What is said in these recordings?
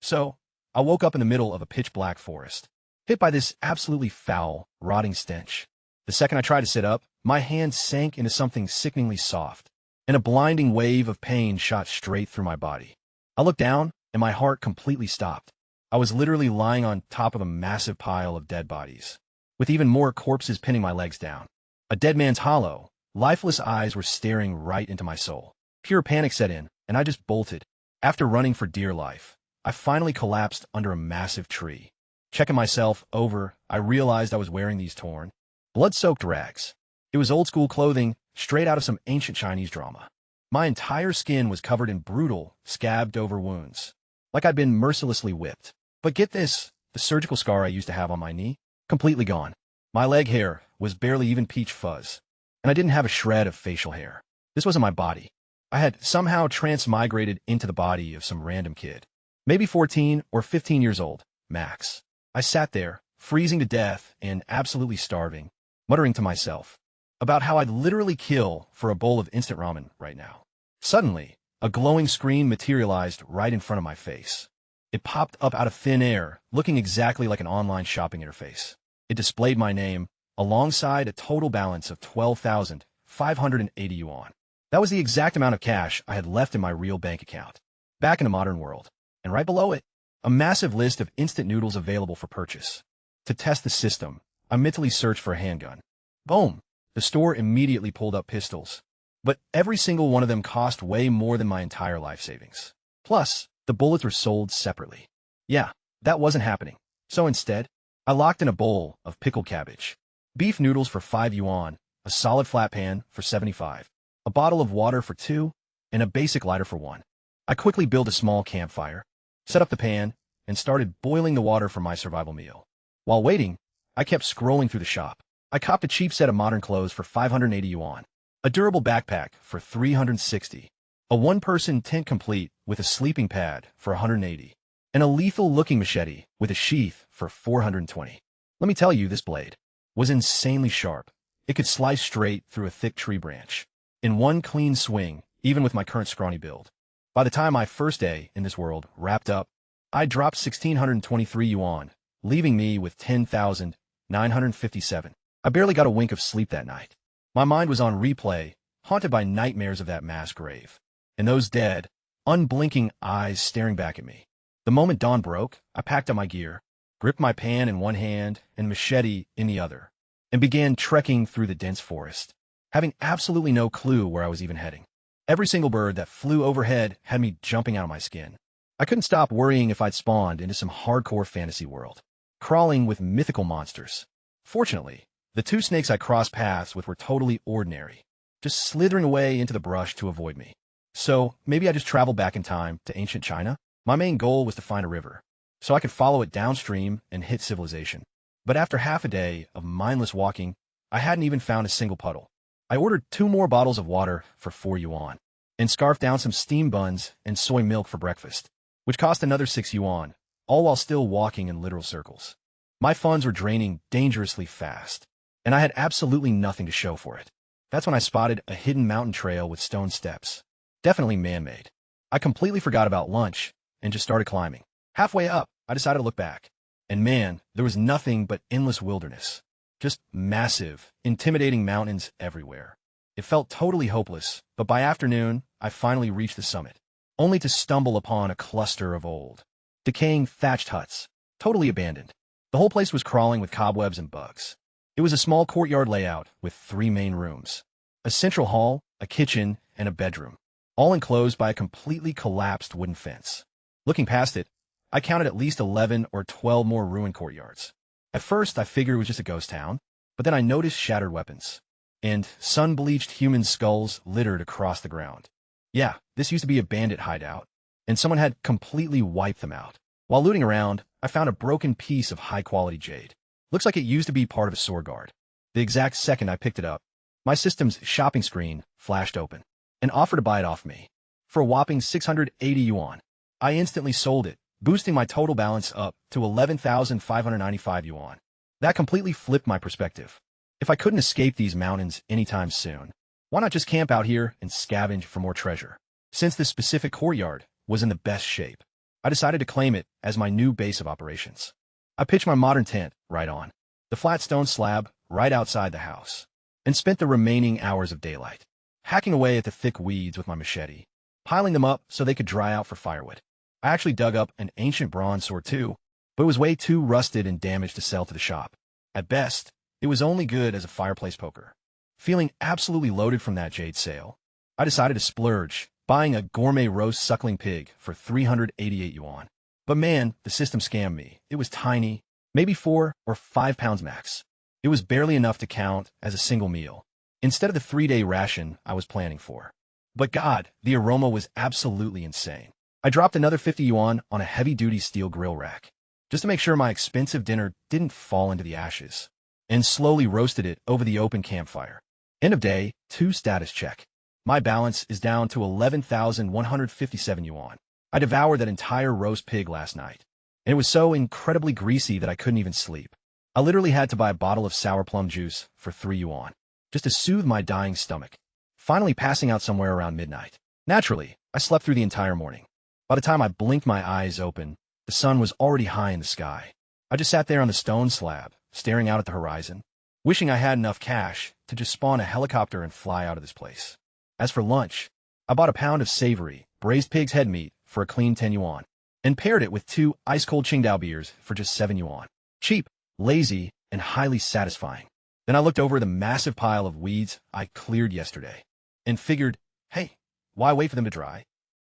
So, I woke up in the middle of a pitch-black forest, hit by this absolutely foul, rotting stench. The second I tried to sit up, my hand sank into something sickeningly soft, and a blinding wave of pain shot straight through my body. I looked down, and my heart completely stopped. I was literally lying on top of a massive pile of dead bodies, with even more corpses pinning my legs down. A dead man's hollow, lifeless eyes were staring right into my soul. Pure panic set in, and I just bolted. After running for dear life, I finally collapsed under a massive tree. Checking myself over, I realized I was wearing these torn, blood-soaked rags. It was old-school clothing, straight out of some ancient Chinese drama. My entire skin was covered in brutal, scabbed-over wounds, like I'd been mercilessly whipped. But get this, the surgical scar I used to have on my knee, completely gone. My leg hair was barely even peach fuzz, and I didn't have a shred of facial hair. This wasn't my body. I had somehow transmigrated into the body of some random kid, maybe 14 or 15 years old, max. I sat there, freezing to death and absolutely starving, muttering to myself about how I'd literally kill for a bowl of instant ramen right now. Suddenly, a glowing screen materialized right in front of my face. It popped up out of thin air, looking exactly like an online shopping interface. It displayed my name, alongside a total balance of 12,580 yuan. That was the exact amount of cash I had left in my real bank account. Back in the modern world. And right below it, a massive list of instant noodles available for purchase. To test the system, I mentally searched for a handgun. Boom! The store immediately pulled up pistols. But every single one of them cost way more than my entire life savings. Plus, the bullets were sold separately. Yeah, that wasn't happening. So instead, I locked in a bowl of pickled cabbage, beef noodles for 5 yuan, a solid flat pan for 75, a bottle of water for 2, and a basic lighter for 1. I quickly built a small campfire, set up the pan, and started boiling the water for my survival meal. While waiting, I kept scrolling through the shop. I copped a cheap set of modern clothes for 580 yuan, a durable backpack for 360, a one-person tent complete with a sleeping pad for 180, and a lethal-looking machete with a sheath for 420. Let me tell you, this blade was insanely sharp. It could slice straight through a thick tree branch in one clean swing, even with my current scrawny build. By the time my first day in this world wrapped up, I dropped 1,623 yuan, leaving me with 10,957. I barely got a wink of sleep that night. My mind was on replay, haunted by nightmares of that mass grave, and those dead, unblinking eyes staring back at me. The moment dawn broke, I packed up my gear, gripped my pan in one hand and machete in the other, and began trekking through the dense forest, having absolutely no clue where I was even heading. Every single bird that flew overhead had me jumping out of my skin. I couldn't stop worrying if I'd spawned into some hardcore fantasy world, crawling with mythical monsters. Fortunately, the 2 snakes I crossed paths with were totally ordinary, just slithering away into the brush to avoid me. So, maybe I just traveled back in time to ancient China? My main goal was to find a river, so I could follow it downstream and hit civilization. But after half a day of mindless walking, I hadn't even found a single puddle. I ordered 2 more bottles of water for 4 yuan, and scarfed down some steamed buns and soy milk for breakfast, which cost another 6 yuan, all while still walking in literal circles. My funds were draining dangerously fast, and I had absolutely nothing to show for it. That's when I spotted a hidden mountain trail with stone steps. Definitely man-made. I completely forgot about lunch and just started climbing. Halfway up, I decided to look back. And man, there was nothing but endless wilderness. Just massive, intimidating mountains everywhere. It felt totally hopeless, but by afternoon, I finally reached the summit, only to stumble upon a cluster of old, decaying thatched huts, totally abandoned. The whole place was crawling with cobwebs and bugs. It was a small courtyard layout with 3 main rooms, a central hall, a kitchen, and a bedroom, all enclosed by a completely collapsed wooden fence. Looking past it, I counted at least 11 or 12 more ruined courtyards. At first, I figured it was just a ghost town, but then I noticed shattered weapons and sun-bleached human skulls littered across the ground. Yeah, this used to be a bandit hideout, and someone had completely wiped them out. While looting around, I found a broken piece of high-quality jade. Looks like it used to be part of a sword guard. The exact second I picked it up, my system's shopping screen flashed open, and offered to buy it off me for a whopping 680 yuan. I instantly sold it, boosting my total balance up to 11,595 yuan. That completely flipped my perspective. If I couldn't escape these mountains anytime soon, why not just camp out here and scavenge for more treasure? Since this specific courtyard was in the best shape, I decided to claim it as my new base of operations. I pitched my modern tent right on the flat stone slab right outside the house, and spent the remaining hours of daylight hacking away at the thick weeds with my machete, piling them up so they could dry out for firewood. I actually dug up an ancient bronze sword too, but it was way too rusted and damaged to sell to the shop. At best, it was only good as a fireplace poker. Feeling absolutely loaded from that jade sale, I decided to splurge, buying a gourmet roast suckling pig for 388 yuan. But man, the system scammed me. It was tiny, maybe 4 or 5 pounds max. It was barely enough to count as a single meal, instead of the 3-day ration I was planning for. But God, the aroma was absolutely insane. I dropped another 50 yuan on a heavy-duty steel grill rack, just to make sure my expensive dinner didn't fall into the ashes, and slowly roasted it over the open campfire. End of day, 2 status check. My balance is down to 11,157 yuan. I devoured that entire roast pig last night, and it was so incredibly greasy that I couldn't even sleep. I literally had to buy a bottle of sour plum juice for 3 yuan, just to soothe my dying stomach, finally passing out somewhere around midnight. Naturally, I slept through the entire morning. By the time I blinked my eyes open, the sun was already high in the sky. I just sat there on the stone slab, staring out at the horizon, wishing I had enough cash to just spawn a helicopter and fly out of this place. As for lunch, I bought a pound of savory, braised pig's head meat for a clean 10 yuan, and paired it with 2 ice-cold Qingdao beers for just 7 yuan. Cheap, lazy, and highly satisfying. Then I looked over the massive pile of weeds I cleared yesterday, and figured, hey, why wait for them to dry?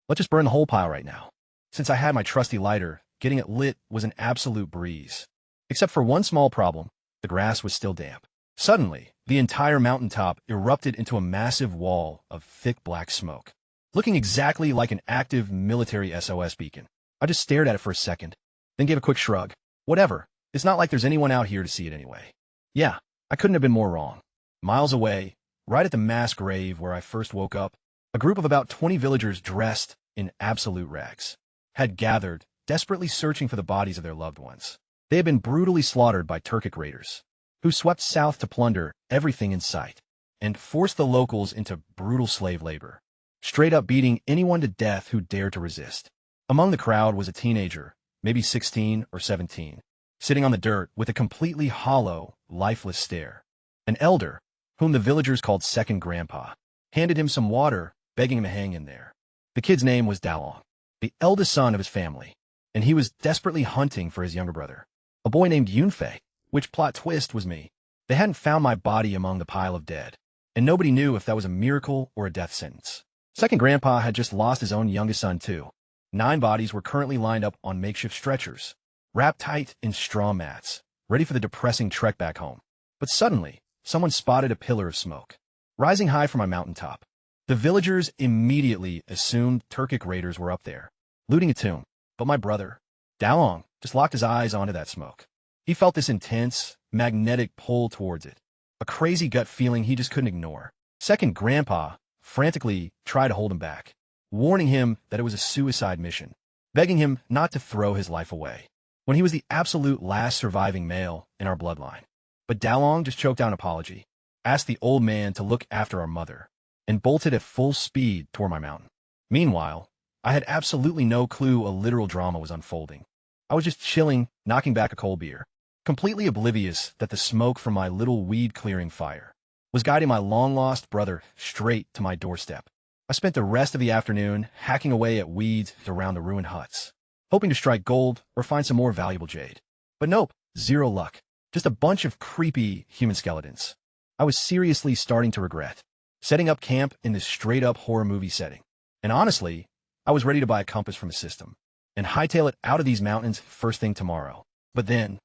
Let's just burn the whole pile right now. Since I had my trusty lighter, getting it lit was an absolute breeze. Except for one small problem, the grass was still damp. Suddenly, the entire mountaintop erupted into a massive wall of thick black smoke, looking exactly like an active military SOS beacon. I just stared at it for a second, then gave a quick shrug. Whatever, it's not like there's anyone out here to see it anyway. Yeah, I couldn't have been more wrong. Miles away, right at the mass grave where I first woke up, a group of about 20 villagers dressed in absolute rags had gathered, desperately searching for the bodies of their loved ones. They had been brutally slaughtered by Turkic raiders, who swept south to plunder everything in sight and forced the locals into brutal slave labor, straight up beating anyone to death who dared to resist. Among the crowd was a teenager, maybe 16 or 17, sitting on the dirt with a completely hollow, lifeless stare. An elder, whom the villagers called Second Grandpa, handed him some water, begging him to hang in there. The kid's name was Dalong, the eldest son of his family, and he was desperately hunting for his younger brother, a boy named Yunfei, which plot twist was me. They hadn't found my body among the pile of dead, and nobody knew if that was a miracle or a death sentence. Second Grandpa had just lost his own youngest son too. 9 bodies were currently lined up on makeshift stretchers, wrapped tight in straw mats, ready for the depressing trek back home. But suddenly, someone spotted a pillar of smoke, rising high from my mountaintop. The villagers immediately assumed Turkic raiders were up there, looting a tomb. But my brother, Dalong, just locked his eyes onto that smoke. He felt this intense, magnetic pull towards it, a crazy gut feeling he just couldn't ignore. Second Grandpa frantically tried to hold him back, warning him that it was a suicide mission, begging him not to throw his life away, when he was the absolute last surviving male in our bloodline. But Dalong just choked out an apology, asked the old man to look after our mother, and bolted at full speed toward my mountain. Meanwhile, I had absolutely no clue a literal drama was unfolding. I was just chilling, knocking back a cold beer, completely oblivious that the smoke from my little weed-clearing fire was guiding my long-lost brother straight to my doorstep. I spent the rest of the afternoon hacking away at weeds around the ruined huts, hoping to strike gold or find some more valuable jade. But nope, zero luck. Just a bunch of creepy human skeletons. I was seriously starting to regret setting up camp in this straight-up horror movie setting. And honestly, I was ready to buy a compass from a system and hightail it out of these mountains first thing tomorrow. But then,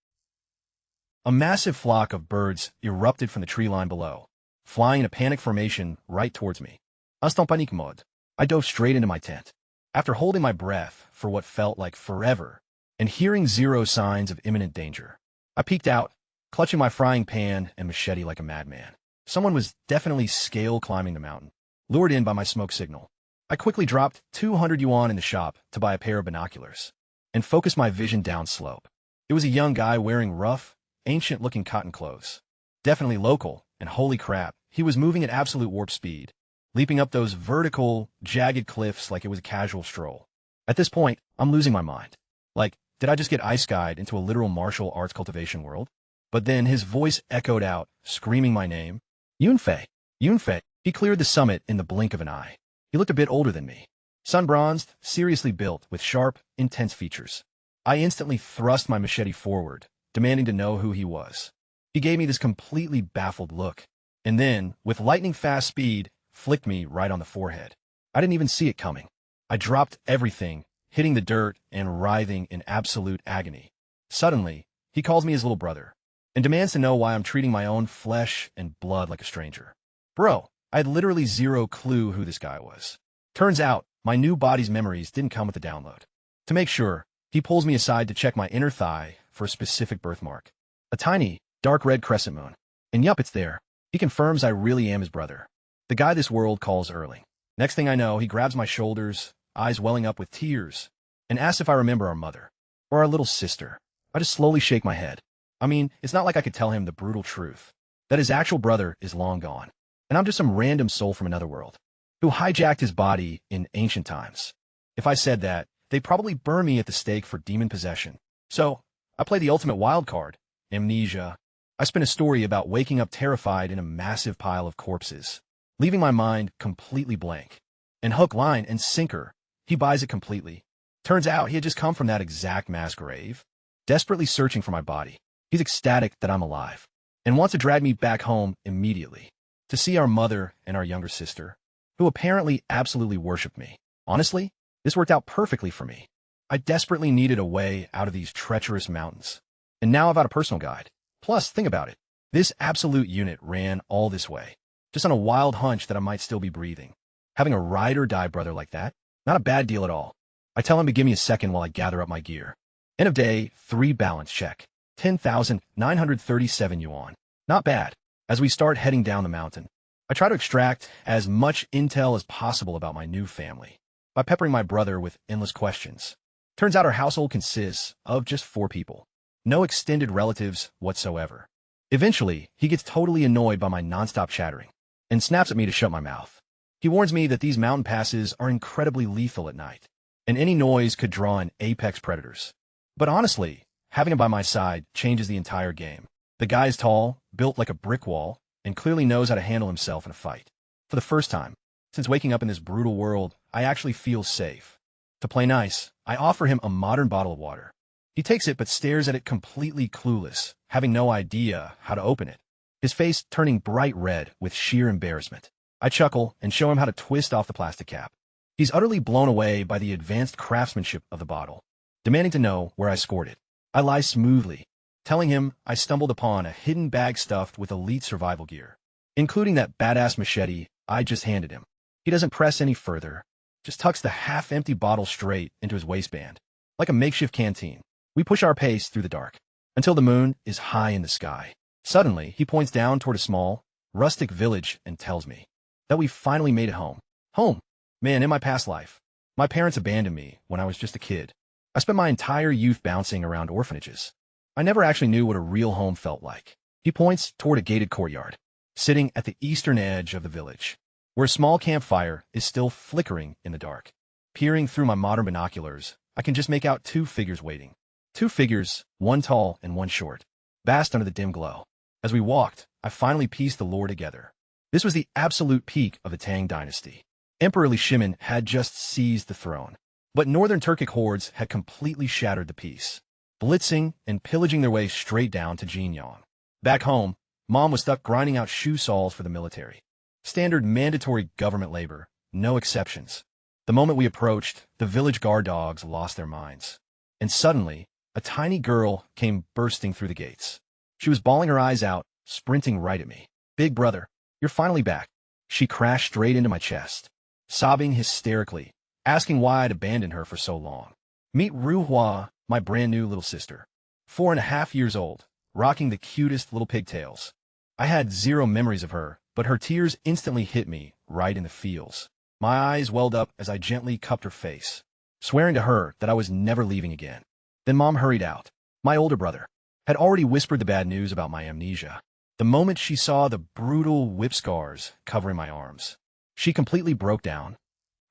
a massive flock of birds erupted from the tree line below, flying in a panic formation right towards me. Instant panique mode. I dove straight into my tent. After holding my breath for what felt like forever and hearing zero signs of imminent danger, I peeked out, clutching my frying pan and machete like a madman. Someone was definitely scale climbing the mountain, lured in by my smoke signal. I quickly dropped 200 yuan in the shop to buy a pair of binoculars and focused my vision downslope. It was a young guy wearing rough, ancient-looking cotton clothes. Definitely local, and holy crap, he was moving at absolute warp speed, leaping up those vertical, jagged cliffs like it was a casual stroll. At this point, I'm losing my mind. Like, did I just get ice-guyed into a literal martial arts cultivation world? But then his voice echoed out, screaming my name. Yunfei. Yunfei. He cleared the summit in the blink of an eye. He looked a bit older than me. Sun-bronzed, seriously built, with sharp, intense features. I instantly thrust my machete forward, demanding to know who he was. He gave me this completely baffled look, and then, with lightning-fast speed, flicked me right on the forehead. I didn't even see it coming. I dropped everything, hitting the dirt and writhing in absolute agony. Suddenly, he calls me his little brother, and demands to know why I'm treating my own flesh and blood like a stranger. Bro, I had literally zero clue who this guy was. Turns out, my new body's memories didn't come with the download. To make sure, he pulls me aside to check my inner thigh for a specific birthmark. A tiny, dark red crescent moon. And yup, it's there. He confirms I really am his brother. The guy this world calls Erling. Next thing I know, he grabs my shoulders, eyes welling up with tears, and asks if I remember our mother, or our little sister. I just slowly shake my head. I mean, it's not like I could tell him the brutal truth, that his actual brother is long gone, and I'm just some random soul from another world, who hijacked his body in ancient times. If I said that, they'd probably burn me at the stake for demon possession. So, I play the ultimate wild card, amnesia. I spin a story about waking up terrified in a massive pile of corpses, leaving my mind completely blank. And hook, line, and sinker, he buys it completely. Turns out he had just come from that exact mass grave, desperately searching for my body. He's ecstatic that I'm alive, and wants to drag me back home immediately, to see our mother and our younger sister, who apparently absolutely worshipped me. Honestly, this worked out perfectly for me. I desperately needed a way out of these treacherous mountains, and now I've got a personal guide. Plus, think about it. This absolute unit ran all this way, just on a wild hunch that I might still be breathing. Having a ride-or-die brother like that, not a bad deal at all. I tell him to give me a second while I gather up my gear. End of day, 3 balance check. 10,937 yuan. Not bad. As we start heading down the mountain, I try to extract as much intel as possible about my new family by peppering my brother with endless questions. Turns out our household consists of just 4 people. No extended relatives whatsoever. Eventually, he gets totally annoyed by my nonstop chattering and snaps at me to shut my mouth. He warns me that these mountain passes are incredibly lethal at night, and any noise could draw in apex predators. But honestly, having him by my side changes the entire game. The guy's tall, built like a brick wall, and clearly knows how to handle himself in a fight. For the first time, since waking up in this brutal world, I actually feel safe. To play nice, I offer him a modern bottle of water. He takes it but stares at it completely clueless, having no idea how to open it, his face turning bright red with sheer embarrassment. I chuckle and show him how to twist off the plastic cap. He's utterly blown away by the advanced craftsmanship of the bottle, demanding to know where I scored it. I lie smoothly, telling him I stumbled upon a hidden bag stuffed with elite survival gear, including that badass machete I just handed him. He doesn't press any further, just tucks the half-empty bottle straight into his waistband, like a makeshift canteen. We push our pace through the dark, until the moon is high in the sky. Suddenly, he points down toward a small, rustic village and tells me that we've finally made it home. Home. Man, in my past life, my parents abandoned me when I was just a kid. I spent my entire youth bouncing around orphanages. I never actually knew what a real home felt like. He points toward a gated courtyard, sitting at the eastern edge of the village, where a small campfire is still flickering in the dark. Peering through my modern binoculars, I can just make out 2 figures waiting. 2 figures, one tall and one short, basked under the dim glow. As we walked, I finally pieced the lore together. This was the absolute peak of the Tang dynasty. Emperor Li Shimin had just seized the throne, but northern Turkic hordes had completely shattered the peace, blitzing and pillaging their way straight down to Jinyang. Back home, Mom was stuck grinding out shoe soles for the military. Standard mandatory government labor, no exceptions. The moment we approached, the village guard dogs lost their minds. And suddenly, a tiny girl came bursting through the gates. She was bawling her eyes out, sprinting right at me. Big brother, you're finally back. She crashed straight into my chest, sobbing hysterically, asking why I'd abandoned her for so long. Meet Ruhua, my brand new little sister. 4.5 years old, rocking the cutest little pigtails. I had zero memories of her, but her tears instantly hit me right in the feels. My eyes welled up as I gently cupped her face, swearing to her that I was never leaving again. Then Mom hurried out. My older brother had already whispered the bad news about my amnesia. The moment she saw the brutal whip scars covering my arms, she completely broke down,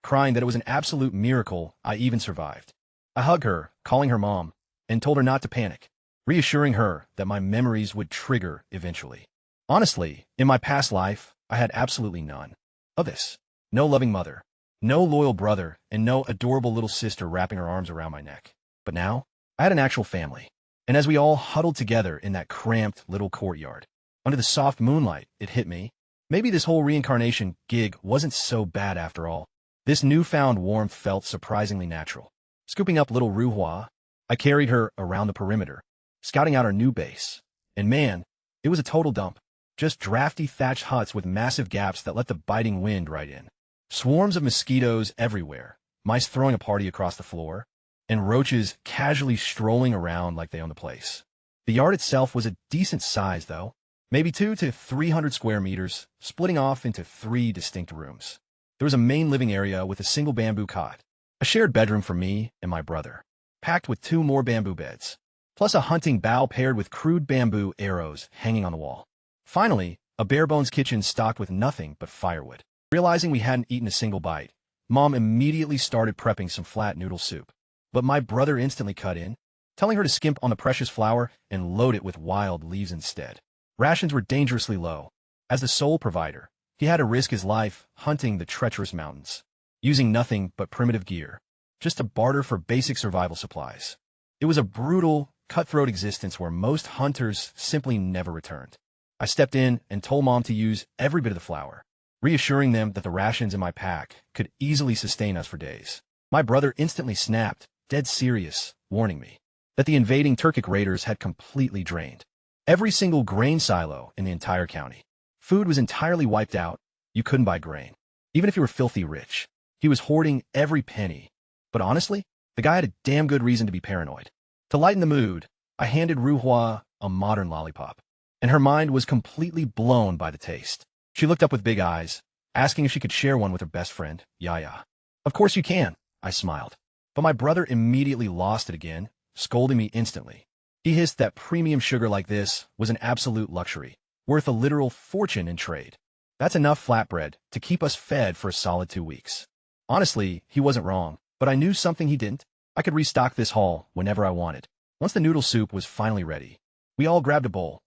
crying that it was an absolute miracle I even survived. I hugged her, calling her mom, and told her not to panic, reassuring her that my memories would trigger eventually. Honestly, in my past life, I had absolutely none of this. No loving mother, no loyal brother, and no adorable little sister wrapping her arms around my neck. But now, I had an actual family. And as we all huddled together in that cramped little courtyard, under the soft moonlight, it hit me. Maybe this whole reincarnation gig wasn't so bad after all. This newfound warmth felt surprisingly natural. Scooping up little Ruhua, I carried her around the perimeter, scouting out our new base. And man, it was a total dump. Just drafty thatched huts with massive gaps that let the biting wind right in. Swarms of mosquitoes everywhere, mice throwing a party across the floor, and roaches casually strolling around like they own the place. The yard itself was a decent size, though. Maybe 200 to 300 square meters, splitting off into 3 distinct rooms. There was a main living area with a single bamboo cot, a shared bedroom for me and my brother, packed with 2 more bamboo beds, plus a hunting bow paired with crude bamboo arrows hanging on the wall. Finally, a bare-bones kitchen stocked with nothing but firewood. Realizing we hadn't eaten a single bite, Mom immediately started prepping some flat noodle soup. But my brother instantly cut in, telling her to skimp on the precious flour and load it with wild leaves instead. Rations were dangerously low. As the sole provider, he had to risk his life hunting the treacherous mountains, using nothing but primitive gear, just to barter for basic survival supplies. It was a brutal, cutthroat existence where most hunters simply never returned. I stepped in and told Mom to use every bit of the flour, reassuring them that the rations in my pack could easily sustain us for days. My brother instantly snapped, dead serious, warning me that the invading Turkic raiders had completely drained every single grain silo in the entire county. Food was entirely wiped out. You couldn't buy grain, even if you were filthy rich. He was hoarding every penny. But honestly, the guy had a damn good reason to be paranoid. To lighten the mood, I handed Ruhua a modern lollipop, and her mind was completely blown by the taste. She looked up with big eyes, asking if she could share one with her best friend, Yaya. Of course you can, I smiled. But my brother immediately lost it again, scolding me instantly. He hissed that premium sugar like this was an absolute luxury, worth a literal fortune in trade. That's enough flatbread to keep us fed for a solid 2 weeks. Honestly, he wasn't wrong, but I knew something he didn't. I could restock this haul whenever I wanted. Once the noodle soup was finally ready, we all grabbed a bowl,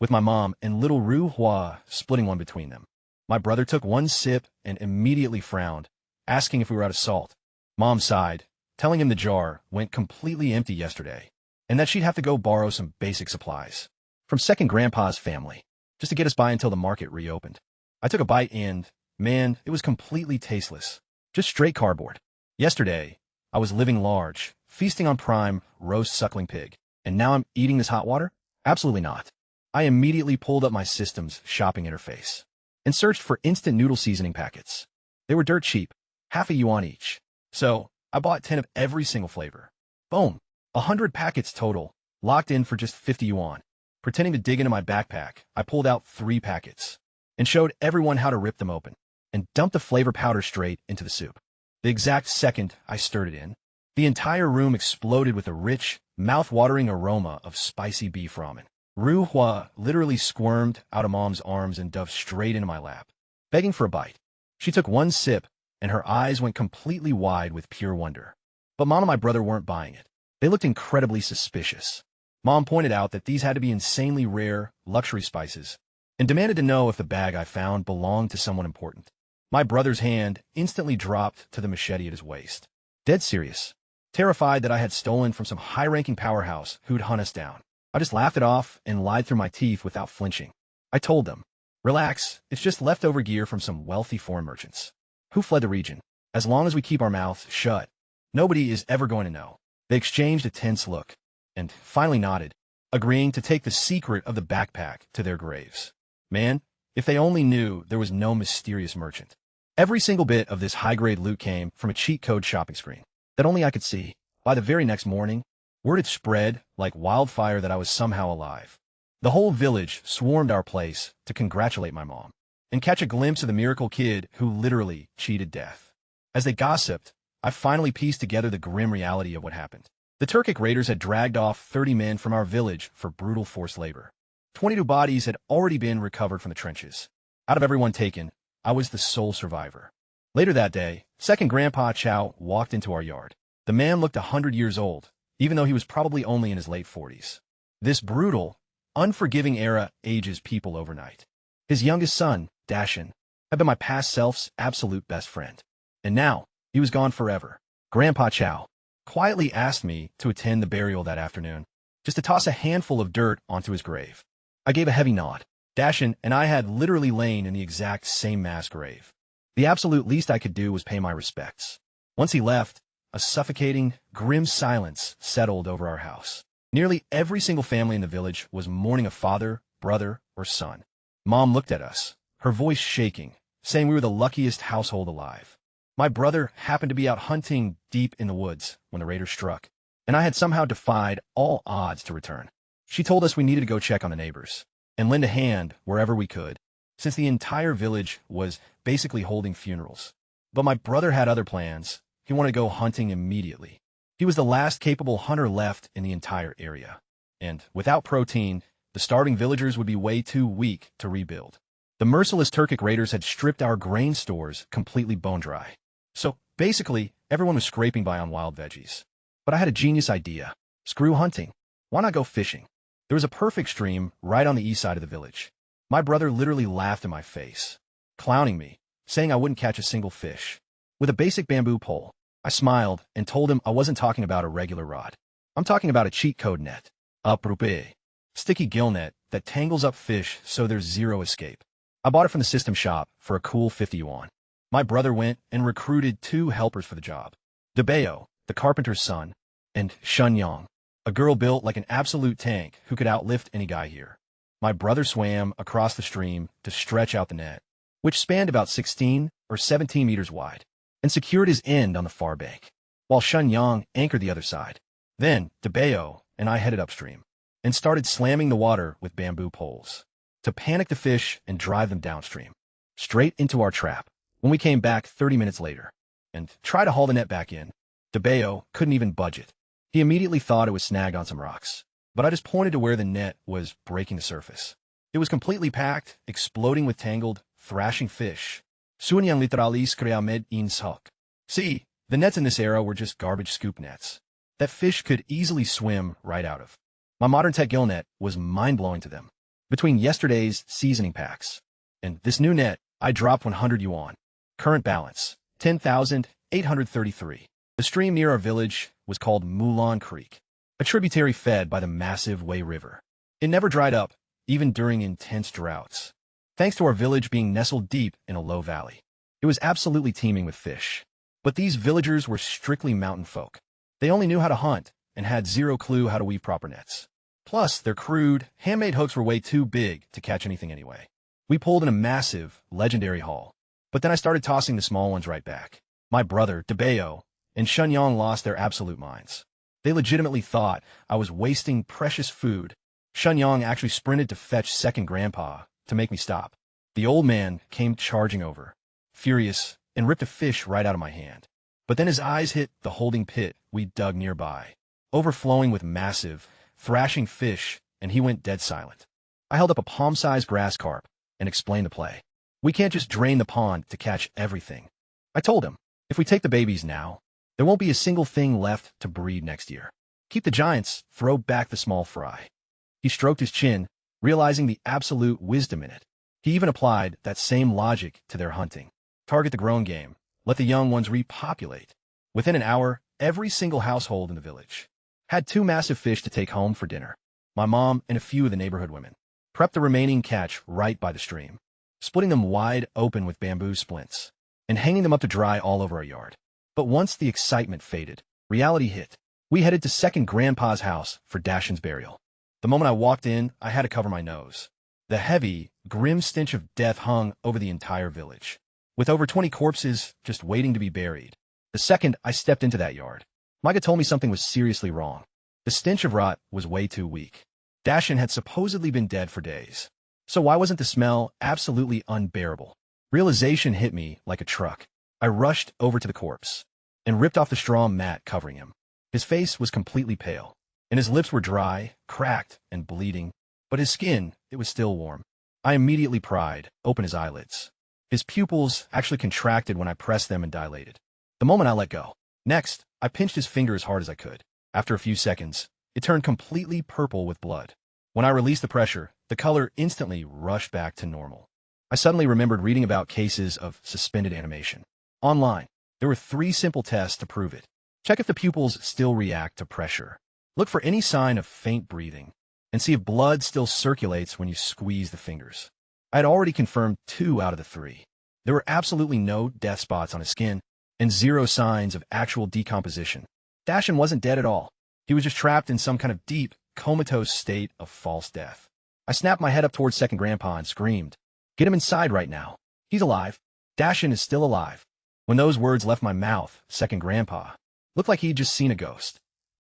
with my mom and little Ruhua splitting one between them. My brother took one sip and immediately frowned, asking if we were out of salt. Mom sighed, telling him the jar went completely empty yesterday, and that she'd have to go borrow some basic supplies from second grandpa's family, just to get us by until the market reopened. I took a bite and, man, it was completely tasteless. Just straight cardboard. Yesterday, I was living large, feasting on prime roast suckling pig, and now I'm eating this hot water? Absolutely not. I immediately pulled up my system's shopping interface and searched for instant noodle seasoning packets. They were dirt cheap, half a yuan each. So I bought 10 of every single flavor. Boom, 100 packets total, locked in for just 50 yuan. Pretending to dig into my backpack, I pulled out 3 packets and showed everyone how to rip them open and dumped the flavor powder straight into the soup. The exact second I stirred it in, the entire room exploded with a rich, mouth-watering aroma of spicy beef ramen. Ruhua literally squirmed out of Mom's arms and dove straight into my lap, begging for a bite. She took one sip, and her eyes went completely wide with pure wonder. But Mom and my brother weren't buying it. They looked incredibly suspicious. Mom pointed out that these had to be insanely rare, luxury spices, and demanded to know if the bag I found belonged to someone important. My brother's hand instantly dropped to the machete at his waist. Dead serious, terrified that I had stolen from some high-ranking powerhouse who'd hunt us down. I just laughed it off and lied through my teeth without flinching. I told them, relax, it's just leftover gear from some wealthy foreign merchants who fled the region. As long as we keep our mouths shut, nobody is ever going to know. They exchanged a tense look and finally nodded, agreeing to take the secret of the backpack to their graves. Man, if they only knew there was no mysterious merchant. Every single bit of this high-grade loot came from a cheat code shopping screen that only I could see. By the very next morning, word had spread like wildfire that I was somehow alive. The whole village swarmed our place to congratulate my mom and catch a glimpse of the miracle kid who literally cheated death. As they gossiped, I finally pieced together the grim reality of what happened. The Turkic raiders had dragged off 30 men from our village for brutal forced labor. 22 bodies had already been recovered from the trenches. Out of everyone taken, I was the sole survivor. Later that day, second Grandpa Chow walked into our yard. The man looked 100 years old, even though he was probably only in his late 40s. This brutal, unforgiving era ages people overnight. His youngest son, Dashin, had been my past self's absolute best friend. And now, he was gone forever. Grandpa Chow quietly asked me to attend the burial that afternoon, just to toss a handful of dirt onto his grave. I gave a heavy nod. Dashin and I had literally lain in the exact same mass grave. The absolute least I could do was pay my respects. Once he left, a suffocating, grim silence settled over our house. Nearly every single family in the village was mourning a father, brother, or son. Mom looked at us, her voice shaking, saying we were the luckiest household alive. My brother happened to be out hunting deep in the woods when the raiders struck, and I had somehow defied all odds to return. She told us we needed to go check on the neighbors and lend a hand wherever we could, since the entire village was basically holding funerals. But my brother had other plans. He wanted to go hunting immediately. He was the last capable hunter left in the entire area, and without protein, the starving villagers would be way too weak to rebuild. The merciless Turkic raiders had stripped our grain stores completely bone dry. So, basically, everyone was scraping by on wild veggies. But I had a genius idea. Screw hunting. Why not go fishing? There was a perfect stream right on the east side of the village. My brother literally laughed in my face, clowning me, saying I wouldn't catch a single fish. With a basic bamboo pole, I smiled and told him I wasn't talking about a regular rod. I'm talking about a cheat code net, a prupe, sticky gill net that tangles up fish so there's zero escape. I bought it from the system shop for a cool 50 yuan. My brother went and recruited 2 helpers for the job. Debeo, the carpenter's son, and Shenyang, a girl built like an absolute tank who could outlift any guy here. My brother swam across the stream to stretch out the net, which spanned about 16 or 17 meters wide, and secured his end on the far bank, while Shenyang anchored the other side. Then Debeo and I headed upstream and started slamming the water with bamboo poles to panic the fish and drive them downstream, straight into our trap. When we came back 30 minutes later and tried to haul the net back in, Debeo couldn't even budge it. He immediately thought it was snagged on some rocks, but I just pointed to where the net was breaking the surface. It was completely packed, exploding with tangled, thrashing fish. Sunyang literalis crea med in sulk. See, the nets in this era were just garbage scoop nets that fish could easily swim right out of. My modern tech gill net was mind-blowing to them. Between yesterday's seasoning packs and this new net, I dropped 100 yuan. Current balance, 10,833. The stream near our village was called Mulan Creek, a tributary fed by the massive Wei River. It never dried up, even during intense droughts, thanks to our village being nestled deep in a low valley. It was absolutely teeming with fish. But these villagers were strictly mountain folk. They only knew how to hunt and had zero clue how to weave proper nets. Plus, their crude, handmade hooks were way too big to catch anything anyway. We pulled in a massive, legendary haul, but then I started tossing the small ones right back. My brother, Debeo, and Shenyang lost their absolute minds. They legitimately thought I was wasting precious food. Shenyang actually sprinted to fetch second grandpa to make me stop. The old man came charging over, furious, and ripped a fish right out of my hand. But then his eyes hit the holding pit we dug nearby, overflowing with massive, thrashing fish, and he went dead silent. I held up a palm-sized grass carp and explained the play. We can't just drain the pond to catch everything. I told him, if we take the babies now, there won't be a single thing left to breed next year. Keep the giants, throw back the small fry. He stroked his chin, realizing the absolute wisdom in it. He even applied that same logic to their hunting. Target the grown game, let the young ones repopulate. Within an hour, every single household in the village had 2 massive fish to take home for dinner. My mom and a few of the neighborhood women prepped the remaining catch right by the stream, splitting them wide open with bamboo splints and hanging them up to dry all over our yard. But once the excitement faded, reality hit. We headed to second grandpa's house for Dashin's burial. The moment I walked in, I had to cover my nose. The heavy, grim stench of death hung over the entire village, with over 20 corpses just waiting to be buried. The second I stepped into that yard, Manga told me something was seriously wrong. The stench of rot was way too weak. Dashin had supposedly been dead for days. So why wasn't the smell absolutely unbearable? Realization hit me like a truck. I rushed over to the corpse and ripped off the straw mat covering him. His face was completely pale, and his lips were dry, cracked, and bleeding, but his skin, it was still warm. I immediately pried open his eyelids. His pupils actually contracted when I pressed them and dilated. The moment I let go. Next, I pinched his finger as hard as I could. After a few seconds, it turned completely purple with blood. When I released the pressure, the color instantly rushed back to normal. I suddenly remembered reading about cases of suspended animation. Online, there were 3 simple tests to prove it. Check if the pupils still react to pressure. Look for any sign of faint breathing, and see if blood still circulates when you squeeze the fingers. I had already confirmed 2 out of the 3. There were absolutely no death spots on his skin, and 0 signs of actual decomposition. Dashin wasn't dead at all. He was just trapped in some kind of deep, comatose state of false death. I snapped my head up towards Second Grandpa and screamed, "Get him inside right now. He's alive. Dashin is still alive." When those words left my mouth, Second Grandpa looked like he'd just seen a ghost.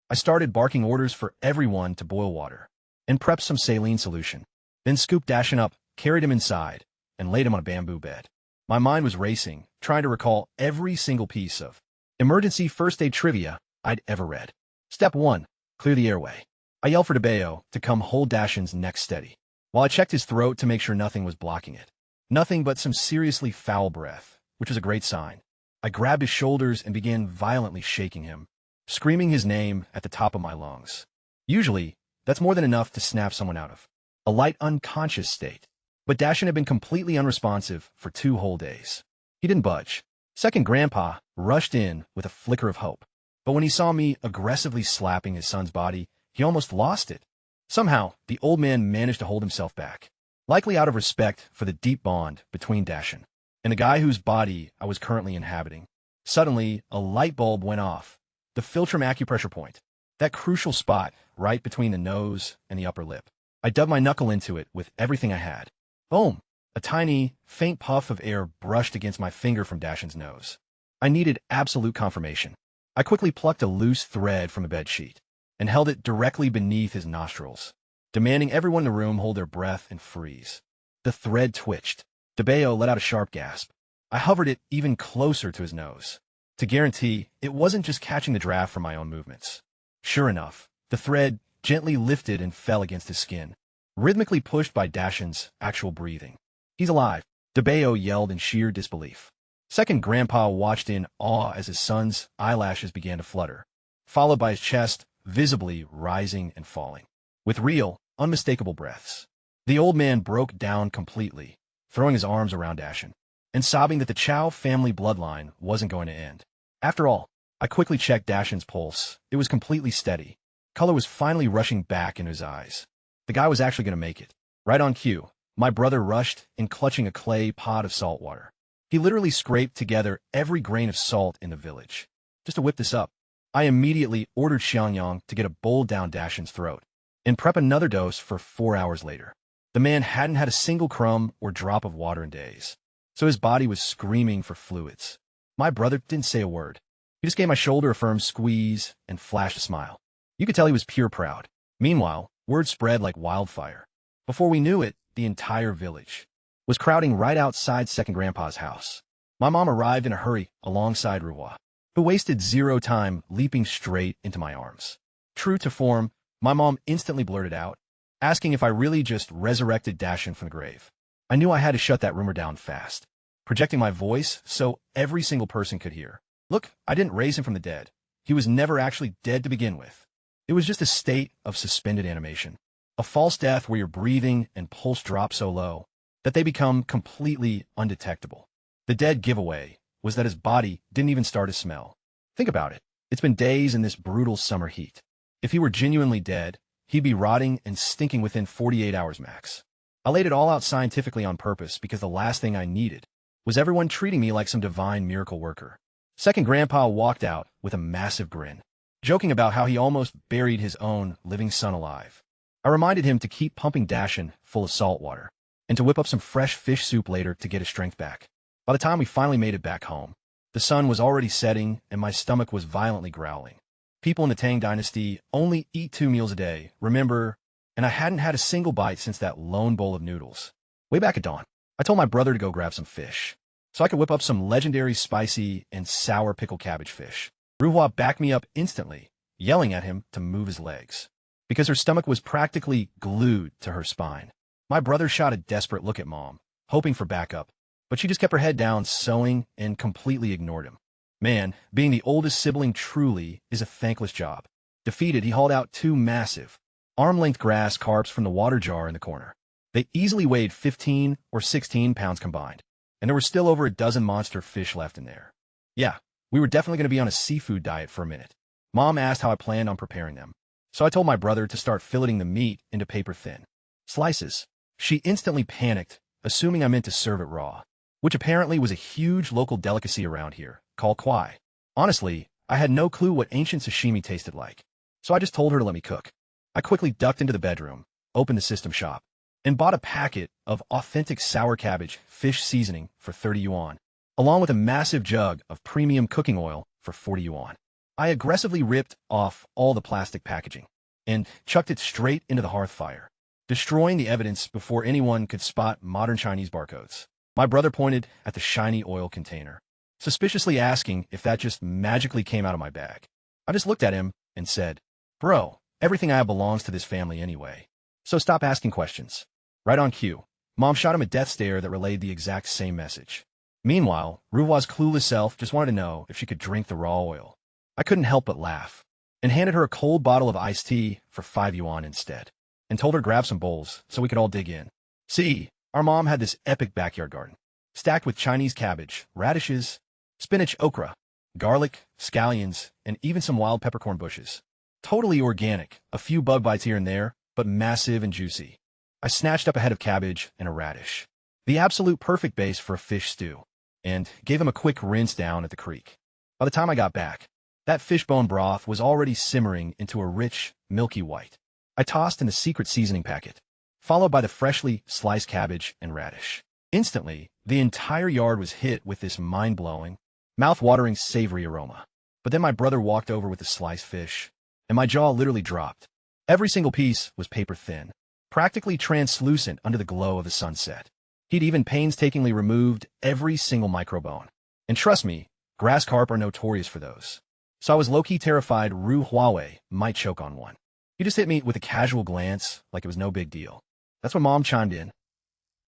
I started barking orders for everyone to boil water and prep some saline solution, then scooped Dashin up, carried him inside, and laid him on a bamboo bed. My mind was racing, trying to recall every single piece of emergency first aid trivia I'd ever read. Step 1. Clear the airway. I yelled for Debeo to come hold Dashin's neck steady, while I checked his throat to make sure nothing was blocking it. Nothing but some seriously foul breath, which was a great sign. I grabbed his shoulders and began violently shaking him, screaming his name at the top of my lungs. Usually, that's more than enough to snap someone out of a light unconscious state. But Dashin had been completely unresponsive for 2 whole days. He didn't budge. Second Grandpa rushed in with a flicker of hope. But when he saw me aggressively slapping his son's body, he almost lost it. Somehow, the old man managed to hold himself back, likely out of respect for the deep bond between Dashin and the guy whose body I was currently inhabiting. Suddenly, a light bulb went off. The philtrum acupressure point. That crucial spot right between the nose and the upper lip. I dug my knuckle into it with everything I had. Boom! A tiny, faint puff of air brushed against my finger from Dashin's nose. I needed absolute confirmation. I quickly plucked a loose thread from the bedsheet and held it directly beneath his nostrils, demanding everyone in the room hold their breath and freeze. The thread twitched. Debeo let out a sharp gasp. I hovered it even closer to his nose, to guarantee it wasn't just catching the draft from my own movements. Sure enough, the thread gently lifted and fell against his skin, rhythmically pushed by Dashin's actual breathing. "He's alive," Debeo yelled in sheer disbelief. Second Grandpa watched in awe as his son's eyelashes began to flutter, followed by his chest visibly rising and falling, with real, unmistakable breaths. The old man broke down completely, throwing his arms around Dashin, and sobbing that the Chow family bloodline wasn't going to end. After all, I quickly checked Dashin's pulse. It was completely steady. Color was finally rushing back into his eyes. The guy was actually going to make it. Right on cue, my brother rushed in, clutching a clay pot of salt water. He literally scraped together every grain of salt in the village, just to whip this up. I immediately ordered Xiangyang to get a bowl down Dashin's throat and prep another dose for 4 hours later. The man hadn't had a single crumb or drop of water in days, so his body was screaming for fluids. My brother didn't say a word. He just gave my shoulder a firm squeeze and flashed a smile. You could tell he was pure proud. Meanwhile, word spread like wildfire. Before we knew it, the entire village was crowding right outside Second Grandpa's house. My mom arrived in a hurry alongside Ruhua, who wasted 0 time leaping straight into my arms. True to form, my mom instantly blurted out, asking if I really just resurrected Dashin from the grave. I knew I had to shut that rumor down fast, projecting my voice so every single person could hear. Look, I didn't raise him from the dead. He was never actually dead to begin with. It was just a state of suspended animation, a false death where your breathing and pulse drop so low that they become completely undetectable. The dead giveaway was that his body didn't even start to smell. Think about it. It's been days in this brutal summer heat. If he were genuinely dead, he'd be rotting and stinking within 48 hours max. I laid it all out scientifically on purpose because the last thing I needed was everyone treating me like some divine miracle worker. Second Grandpa walked out with a massive grin, joking about how he almost buried his own living son alive. I reminded him to keep pumping Dashin full of salt water and to whip up some fresh fish soup later to get his strength back. By the time we finally made it back home, the sun was already setting and my stomach was violently growling. People in the Tang Dynasty only eat 2 meals a day, remember? And I hadn't had a single bite since that lone bowl of noodles. Way back at dawn, I told my brother to go grab some fish, so I could whip up some legendary spicy and sour pickled cabbage fish. Ruhua backed me up instantly, yelling at him to move his legs, because her stomach was practically glued to her spine. My brother shot a desperate look at Mom, hoping for backup, but she just kept her head down, sewing, and completely ignored him. Man, being the oldest sibling truly is a thankless job. Defeated, he hauled out two massive, arm-length grass carps from the water jar in the corner. They easily weighed 15 or 16 pounds combined, and there were still over a dozen monster fish left in there. Yeah, we were definitely going to be on a seafood diet for a minute. Mom asked how I planned on preparing them, so I told my brother to start filleting the meat into paper-thin slices. She instantly panicked, assuming I meant to serve it raw, which apparently was a huge local delicacy around here, called kwai. Honestly, I had no clue what ancient sashimi tasted like, so I just told her to let me cook. I quickly ducked into the bedroom, opened the system shop, and bought a packet of authentic sour cabbage fish seasoning for 30 yuan, along with a massive jug of premium cooking oil for 40 yuan. I aggressively ripped off all the plastic packaging and chucked it straight into the hearth fire, destroying the evidence before anyone could spot modern Chinese barcodes. My brother pointed at the shiny oil container, suspiciously asking if that just magically came out of my bag. I just looked at him and said, "Bro, everything I have belongs to this family anyway, so stop asking questions." Right on cue, Mom shot him a death stare that relayed the exact same message. Meanwhile, Ruhwa's clueless self just wanted to know if she could drink the raw oil. I couldn't help but laugh, and handed her a cold bottle of iced tea for 5 yuan instead, and told her to grab some bowls so we could all dig in. See, our mom had this epic backyard garden, stacked with Chinese cabbage, radishes, spinach, okra, garlic, scallions, and even some wild peppercorn bushes. Totally organic, a few bug bites here and there, but massive and juicy. I snatched up a head of cabbage and a radish, the absolute perfect base for a fish stew, and gave him a quick rinse down at the creek. By the time I got back, that fishbone broth was already simmering into a rich, milky white. I tossed in the secret seasoning packet, followed by the freshly sliced cabbage and radish. Instantly, the entire yard was hit with this mind-blowing, mouth-watering savory aroma. But then my brother walked over with the sliced fish, and my jaw literally dropped. Every single piece was paper-thin, practically translucent under the glow of the sunset. He'd even painstakingly removed every single microbone. And trust me, grass carp are notorious for those. So I was low-key terrified Ru Huawei might choke on one. He just hit me with a casual glance like it was no big deal. That's when Mom chimed in,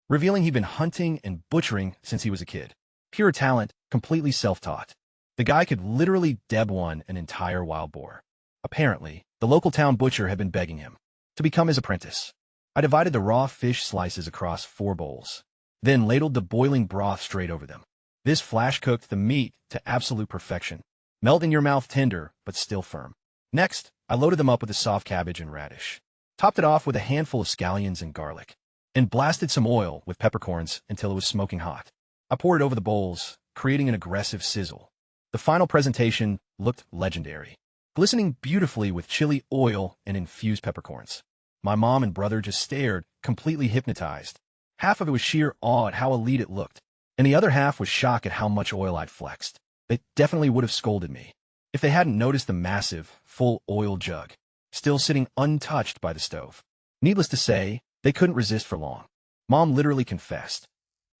revealing he'd been hunting and butchering since he was a kid. Pure talent, completely self-taught. The guy could literally deb one an entire wild boar. Apparently, the local town butcher had been begging him to become his apprentice. I divided the raw fish slices across 4 bowls, then ladled the boiling broth straight over them. This flash-cooked the meat to absolute perfection. Melt in your mouth tender, but still firm. Next, I loaded them up with the soft cabbage and radish, topped it off with a handful of scallions and garlic, and blasted some oil with peppercorns until it was smoking hot. I poured it over the bowls, creating an aggressive sizzle. The final presentation looked legendary, glistening beautifully with chili oil and infused peppercorns. My mom and brother just stared, completely hypnotized. Half of it was sheer awe at how elite it looked, and the other half was shock at how much oil I'd flexed. They definitely would have scolded me if they hadn't noticed the massive, full oil jug still sitting untouched by the stove. Needless to say, they couldn't resist for long. Mom literally confessed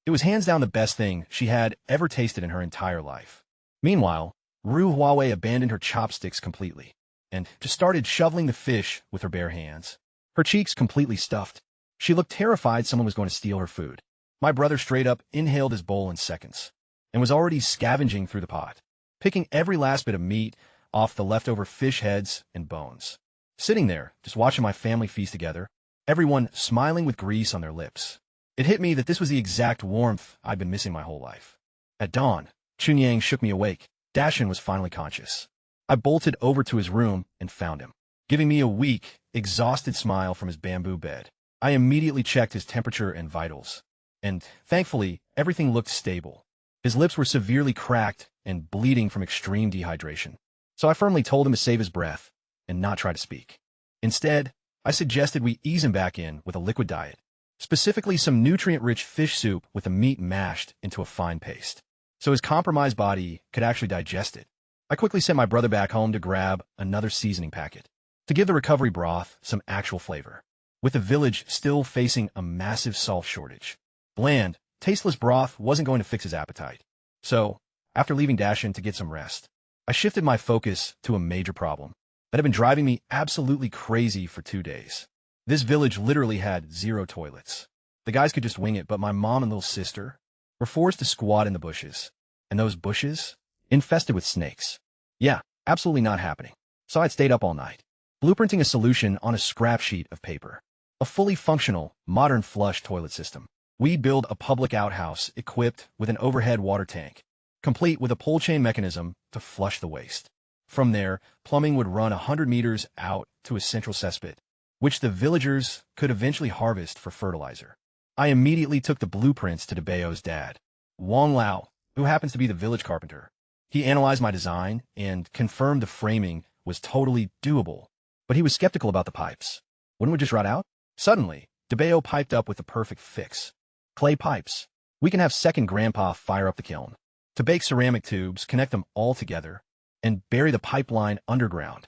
it was hands down the best thing she had ever tasted in her entire life. Meanwhile, Ru Huawei abandoned her chopsticks completely and just started shoveling the fish with her bare hands, her cheeks completely stuffed. She looked terrified someone was going to steal her food. My brother straight up inhaled his bowl in seconds and was already scavenging through the pot, picking every last bit of meat off the leftover fish heads and bones. Sitting there, just watching my family feast together, everyone smiling with grease on their lips. It hit me that this was the exact warmth I'd been missing my whole life. At dawn, Chunyang shook me awake. Dashin was finally conscious. I bolted over to his room and found him, giving me a weak, exhausted smile from his bamboo bed. I immediately checked his temperature and vitals, and thankfully, everything looked stable. His lips were severely cracked and bleeding from extreme dehydration, so I firmly told him to save his breath and not try to speak. Instead, I suggested we ease him back in with a liquid diet, specifically some nutrient-rich fish soup with the meat mashed into a fine paste, so his compromised body could actually digest it. I quickly sent my brother back home to grab another seasoning packet to give the recovery broth some actual flavor, with the village still facing a massive salt shortage. Bland, tasteless broth wasn't going to fix his appetite. So, after leaving Dashin to get some rest, I shifted my focus to a major problem that had been driving me absolutely crazy for 2 days. This village literally had 0 toilets. The guys could just wing it, but my mom and little sister, were forced to squat in the bushes. And those bushes? Infested with snakes. Yeah, absolutely not happening. So I'd stayed up all night, blueprinting a solution on a scrap sheet of paper. A fully functional, modern flush toilet system. We'd build a public outhouse equipped with an overhead water tank, complete with a pull chain mechanism to flush the waste. From there, plumbing would run 100 meters out to a central cesspit, which the villagers could eventually harvest for fertilizer. I immediately took the blueprints to Debayo's dad, Wang Lao, who happens to be the village carpenter. He analyzed my design and confirmed the framing was totally doable, but he was skeptical about the pipes. Wouldn't we just rot out? Suddenly, Debayo piped up with the perfect fix. Clay pipes. We can have second grandpa fire up the kiln. To bake ceramic tubes, connect them all together, and bury the pipeline underground.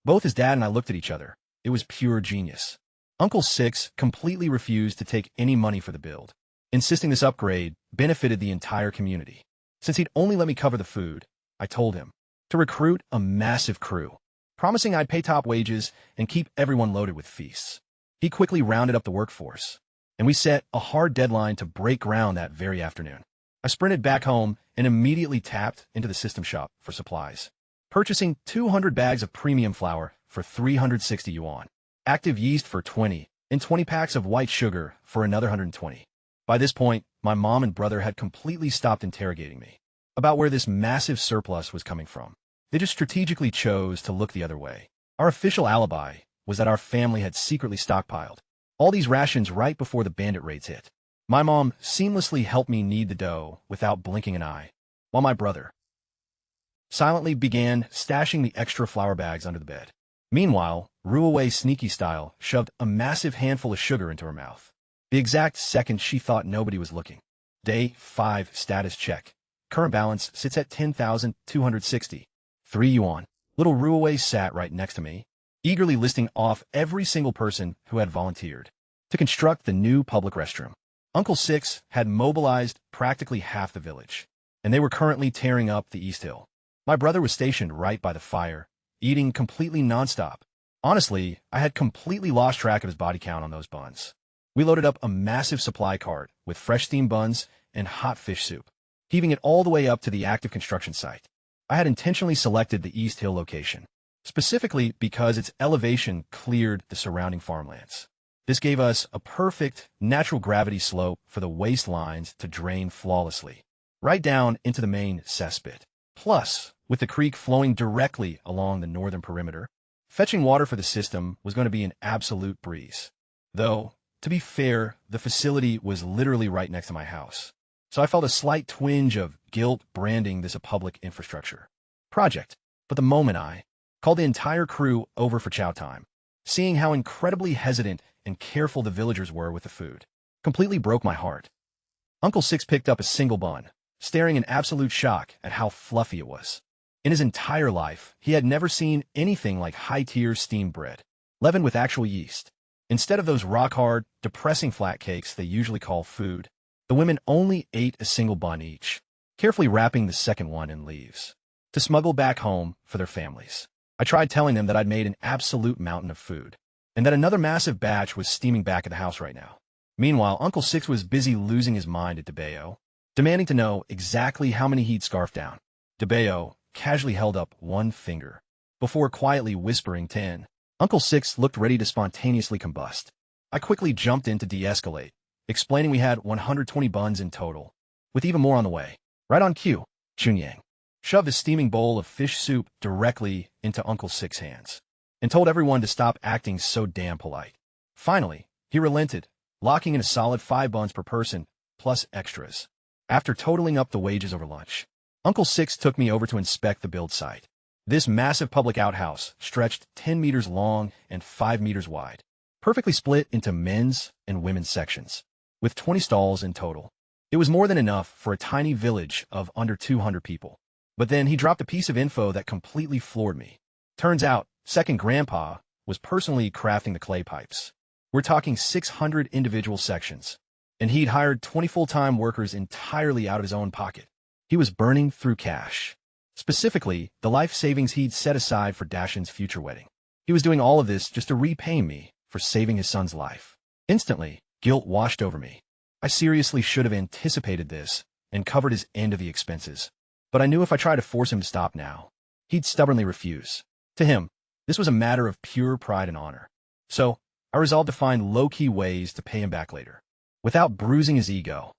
Both his dad and I looked at each other. It was pure genius. Uncle Six completely refused to take any money for the build, insisting this upgrade benefited the entire community. Since he'd only let me cover the food, I told him to recruit a massive crew, promising I'd pay top wages and keep everyone loaded with feasts. He quickly rounded up the workforce, and we set a hard deadline to break ground that very afternoon. I sprinted back home and immediately tapped into the system shop for supplies, purchasing 200 bags of premium flour for 360 yuan, active yeast for 20, and 20 packs of white sugar for another 120. By this point, my mom and brother had completely stopped interrogating me about where this massive surplus was coming from. They just strategically chose to look the other way. Our official alibi was that our family had secretly stockpiled all these rations right before the bandit raids hit. My mom seamlessly helped me knead the dough without blinking an eye, while my brother silently began stashing the extra flour bags under the bed. Meanwhile, Ruawei sneaky style shoved a massive handful of sugar into her mouth, the exact second she thought nobody was looking. Day 5 status check. Current balance sits at 10,260. 3 yuan. Little Ruawei sat right next to me, eagerly listing off every single person who had volunteered to construct the new public restroom. Uncle Six had mobilized practically half the village, and they were currently tearing up the East Hill. My brother was stationed right by the fire, eating completely nonstop. Honestly, I had completely lost track of his body count on those buns. We loaded up a massive supply cart with fresh steamed buns and hot fish soup, heaving it all the way up to the active construction site. I had intentionally selected the East Hill location, specifically because its elevation cleared the surrounding farmlands. This gave us a perfect natural gravity slope for the waste lines to drain flawlessly, right down into the main cesspit. Plus, with the creek flowing directly along the northern perimeter, fetching water for the system was going to be an absolute breeze. Though, to be fair, the facility was literally right next to my house, so I felt a slight twinge of guilt branding this a public infrastructure project. But the moment I called the entire crew over for chow time, seeing how incredibly hesitant and careful the villagers were with the food completely broke my heart. Uncle Six picked up a single bun, staring in absolute shock at how fluffy it was. In his entire life, he had never seen anything like high-tier steamed bread, leavened with actual yeast. Instead of those rock-hard, depressing flat cakes they usually call food, the women only ate a single bun each, carefully wrapping the second one in leaves to smuggle back home for their families. I tried telling them that I'd made an absolute mountain of food, and that another massive batch was steaming back at the house right now. Meanwhile, Uncle Six was busy losing his mind at Debayo, demanding to know exactly how many he'd scarfed down. Debayo casually held up one finger before quietly whispering 10. Uncle Six looked ready to spontaneously combust. I quickly jumped in to de-escalate, explaining we had 120 buns in total, with even more on the way. Right on cue, Chunyang shoved a steaming bowl of fish soup directly into Uncle Six's hands and told everyone to stop acting so damn polite. Finally, he relented, locking in a solid 5 buns per person, plus extras. After totaling up the wages over lunch, Uncle Six took me over to inspect the build site. This massive public outhouse stretched 10 meters long and 5 meters wide, perfectly split into men's and women's sections, with 20 stalls in total. It was more than enough for a tiny village of under 200 people. But then he dropped a piece of info that completely floored me. Turns out, Second Grandpa was personally crafting the clay pipes. We're talking 600 individual sections, and he'd hired 20 full-time workers entirely out of his own pocket. He was burning through cash, specifically the life savings he'd set aside for Dashin's future wedding. He was doing all of this just to repay me for saving his son's life. Instantly, guilt washed over me. I seriously should have anticipated this and covered his end of the expenses. But I knew if I tried to force him to stop now, he'd stubbornly refuse. To him, this was a matter of pure pride and honor. So, I resolved to find low-key ways to pay him back later. Without bruising his ego,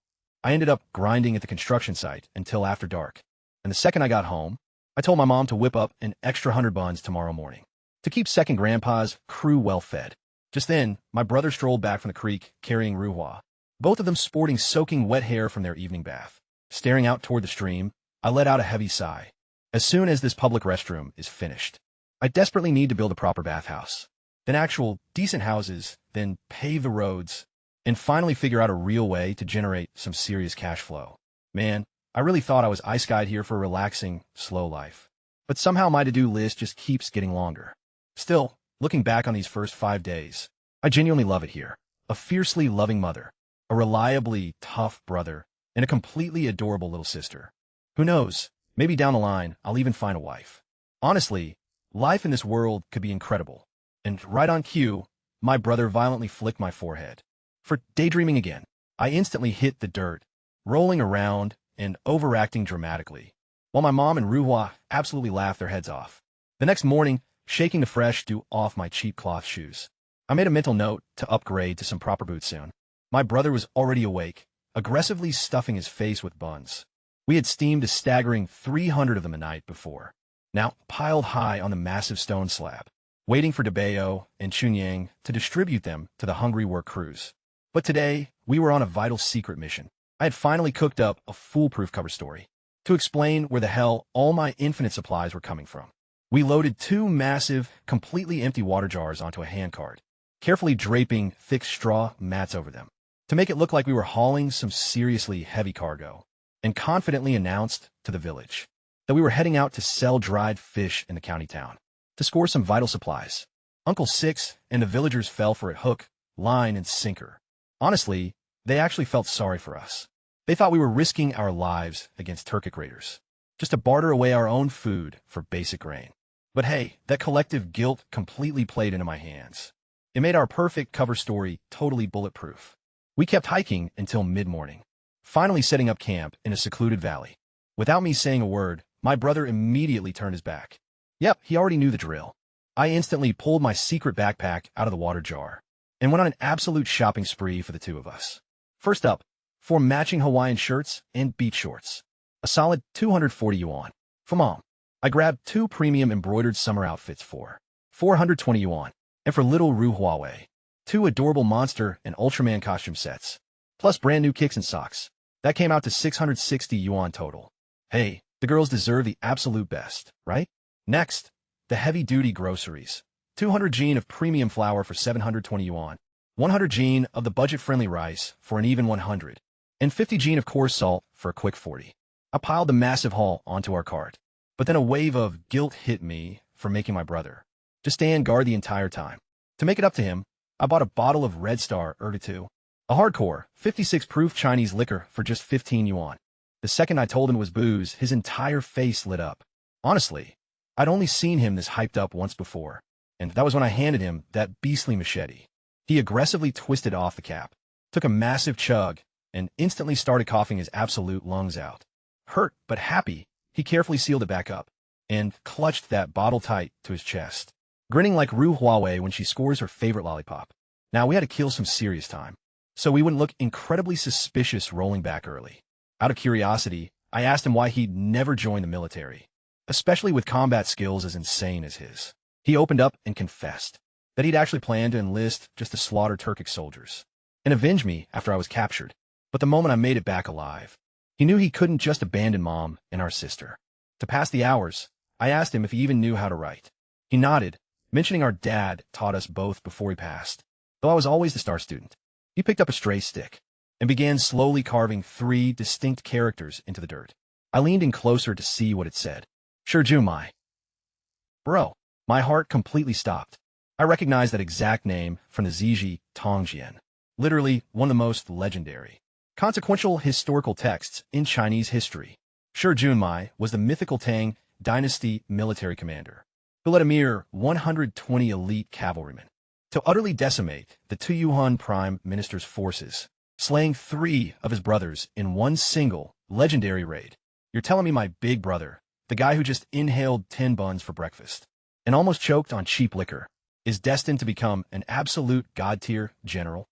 I ended up grinding at the construction site until after dark. And the second I got home, I told my mom to whip up an extra 100 buns tomorrow morning to keep second grandpa's crew well fed. Just then, my brother strolled back from the creek carrying Ruhua, both of them sporting soaking wet hair from their evening bath. Staring out toward the stream, I let out a heavy sigh. As soon as this public restroom is finished, I desperately need to build a proper bathhouse, then actual decent houses, then pave the roads, and finally figure out a real way to generate some serious cash flow. Man, I really thought I was ice-guyed here for a relaxing, slow life. But somehow my to-do list just keeps getting longer. Still, looking back on these first 5 days, I genuinely love it here. A fiercely loving mother, a reliably tough brother, and a completely adorable little sister. Who knows, maybe down the line, I'll even find a wife. Honestly, life in this world could be incredible. And right on cue, my brother violently flicked my forehead. For daydreaming again, I instantly hit the dirt, rolling around and overacting dramatically, while my mom and Ruhua absolutely laughed their heads off. The next morning, shaking the fresh dew off my cheap cloth shoes, I made a mental note to upgrade to some proper boots soon. My brother was already awake, aggressively stuffing his face with buns. We had steamed a staggering 300 of them a night before, now piled high on the massive stone slab, waiting for Debeo and Chunyang to distribute them to the hungry work crews. But today, we were on a vital secret mission. I had finally cooked up a foolproof cover story to explain where the hell all my infinite supplies were coming from. We loaded 2 massive, completely empty water jars onto a handcart, carefully draping thick straw mats over them to make it look like we were hauling some seriously heavy cargo, and confidently announced to the village that we were heading out to sell dried fish in the county town to score some vital supplies. Uncle Six and the villagers fell for it hook, line, and sinker. Honestly, they actually felt sorry for us. They thought we were risking our lives against Turkic raiders, just to barter away our own food for basic grain. But hey, that collective guilt completely played into my hands. It made our perfect cover story totally bulletproof. We kept hiking until mid-morning, finally setting up camp in a secluded valley. Without me saying a word, my brother immediately turned his back. Yep, he already knew the drill. I instantly pulled my secret backpack out of the water jar and went on an absolute shopping spree for the two of us. First up, 4 matching Hawaiian shirts and beach shorts. A solid 240 yuan. For mom, I grabbed 2 premium embroidered summer outfits for 420 yuan. And for little Ru Huawei, 2 adorable Monster and Ultraman costume sets, plus brand new kicks and socks. That came out to 660 yuan total. Hey, the girls deserve the absolute best, right? Next, the heavy-duty groceries. 200 jin of premium flour for 720 yuan, 100 jin of the budget-friendly rice for an even 100, and 50 jin of coarse salt for a quick 40. I piled the massive haul onto our cart, but then a wave of guilt hit me for making my brother to stand guard the entire time. To make it up to him, I bought a bottle of Red Star Erga, a hardcore, 56-proof Chinese liquor for just 15 yuan. The second I told him it was booze, his entire face lit up. Honestly, I'd only seen him this hyped up once before, and that was when I handed him that beastly machete. He aggressively twisted off the cap, took a massive chug, and instantly started coughing his absolute lungs out. Hurt but happy, he carefully sealed it back up and clutched that bottle tight to his chest, grinning like Ru Huawei when she scores her favorite lollipop. Now, we had to kill some serious time, so we wouldn't look incredibly suspicious rolling back early. Out of curiosity, I asked him why he'd never joined the military, especially with combat skills as insane as his. He opened up and confessed that he'd actually planned to enlist just to slaughter Turkic soldiers and avenge me after I was captured. But the moment I made it back alive, he knew he couldn't just abandon mom and our sister. To pass the hours, I asked him if he even knew how to write. He nodded, mentioning our dad taught us both before he passed, though I was always the star student. He picked up a stray stick and began slowly carving 3 distinct characters into the dirt. I leaned in closer to see what it said. Shurjumai. Bro, my heart completely stopped. I recognized that exact name from the Ziji Tongjian, literally one of the most legendary, consequential historical texts in Chinese history. Shurjumai was the mythical Tang dynasty military commander who led a mere 120 elite cavalrymen to utterly decimate the Tuyuhun prime minister's forces slaying 3 of his brothers in one single, legendary raid. You're telling me my big brother, the guy who just inhaled 10 buns for breakfast and almost choked on cheap liquor, is destined to become an absolute god-tier general?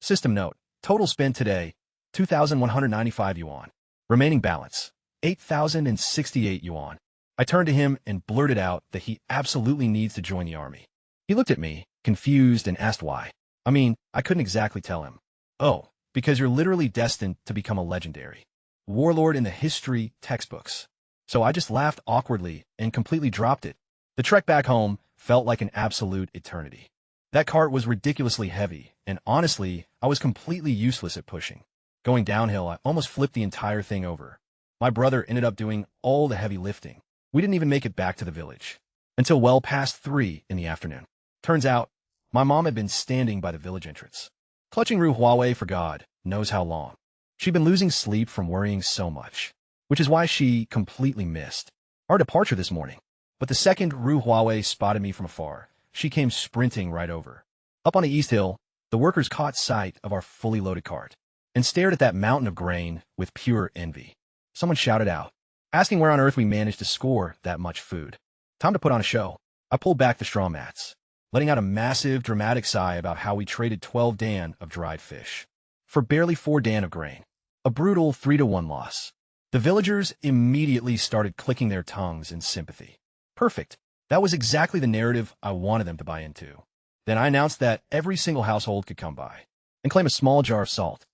System note, total spend today, 2,195 yuan. Remaining balance, 8,068 yuan. I turned to him and blurted out that he absolutely needs to join the army. He looked at me, confused, and asked why. I mean, I couldn't exactly tell him. Oh, because you're literally destined to become a legendary warlord in the history textbooks. So I just laughed awkwardly and completely dropped it. The trek back home felt like an absolute eternity. That cart was ridiculously heavy, and honestly, I was completely useless at pushing. Going downhill, I almost flipped the entire thing over. My brother ended up doing all the heavy lifting. We didn't even make it back to the village until well past 3 in the afternoon. Turns out, my mom had been standing by the village entrance, clutching Ru Huawei for God knows how long. She'd been losing sleep from worrying so much, which is why she completely missed our departure this morning. But the second Ru Huawei spotted me from afar, she came sprinting right over. Up on the east hill, the workers caught sight of our fully loaded cart and stared at that mountain of grain with pure envy. Someone shouted out, asking where on earth we managed to score that much food. Time to put on a show. I pulled back the straw mats, letting out a massive, dramatic sigh about how we traded 12 dan of dried fish for barely 4 dan of grain. A brutal 3-1 loss. The villagers immediately started clicking their tongues in sympathy. Perfect. That was exactly the narrative I wanted them to buy into. Then I announced that every single household could come by and claim a small jar of salt.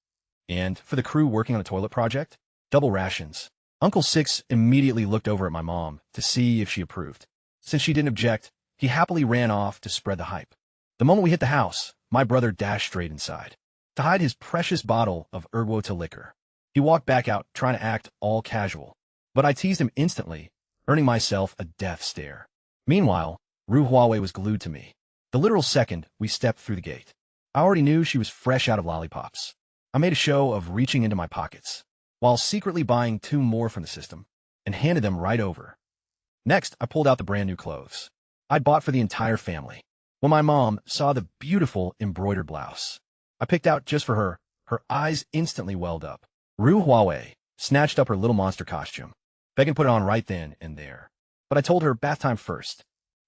And for the crew working on the toilet project, double rations. Uncle Six immediately looked over at my mom to see if she approved. Since she didn't object, he happily ran off to spread the hype. The moment we hit the house, my brother dashed straight inside to hide his precious bottle of to liquor. He walked back out, trying to act all casual, but I teased him instantly, earning myself a death stare. Meanwhile, Ru Huawei was glued to me. The literal second we stepped through the gate, I already knew she was fresh out of lollipops. I made a show of reaching into my pockets, while secretly buying 2 more from the system, and handed them right over. Next, I pulled out the brand new clothes I'd bought for the entire family. When my mom saw the beautiful embroidered blouse I picked out just for her eyes instantly welled up. Ru Huawei snatched up her little monster costume, begging to put it on right then and there. But I told her bath time first.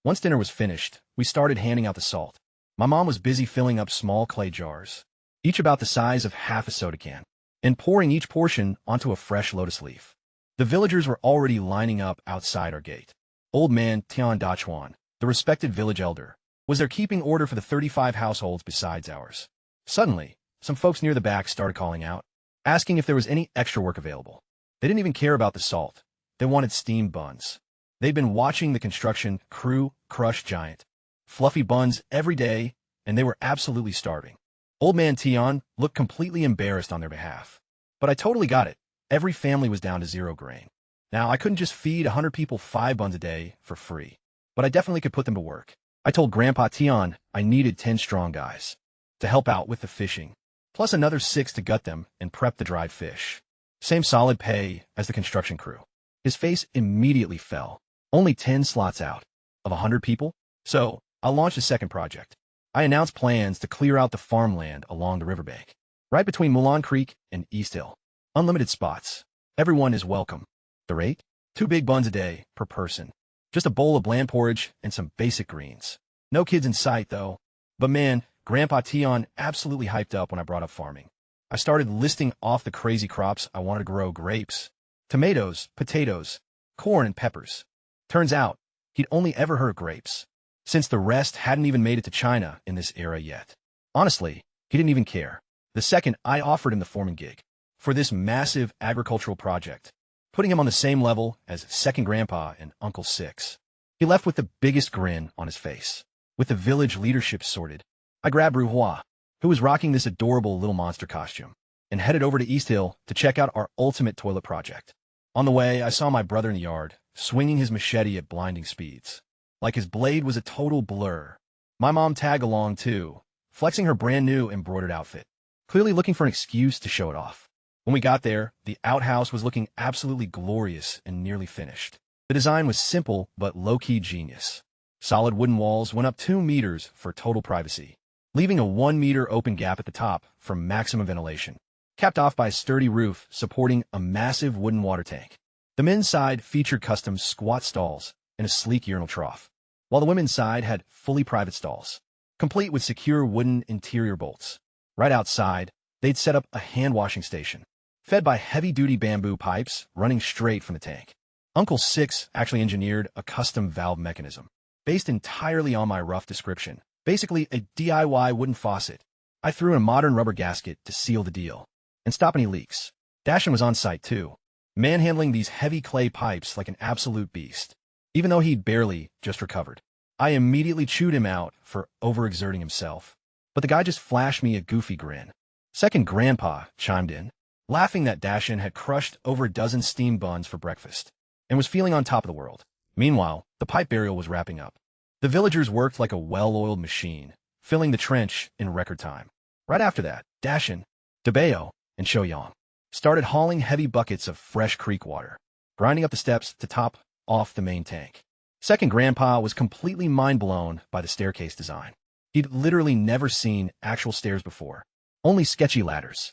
Once dinner was finished, we started handing out the salt. My mom was busy filling up small clay jars, each about the size of half a soda can, and pouring each portion onto a fresh lotus leaf. The villagers were already lining up outside our gate. Old man Tian Dachuan, the respected village elder, was there keeping order for the 35 households besides ours. Suddenly, some folks near the back started calling out, asking if there was any extra work available. They didn't even care about the salt. They wanted steamed buns. They'd been watching the construction crew crush giant, fluffy buns every day, and they were absolutely starving. Old man Tian looked completely embarrassed on their behalf. But I totally got it. Every family was down to 0 grain. Now, I couldn't just feed 100 people 5 buns a day for free, but I definitely could put them to work. I told Grandpa Tian I needed 10 strong guys to help out with the fishing, plus another 6 to gut them and prep the dried fish. Same solid pay as the construction crew. His face immediately fell. Only 10 slots out of 100 people? So, I launched a second project. I announced plans to clear out the farmland along the riverbank, right between Mulan Creek and East Hill. Unlimited spots. Everyone is welcome. The rate? 2 big buns a day per person. Just a bowl of bland porridge and some basic greens. No kids in sight, though. But man, Grandpa Tian absolutely hyped up when I brought up farming. I started listing off the crazy crops I wanted to grow: grapes, tomatoes, potatoes, corn, and peppers. Turns out, he'd only ever heard of grapes, since the rest hadn't even made it to China in this era yet. Honestly, he didn't even care. The second I offered him the foreman gig for this massive agricultural project, putting him on the same level as second grandpa and Uncle Six, he left with the biggest grin on his face. With the village leadership sorted, I grabbed Ru Hua, who was rocking this adorable little monster costume, and headed over to East Hill to check out our ultimate toilet project. On the way, I saw my brother in the yard, swinging his machete at blinding speeds, like his blade was a total blur. My mom tagged along too, flexing her brand new embroidered outfit, clearly looking for an excuse to show it off. When we got there, the outhouse was looking absolutely glorious and nearly finished. The design was simple but low-key genius. Solid wooden walls went up 2 meters for total privacy, leaving a 1 meter open gap at the top for maximum ventilation. capped off by a sturdy roof supporting a massive wooden water tank. The men's side featured custom squat stalls and a sleek urinal trough, while the women's side had fully private stalls, complete with secure wooden interior bolts. Right outside, they'd set up a hand-washing station, fed by heavy-duty bamboo pipes running straight from the tank. Uncle Six actually engineered a custom valve mechanism, based entirely on my rough description, basically a DIY wooden faucet. I threw in a modern rubber gasket to seal the deal and stop any leaks. Dashin was on site too, manhandling these heavy clay pipes like an absolute beast. Even though he'd barely just recovered, I immediately chewed him out for overexerting himself. But the guy just flashed me a goofy grin. Second Grandpa chimed in, laughing that Dashin had crushed over a dozen steamed buns for breakfast and was feeling on top of the world. Meanwhile, the pipe burial was wrapping up. The villagers worked like a well-oiled machine, filling the trench in record time. Right after that, Dashin, Debeo, and Shoyang started hauling heavy buckets of fresh creek water, grinding up the steps to top off the main tank. Second Grandpa was completely mind-blown by the staircase design. He'd literally never seen actual stairs before, only sketchy ladders.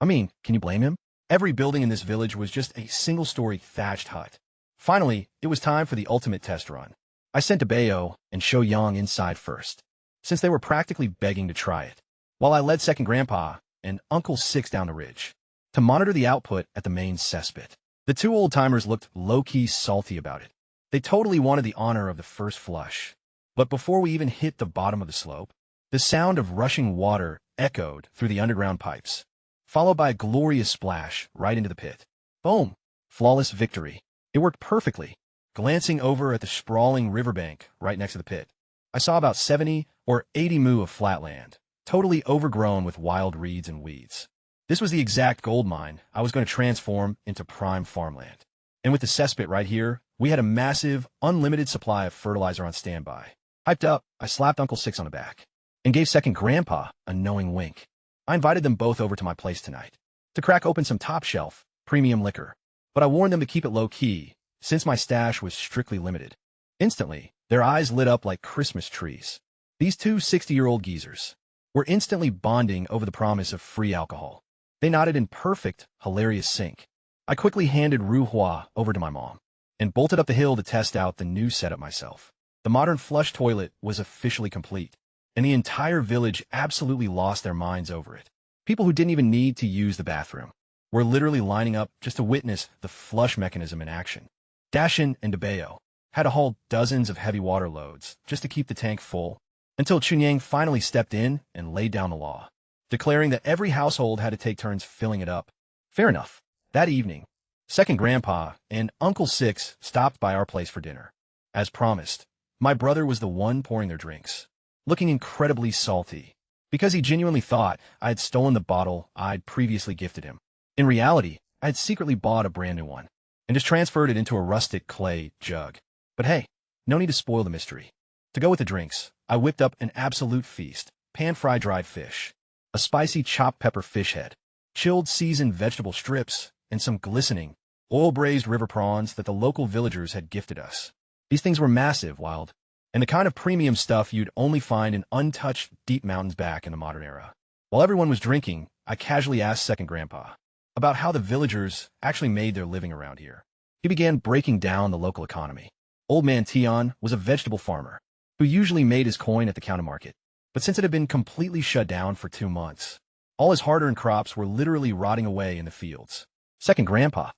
I mean, can you blame him? Every building in this village was just a single-story thatched hut. Finally, it was time for the ultimate test run. I sent Debeo and Shoyang inside first, since they were practically begging to try it, while I led Second Grandpa and Uncle Six down the ridge to monitor the output at the main cesspit. The two old-timers looked low-key salty about it. They totally wanted the honor of the first flush. But before we even hit the bottom of the slope, the sound of rushing water echoed through the underground pipes, followed by a glorious splash right into the pit. Boom! Flawless victory. It worked perfectly. Glancing over at the sprawling riverbank right next to the pit, I saw about 70 or 80 mu of flat land, totally overgrown with wild reeds and weeds. This was the exact gold mine I was going to transform into prime farmland. And with the cesspit right here, we had a massive, unlimited supply of fertilizer on standby. Hyped up, I slapped Uncle Six on the back and gave Second Grandpa a knowing wink. I invited them both over to my place tonight to crack open some top-shelf, premium liquor, but I warned them to keep it low-key since my stash was strictly limited. Instantly, their eyes lit up like Christmas trees. These two 60-year-old geezers were instantly bonding over the promise of free alcohol. They nodded in perfect, hilarious sync. I quickly handed Ruhua over to my mom and bolted up the hill to test out the new setup myself. The modern flush toilet was officially complete, and the entire village absolutely lost their minds over it. People who didn't even need to use the bathroom were literally lining up just to witness the flush mechanism in action. Dashin and Debeo had to haul dozens of heavy water loads just to keep the tank full, until Chunyang finally stepped in and laid down the law, declaring that every household had to take turns filling it up. Fair enough. That evening, Second Grandpa and Uncle Six stopped by our place for dinner. As promised, my brother was the one pouring their drinks, looking incredibly salty, because he genuinely thought I had stolen the bottle I'd previously gifted him. In reality, I had secretly bought a brand new one, and just transferred it into a rustic clay jug. But hey, no need to spoil the mystery. To go with the drinks, I whipped up an absolute feast: pan-fried dried fish, a spicy chopped pepper fish head, chilled seasoned vegetable strips, and some glistening, oil-braised river prawns that the local villagers had gifted us. These things were massive, wild, and the kind of premium stuff you'd only find in untouched deep mountains back in the modern era. While everyone was drinking, I casually asked Second Grandpa about how the villagers actually made their living around here. He began breaking down the local economy. Old Man Tion was a vegetable farmer who usually made his coin at the counter market, but since it had been completely shut down for 2 months, all his hard-earned crops were literally rotting away in the fields. Second Grandpa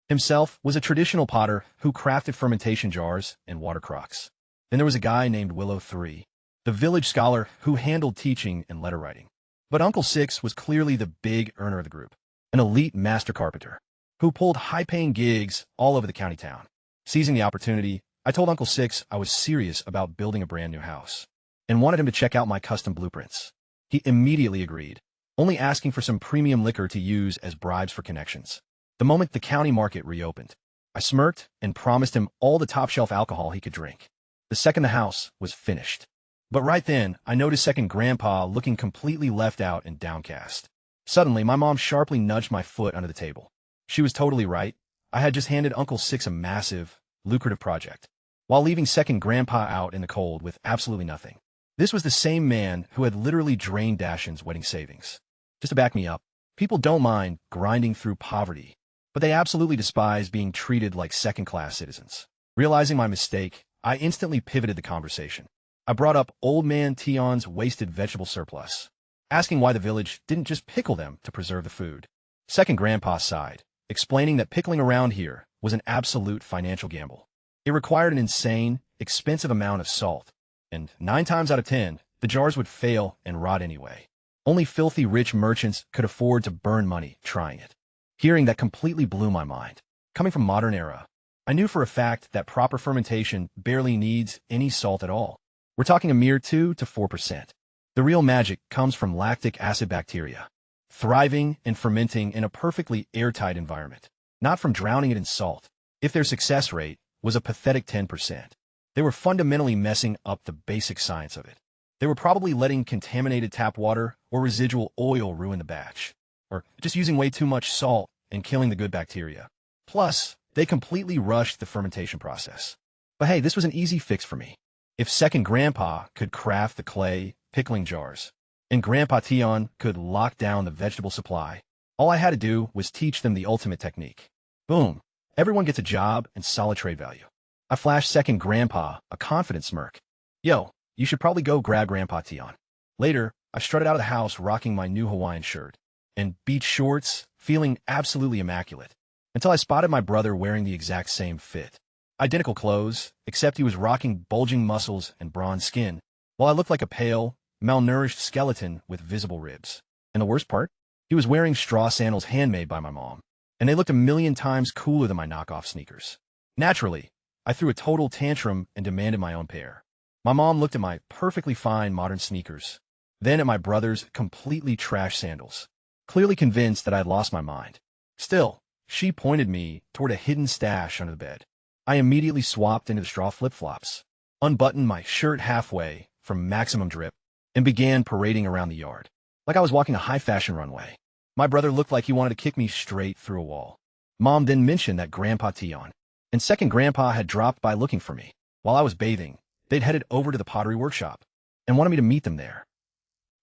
himself was a traditional potter who crafted fermentation jars and water crocks. Then there was a guy named Willow 3, the village scholar who handled teaching and letter writing. But Uncle Six was clearly the big earner of the group, an elite master carpenter who pulled high-paying gigs all over the county town. Seizing the opportunity, I told Uncle Six I was serious about building a brand new house and wanted him to check out my custom blueprints. He immediately agreed, only asking for some premium liquor to use as bribes for connections. The moment the county market reopened, I smirked and promised him all the top-shelf alcohol he could drink the second the house was finished. But right then, I noticed Second Grandpa looking completely left out and downcast. Suddenly, my mom sharply nudged my foot under the table. She was totally right. I had just handed Uncle Six a massive, lucrative project, while leaving Second Grandpa out in the cold with absolutely nothing. This was the same man who had literally drained Dashin's wedding savings. Just to back me up, People don't mind grinding through poverty, but they absolutely despise being treated like second-class citizens. Realizing my mistake, I instantly pivoted the conversation. I brought up Old Man Tion's wasted vegetable surplus, asking why the village didn't just pickle them to preserve the food. Second Grandpa sighed, explaining that pickling around here was an absolute financial gamble. It required an insane, expensive amount of salt, and 9 times out of 10, the jars would fail and rot anyway. Only filthy rich merchants could afford to burn money trying it. Hearing that completely blew my mind. Coming from modern era, I knew for a fact that proper fermentation barely needs any salt at all. We're talking a mere 2 to 4%. The real magic comes from lactic acid bacteria, thriving and fermenting in a perfectly airtight environment, not from drowning it in salt. If their success rate was a pathetic 10%, they were fundamentally messing up the basic science of it. They were probably letting contaminated tap water or residual oil ruin the batch, or just using way too much salt and killing the good bacteria. Plus, they completely rushed the fermentation process. But hey, this was an easy fix for me. If Second Grandpa could craft the clay pickling jars, and Grandpa Tion could lock down the vegetable supply, all I had to do was teach them the ultimate technique. Boom. Everyone gets a job and solid trade value. I flashed Second Grandpa a confident smirk. Yo, you should probably go grab Grandpa Tion. Later, I strutted out of the house rocking my new Hawaiian shirt and beach shorts, feeling absolutely immaculate, until I spotted my brother wearing the exact same fit. Identical clothes, except he was rocking bulging muscles and bronze skin, while I looked like a pale, malnourished skeleton with visible ribs. And the worst part? He was wearing straw sandals handmade by my mom, and they looked a million times cooler than my knockoff sneakers. Naturally, I threw a total tantrum and demanded my own pair. My mom looked at my perfectly fine modern sneakers, then at my brother's completely trash sandals, clearly convinced that I had lost my mind. Still, she pointed me toward a hidden stash under the bed. I immediately swapped into the straw flip-flops, unbuttoned my shirt halfway from maximum drip, and began parading around the yard, like I was walking a high-fashion runway. My brother looked like he wanted to kick me straight through a wall. Mom then mentioned that Grandpa Tion and Second Grandpa had dropped by looking for me. While I was bathing, they'd headed over to the pottery workshop and wanted me to meet them there.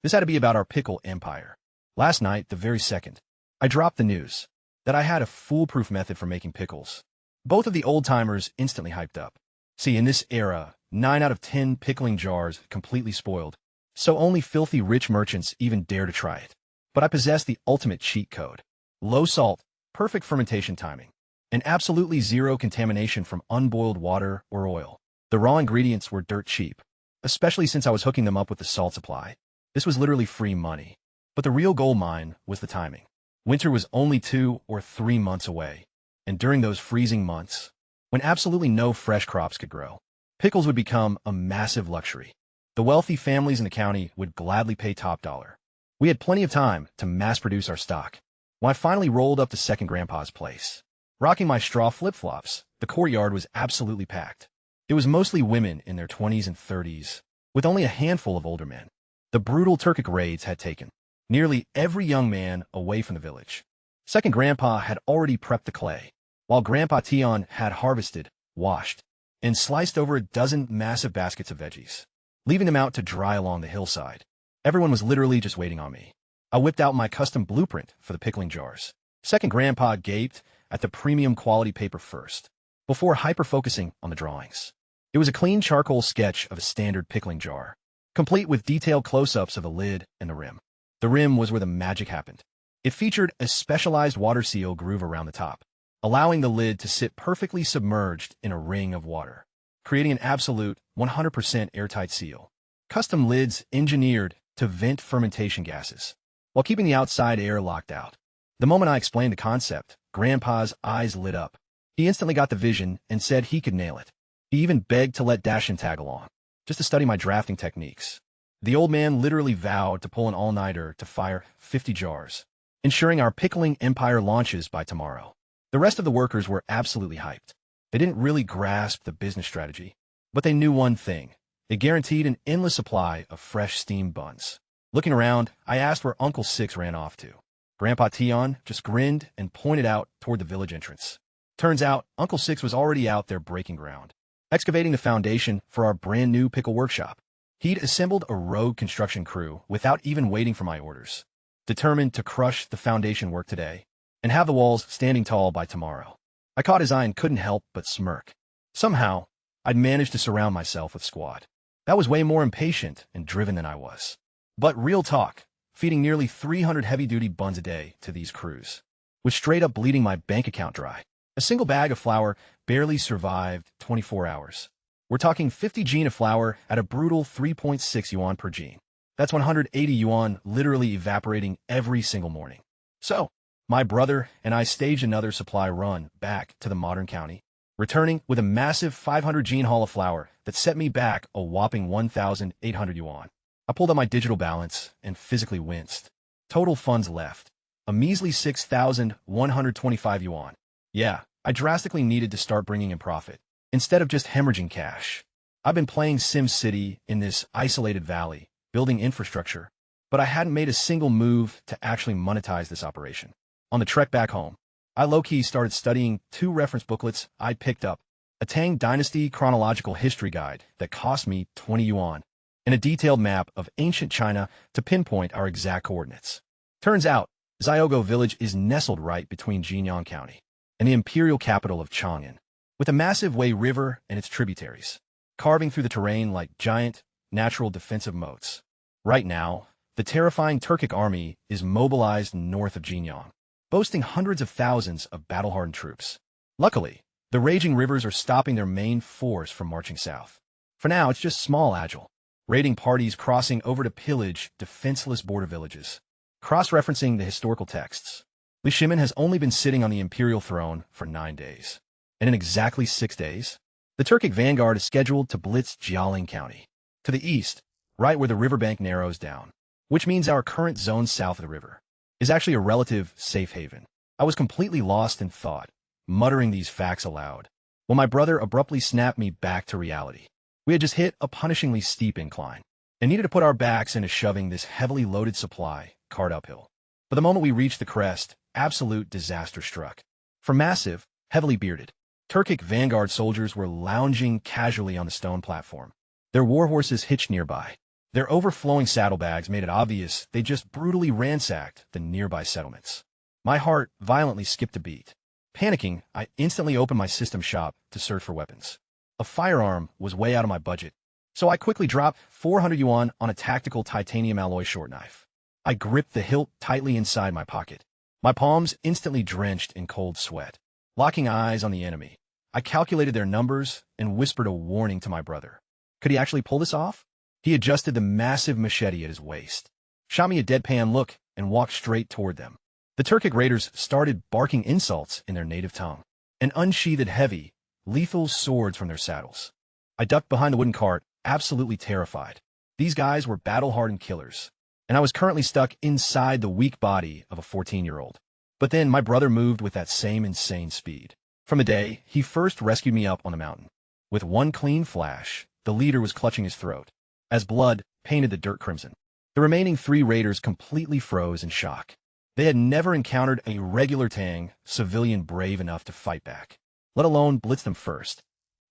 This had to be about our pickle empire. Last night, the very second, I dropped the news that I had a foolproof method for making pickles. Both of the old-timers instantly hyped up. See, in this era, 9 out of 10 pickling jars completely spoiled, so only filthy rich merchants even dare to try it. But I possess the ultimate cheat code. Low salt, perfect fermentation timing, and absolutely zero contamination from unboiled water or oil. The raw ingredients were dirt cheap, especially since I was hooking them up with the salt supply. This was literally free money. But the real gold mine was the timing. Winter was only 2 or 3 months away, and during those freezing months, when absolutely no fresh crops could grow, pickles would become a massive luxury. The wealthy families in the county would gladly pay top dollar. We had plenty of time to mass-produce our stock. When I finally rolled up to Second Grandpa's place, rocking my straw flip-flops, the courtyard was absolutely packed. It was mostly women in their 20s and 30s, with only a handful of older men. The brutal Turkic raids had taken nearly every young man away from the village. Second Grandpa had already prepped the clay, while Grandpa Tion had harvested, washed, and sliced over a dozen massive baskets of veggies, leaving them out to dry along the hillside. Everyone was literally just waiting on me. I whipped out my custom blueprint for the pickling jars. Second Grandpa gaped at the premium quality paper first, before hyper-focusing on the drawings. It was a clean charcoal sketch of a standard pickling jar, complete with detailed close-ups of the lid and the rim. The rim was where the magic happened. It featured a specialized water seal groove around the top, allowing the lid to sit perfectly submerged in a ring of water, creating an absolute 100% airtight seal. Custom lids engineered to vent fermentation gases, while keeping the outside air locked out. The moment I explained the concept, Grandpa's eyes lit up. He instantly got the vision and said he could nail it. He even begged to let Dashin tag along, just to study my drafting techniques. The old man literally vowed to pull an all-nighter to fire 50 jars, ensuring our pickling empire launches by tomorrow. The rest of the workers were absolutely hyped. They didn't really grasp the business strategy, but they knew one thing. It guaranteed an endless supply of fresh steamed buns. Looking around, I asked where Uncle Six ran off to. Grandpa Tion just grinned and pointed out toward the village entrance. Turns out, Uncle Six was already out there breaking ground, excavating the foundation for our brand new pickle workshop. He'd assembled a rogue construction crew without even waiting for my orders. determined to crush the foundation work today and have the walls standing tall by tomorrow. I caught his eye and couldn't help but smirk. Somehow, I'd managed to surround myself with squad. That was way more impatient and driven than I was. But real talk, feeding nearly 300 heavy-duty buns a day to these crews was straight up bleeding my bank account dry. A single bag of flour barely survived 24 hours. We're talking 50 gene of flour at a brutal 3.6 yuan per gene. That's 180 yuan literally evaporating every single morning. So, my brother and I staged another supply run back to the modern county, returning with a massive 500 gene haul of flour that set me back a whopping 1,800 yuan. I pulled out my digital balance and physically winced. Total funds left, a measly 6,125 yuan. Yeah, I drastically needed to start bringing in profit, instead of just hemorrhaging cash. I've been playing SimCity in this isolated valley, building infrastructure, but I hadn't made a single move to actually monetize this operation. On the trek back home, I low-key started studying 2 reference booklets I'd picked up, a Tang Dynasty chronological history guide that cost me 20 yuan, and a detailed map of ancient China to pinpoint our exact coordinates. Turns out, Ziogo village is nestled right between Jinyang County and the imperial capital of Chang'an, with a massive Wei River and its tributaries, carving through the terrain like giant, natural defensive moats. Right now, the terrifying Turkic army is mobilized north of Jinyang, boasting hundreds of thousands of battle-hardened troops. Luckily, the raging rivers are stopping their main force from marching south. For now, it's just small agile, raiding parties crossing over to pillage defenseless border villages. Cross-referencing the historical texts, Li Shimin has only been sitting on the imperial throne for 9 days. And in exactly 6 days, the Turkic vanguard is scheduled to blitz Jialing County, to the east, right where the riverbank narrows down, which means our current zone south of the river is actually a relative safe haven. I was completely lost in thought, muttering these facts aloud, when my brother abruptly snapped me back to reality. We had just hit a punishingly steep incline, and needed to put our backs into shoving this heavily loaded supply cart uphill. But the moment we reached the crest, absolute disaster struck. For massive, heavily bearded, Turkic vanguard soldiers were lounging casually on the stone platform, their warhorses hitched nearby. Their overflowing saddlebags made it obvious they just brutally ransacked the nearby settlements. My heart violently skipped a beat. Panicking, I instantly opened my system shop to search for weapons. A firearm was way out of my budget, so I quickly dropped 400 yuan on a tactical titanium alloy short knife. I gripped the hilt tightly inside my pocket, my palms instantly drenched in cold sweat. Locking eyes on the enemy, I calculated their numbers and whispered a warning to my brother. Could he actually pull this off? He adjusted the massive machete at his waist, shot me a deadpan look, and walked straight toward them. The Turkic raiders started barking insults in their native tongue and unsheathed heavy, lethal swords from their saddles. I ducked behind the wooden cart, absolutely terrified. These guys were battle-hardened killers, and I was currently stuck inside the weak body of a 14-year-old. But then my brother moved with that same insane speed. From the day he first rescued me up on the mountain. With one clean flash, the leader was clutching his throat, as blood painted the dirt crimson. The remaining 3 raiders completely froze in shock. They had never encountered a regular Tang civilian brave enough to fight back, let alone blitz them first.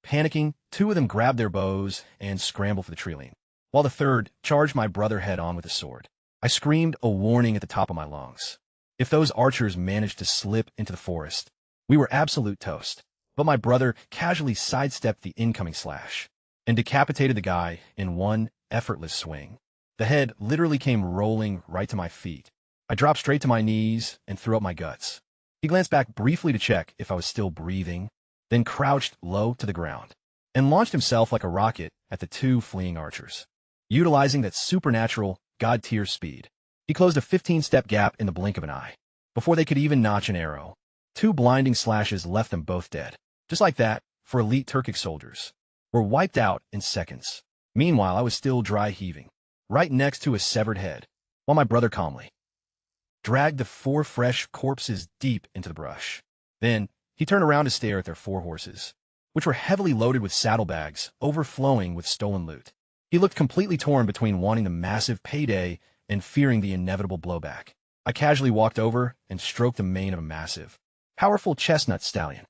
Panicking, 2 of them grabbed their bows and scrambled for the tree line, while the third charged my brother head-on with a sword. I screamed a warning at the top of my lungs. If those archers managed to slip into the forest, we were absolute toast. But my brother casually sidestepped the incoming slash and decapitated the guy in one effortless swing. The head literally came rolling right to my feet. I dropped straight to my knees and threw up my guts. He glanced back briefly to check if I was still breathing, then crouched low to the ground and launched himself like a rocket at the 2 fleeing archers. Utilizing that supernatural, god-tier speed, he closed a 15-step gap in the blink of an eye. Before they could even notch an arrow, 2 blinding slashes left them both dead. Just like that, for elite Turkic soldiers, were wiped out in seconds. Meanwhile, I was still dry heaving, right next to a severed head, while my brother calmly dragged the 4 fresh corpses deep into the brush. Then, he turned around to stare at their 4 horses, which were heavily loaded with saddlebags, overflowing with stolen loot. He looked completely torn between wanting the massive payday and fearing the inevitable blowback. I casually walked over and stroked the mane of a massive, powerful chestnut stallion.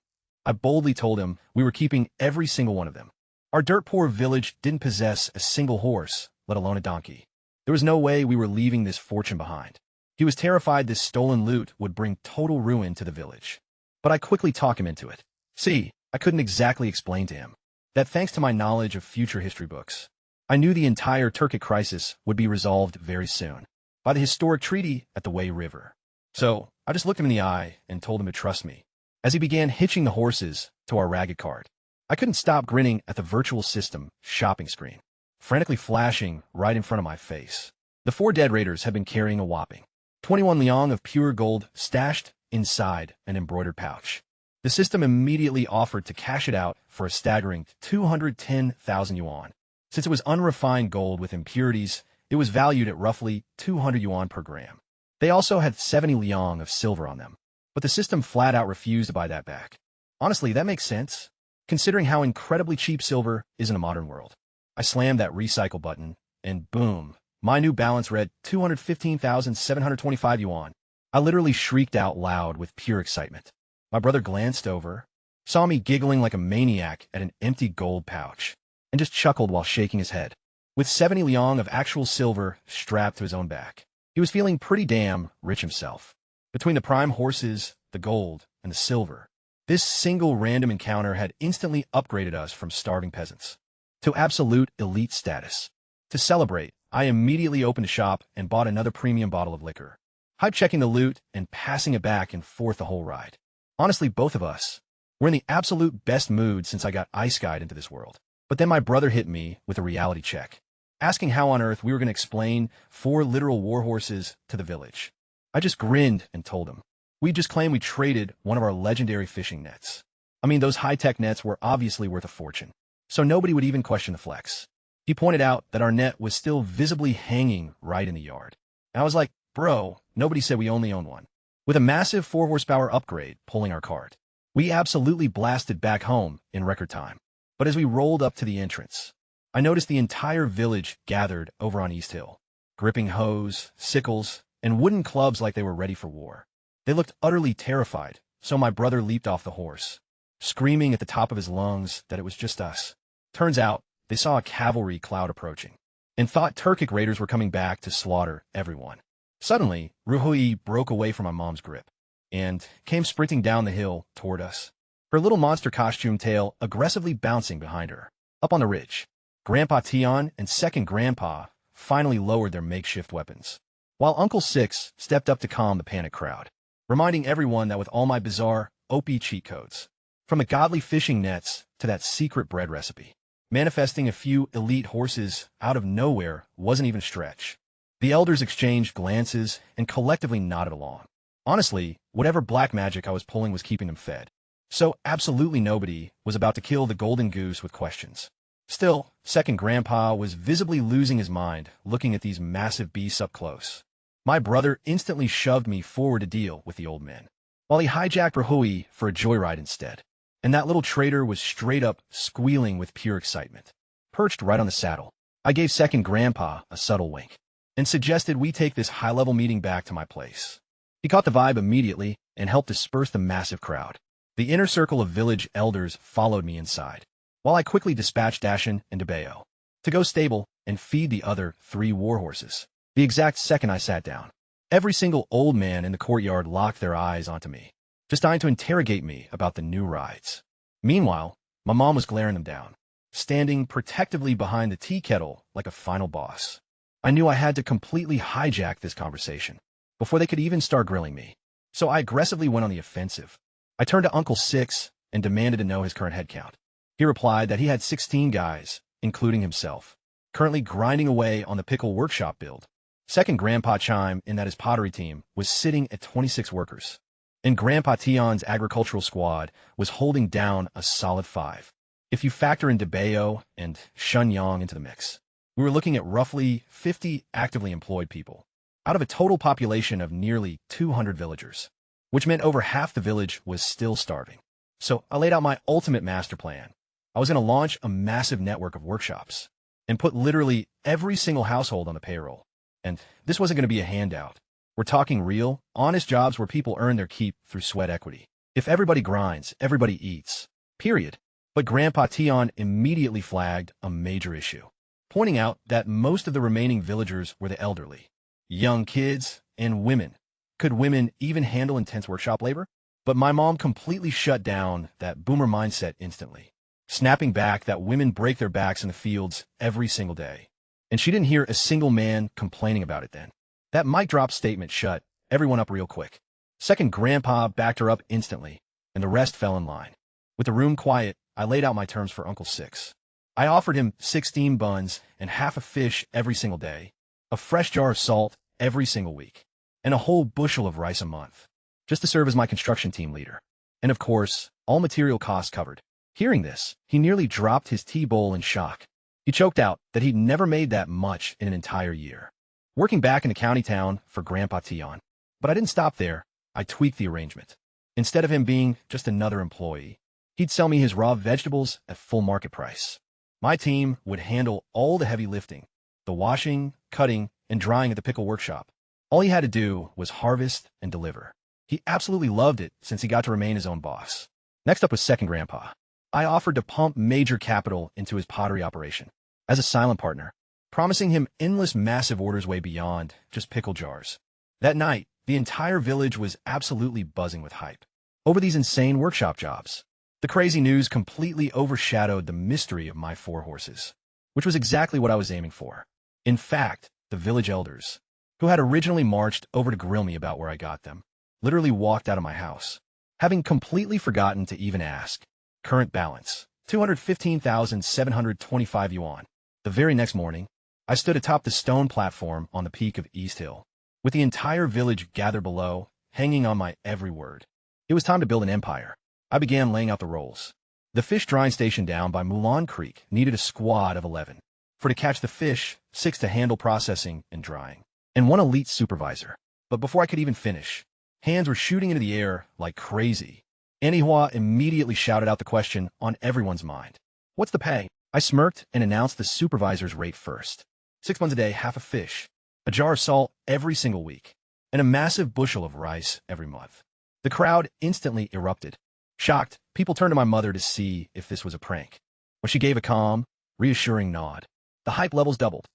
I boldly told him we were keeping every single one of them. Our dirt-poor village didn't possess a single horse, let alone a donkey. There was no way we were leaving this fortune behind. He was terrified this stolen loot would bring total ruin to the village. But I quickly talked him into it. See, I couldn't exactly explain to him that thanks to my knowledge of future history books, I knew the entire Turkic crisis would be resolved very soon by the historic treaty at the Wei River. So I just looked him in the eye and told him to trust me as he began hitching the horses to our ragged cart. I couldn't stop grinning at the virtual system shopping screen, frantically flashing right in front of my face. The 4 dead raiders had been carrying a whopping 21 liang of pure gold stashed inside an embroidered pouch. The system immediately offered to cash it out for a staggering 210,000 yuan. Since it was unrefined gold with impurities, it was valued at roughly 200 yuan per gram. They also had 70 liang of silver on them, but the system flat out refused to buy that back. Honestly, that makes sense, considering how incredibly cheap silver is in the modern world. I slammed that recycle button, and boom, my new balance read 215,725 yuan. I literally shrieked out loud with pure excitement. My brother glanced over, saw me giggling like a maniac at an empty gold pouch, and just chuckled while shaking his head. With 70 liang of actual silver strapped to his own back, he was feeling pretty damn rich himself. Between the prime horses, the gold, and the silver, this single random encounter had instantly upgraded us from starving peasants to absolute elite status. To celebrate, I immediately opened a shop and bought another premium bottle of liquor, hype-checking the loot and passing it back and forth the whole ride. Honestly, both of us were in the absolute best mood since I got ice-guyed into this world. But then my brother hit me with a reality check, asking how on earth we were going to explain 4 literal warhorses to the village. I just grinned and told him. We just claimed we traded one of our legendary fishing nets. I mean, those high-tech nets were obviously worth a fortune, so nobody would even question the flex. He pointed out that our net was still visibly hanging right in the yard. And I was like, bro, nobody said we only own one. With a massive 4-horsepower upgrade pulling our cart, we absolutely blasted back home in record time. But as we rolled up to the entrance, I noticed the entire village gathered over on East Hill, gripping hoes, sickles, and wooden clubs like they were ready for war. They looked utterly terrified, so my brother leaped off the horse, screaming at the top of his lungs that it was just us. Turns out, they saw a cavalry cloud approaching, and thought Turkic raiders were coming back to slaughter everyone. Suddenly, Ruhui broke away from my mom's grip, and came sprinting down the hill toward us, her little monster costume tail aggressively bouncing behind her. Up on the ridge, Grandpa Tion and Second Grandpa finally lowered their makeshift weapons, while Uncle Six stepped up to calm the panicked crowd, reminding everyone that with all my bizarre OP cheat codes, from the godly fishing nets to that secret bread recipe, manifesting a few elite horses out of nowhere wasn't even a stretch. The elders exchanged glances and collectively nodded along. Honestly, whatever black magic I was pulling was keeping them fed, so absolutely nobody was about to kill the golden goose with questions. Still, Second Grandpa was visibly losing his mind looking at these massive beasts up close. My brother instantly shoved me forward to deal with the old man, while he hijacked Rahui for a joyride instead. And that little traitor was straight up squealing with pure excitement. Perched right on the saddle, I gave Second Grandpa a subtle wink, and suggested we take this high-level meeting back to my place. He caught the vibe immediately and helped disperse the massive crowd. The inner circle of village elders followed me inside, while I quickly dispatched Dashin and Debeo to go stable and feed the other 3 warhorses. The exact second I sat down, every single old man in the courtyard locked their eyes onto me, just dying to interrogate me about the new rides. Meanwhile, my mom was glaring them down, standing protectively behind the tea kettle like a final boss. I knew I had to completely hijack this conversation before they could even start grilling me, so I aggressively went on the offensive. I turned to Uncle Six and demanded to know his current headcount. He replied that he had 16 guys, including himself, currently grinding away on the pickle workshop build. Second Grandpa chimed in that his pottery team was sitting at 26 workers, and Grandpa Tion's agricultural squad was holding down a solid 5. If you factor in Debeo and Shenyang into the mix, we were looking at roughly 50 actively employed people, out of a total population of nearly 200 villagers, which meant over half the village was still starving. So I laid out my ultimate master plan. I was going to launch a massive network of workshops and put literally every single household on the payroll. And this wasn't going to be a handout. We're talking real, honest jobs where people earn their keep through sweat equity. If everybody grinds, everybody eats. Period. But Grandpa Tion immediately flagged a major issue, pointing out that most of the remaining villagers were the elderly. Young kids, and women. Could women even handle intense workshop labor? But my mom completely shut down that boomer mindset instantly, snapping back that women break their backs in the fields every single day. And she didn't hear a single man complaining about it then. That mic drop statement shut everyone up real quick. Second Grandpa backed her up instantly, and the rest fell in line. With the room quiet, I laid out my terms for Uncle Six. I offered him 16 buns and half a fish every single day, a fresh jar of salt every single week, and a whole bushel of rice a month, just to serve as my construction team leader. And of course, all material costs covered. Hearing this, he nearly dropped his tea bowl in shock. He choked out that he'd never made that much in an entire year, working back in a county town for Grandpa Tion. But I didn't stop there. I tweaked the arrangement. Instead of him being just another employee, he'd sell me his raw vegetables at full market price. My team would handle all the heavy lifting, the washing, cutting, and drying at the pickle workshop. All he had to do was harvest and deliver. He absolutely loved it since he got to remain his own boss. Next up was Second Grandpa. I offered to pump major capital into his pottery operation as a silent partner, promising him endless massive orders way beyond just pickle jars. That night, the entire village was absolutely buzzing with hype over these insane workshop jobs. The crazy news completely overshadowed the mystery of my 4 horses, which was exactly what I was aiming for. In fact, the village elders, who had originally marched over to grill me about where I got them, literally walked out of my house, having completely forgotten to even ask. Current balance, 215,725 yuan. The very next morning, I stood atop the stone platform on the peak of East Hill, with the entire village gathered below, hanging on my every word. It was time to build an empire. I began laying out the roles. The fish drying station down by Mulan Creek needed a squad of 11. 4 to catch the fish, 6 to handle processing and drying, and 1 elite supervisor. But before I could even finish, hands were shooting into the air like crazy. Manhwa immediately shouted out the question on everyone's mind. What's the pay? I smirked and announced the supervisor's rate first. 6 buns a day, half a fish, a jar of salt every single week, and a massive bushel of rice every month. The crowd instantly erupted. Shocked, people turned to my mother to see if this was a prank. When she gave a calm, reassuring nod, the hype levels doubled.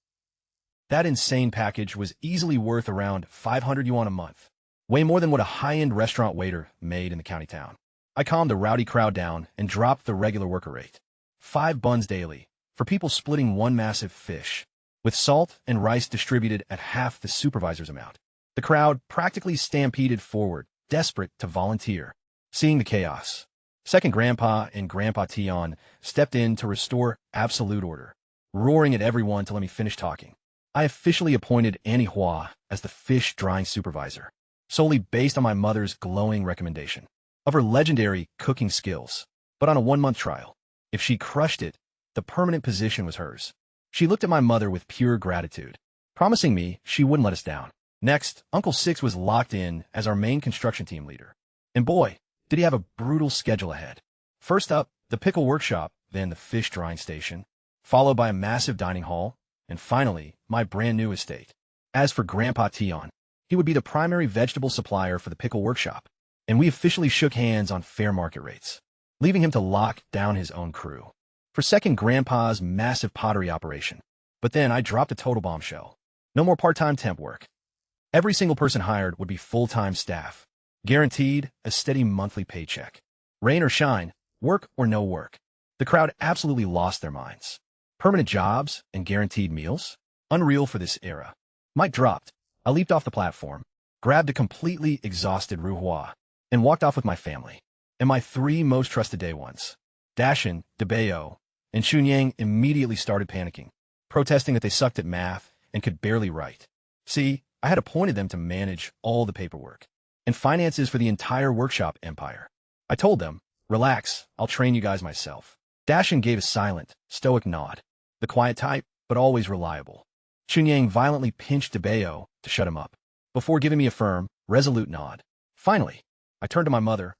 That insane package was easily worth around 500 yuan a month, way more than what a high-end restaurant waiter made in the county town. I calmed the rowdy crowd down and dropped the regular worker rate. 5 buns daily, for people splitting 1 massive fish, with salt and rice distributed at half the supervisor's amount. The crowd practically stampeded forward, desperate to volunteer. Seeing the chaos, Second Grandpa and Grandpa Tion stepped in to restore absolute order, roaring at everyone to let me finish talking. I officially appointed Manhwa as the fish drying supervisor, solely based on my mother's glowing recommendation of her legendary cooking skills, but on a 1-month trial. If she crushed it, the permanent position was hers. She looked at my mother with pure gratitude, promising me she wouldn't let us down. Next, Uncle Six was locked in as our main construction team leader. And boy, did he have a brutal schedule ahead. First up, the pickle workshop, then the fish drying station, followed by a massive dining hall, and finally, my brand new estate. As for Grandpa Tion, he would be the primary vegetable supplier for the pickle workshop, and we officially shook hands on fair market rates, leaving him to lock down his own crew for Second Grandpa's massive pottery operation. But then I dropped a total bombshell. No more part-time temp work. Every single person hired would be full-time staff, guaranteed a steady monthly paycheck. Rain or shine, work or no work. The crowd absolutely lost their minds. Permanent jobs and guaranteed meals? Unreal for this era. Mic dropped. I leaped off the platform, grabbed a completely exhausted Ruhua, and walked off with my family and my 3 most trusted day ones. Dashin, Debeo, and Chunyang immediately started panicking, protesting that they sucked at math and could barely write. See, I had appointed them to manage all the paperwork and finances for the entire workshop empire. I told them, relax, I'll train you guys myself. Dashin gave a silent, stoic nod, the quiet type, but always reliable. Chunyang violently pinched Debeo to shut him up, before giving me a firm, resolute nod. Finally, I turned to my mother,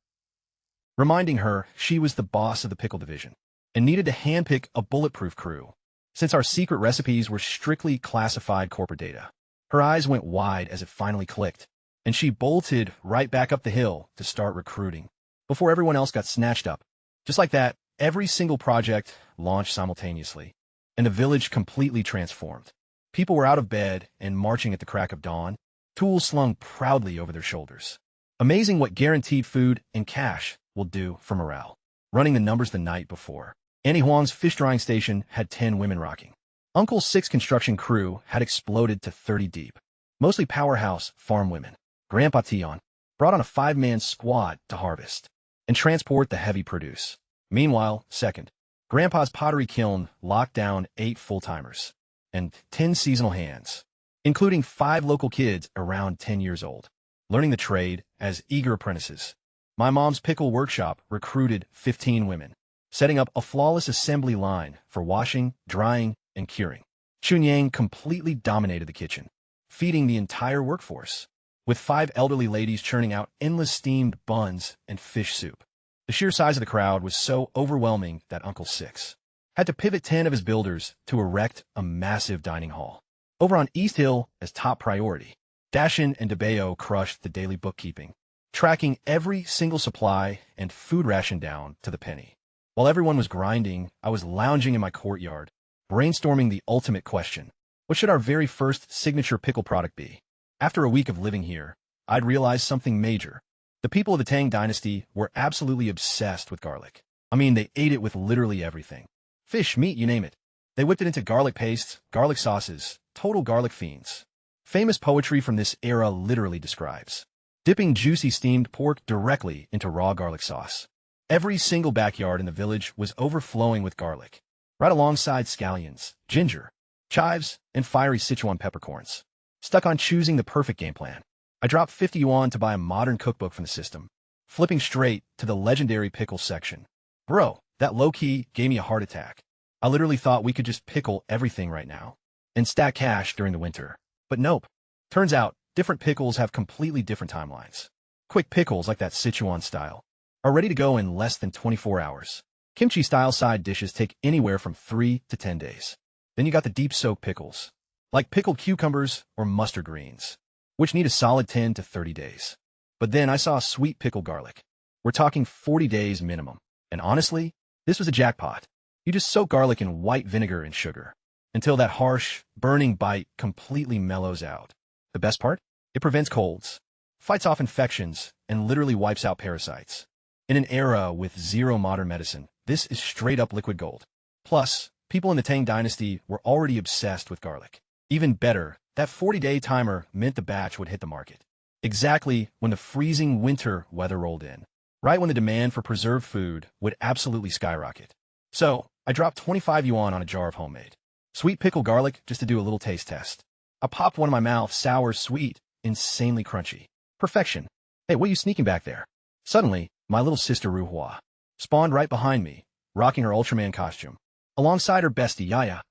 reminding her she was the boss of the pickle division and needed to handpick a bulletproof crew, since our secret recipes were strictly classified corporate data. Her eyes went wide as it finally clicked, and she bolted right back up the hill to start recruiting, before everyone else got snatched up. Just like that, every single project launched simultaneously, and the village completely transformed. People were out of bed and marching at the crack of dawn tools slung proudly over their shoulders. Amazing what guaranteed food and cash will do for morale. Running the numbers the night before. Annie Huang's fish drying station had 10 women rocking. Uncle's 6 construction crew had exploded to 30 deep. Mostly powerhouse farm women. Grandpa Tion brought on a 5-man squad to harvest and transport the heavy produce. Meanwhile, second, Grandpa's pottery kiln locked down 8 full-timers and 10 seasonal hands, including 5 local kids around 10 years old, learning the trade as eager apprentices. My mom's pickle workshop recruited 15 women, setting up a flawless assembly line for washing, drying, and curing. Chunyang completely dominated the kitchen, feeding the entire workforce, with 5 elderly ladies churning out endless steamed buns and fish soup. The sheer size of the crowd was so overwhelming that Uncle Six had to pivot 10 of his builders to erect a massive dining hall. Over on East Hill as top priority, Dashin and DeBeo crushed the daily bookkeeping, tracking every single supply and food ration down to the penny. While everyone was grinding, I was lounging in my courtyard, brainstorming the ultimate question. What should our very first signature pickle product be? After a week of living here, I'd realized something major. The people of the Tang dynasty were absolutely obsessed with garlic. I mean, they ate it with literally everything. Fish, meat, you name it. They whipped it into garlic pastes, garlic sauces, total garlic fiends. Famous poetry from this era literally describes dipping juicy steamed pork directly into raw garlic sauce. Every single backyard in the village was overflowing with garlic, right alongside scallions, ginger, chives, and fiery Sichuan peppercorns. Stuck on choosing the perfect game plan, I dropped 50 yuan to buy a modern cookbook from the system, flipping straight to the legendary pickle section. Bro, that low-key gave me a heart attack. I literally thought we could just pickle everything right now and stack cash during the winter. But nope. Turns out, different pickles have completely different timelines. Quick pickles like that Sichuan style are ready to go in less than 24 hours. Kimchi-style side dishes take anywhere from 3 to 10 days. Then you got the deep-soak pickles, like pickled cucumbers or mustard greens, which need a solid 10 to 30 days. But then I saw sweet pickled garlic. We're talking 40 days minimum. And honestly, this was a jackpot. You just soak garlic in white vinegar and sugar until that harsh, burning bite completely mellows out. The best part? It prevents colds, fights off infections, and literally wipes out parasites. In an era with zero modern medicine, this is straight-up liquid gold. Plus, people in the Tang dynasty were already obsessed with garlic. Even better, that 40-day timer meant the batch would hit the market exactly when the freezing winter weather rolled in, right when the demand for preserved food would absolutely skyrocket. So, I dropped 25 yuan on a jar of homemade sweet pickled garlic just to do a little taste test. I popped one in my mouth, sour, sweet, insanely crunchy. Perfection. Hey, what are you sneaking back there? Suddenly, my little sister Ruhua spawned right behind me, rocking her Ultraman costume, alongside her bestie Yaya,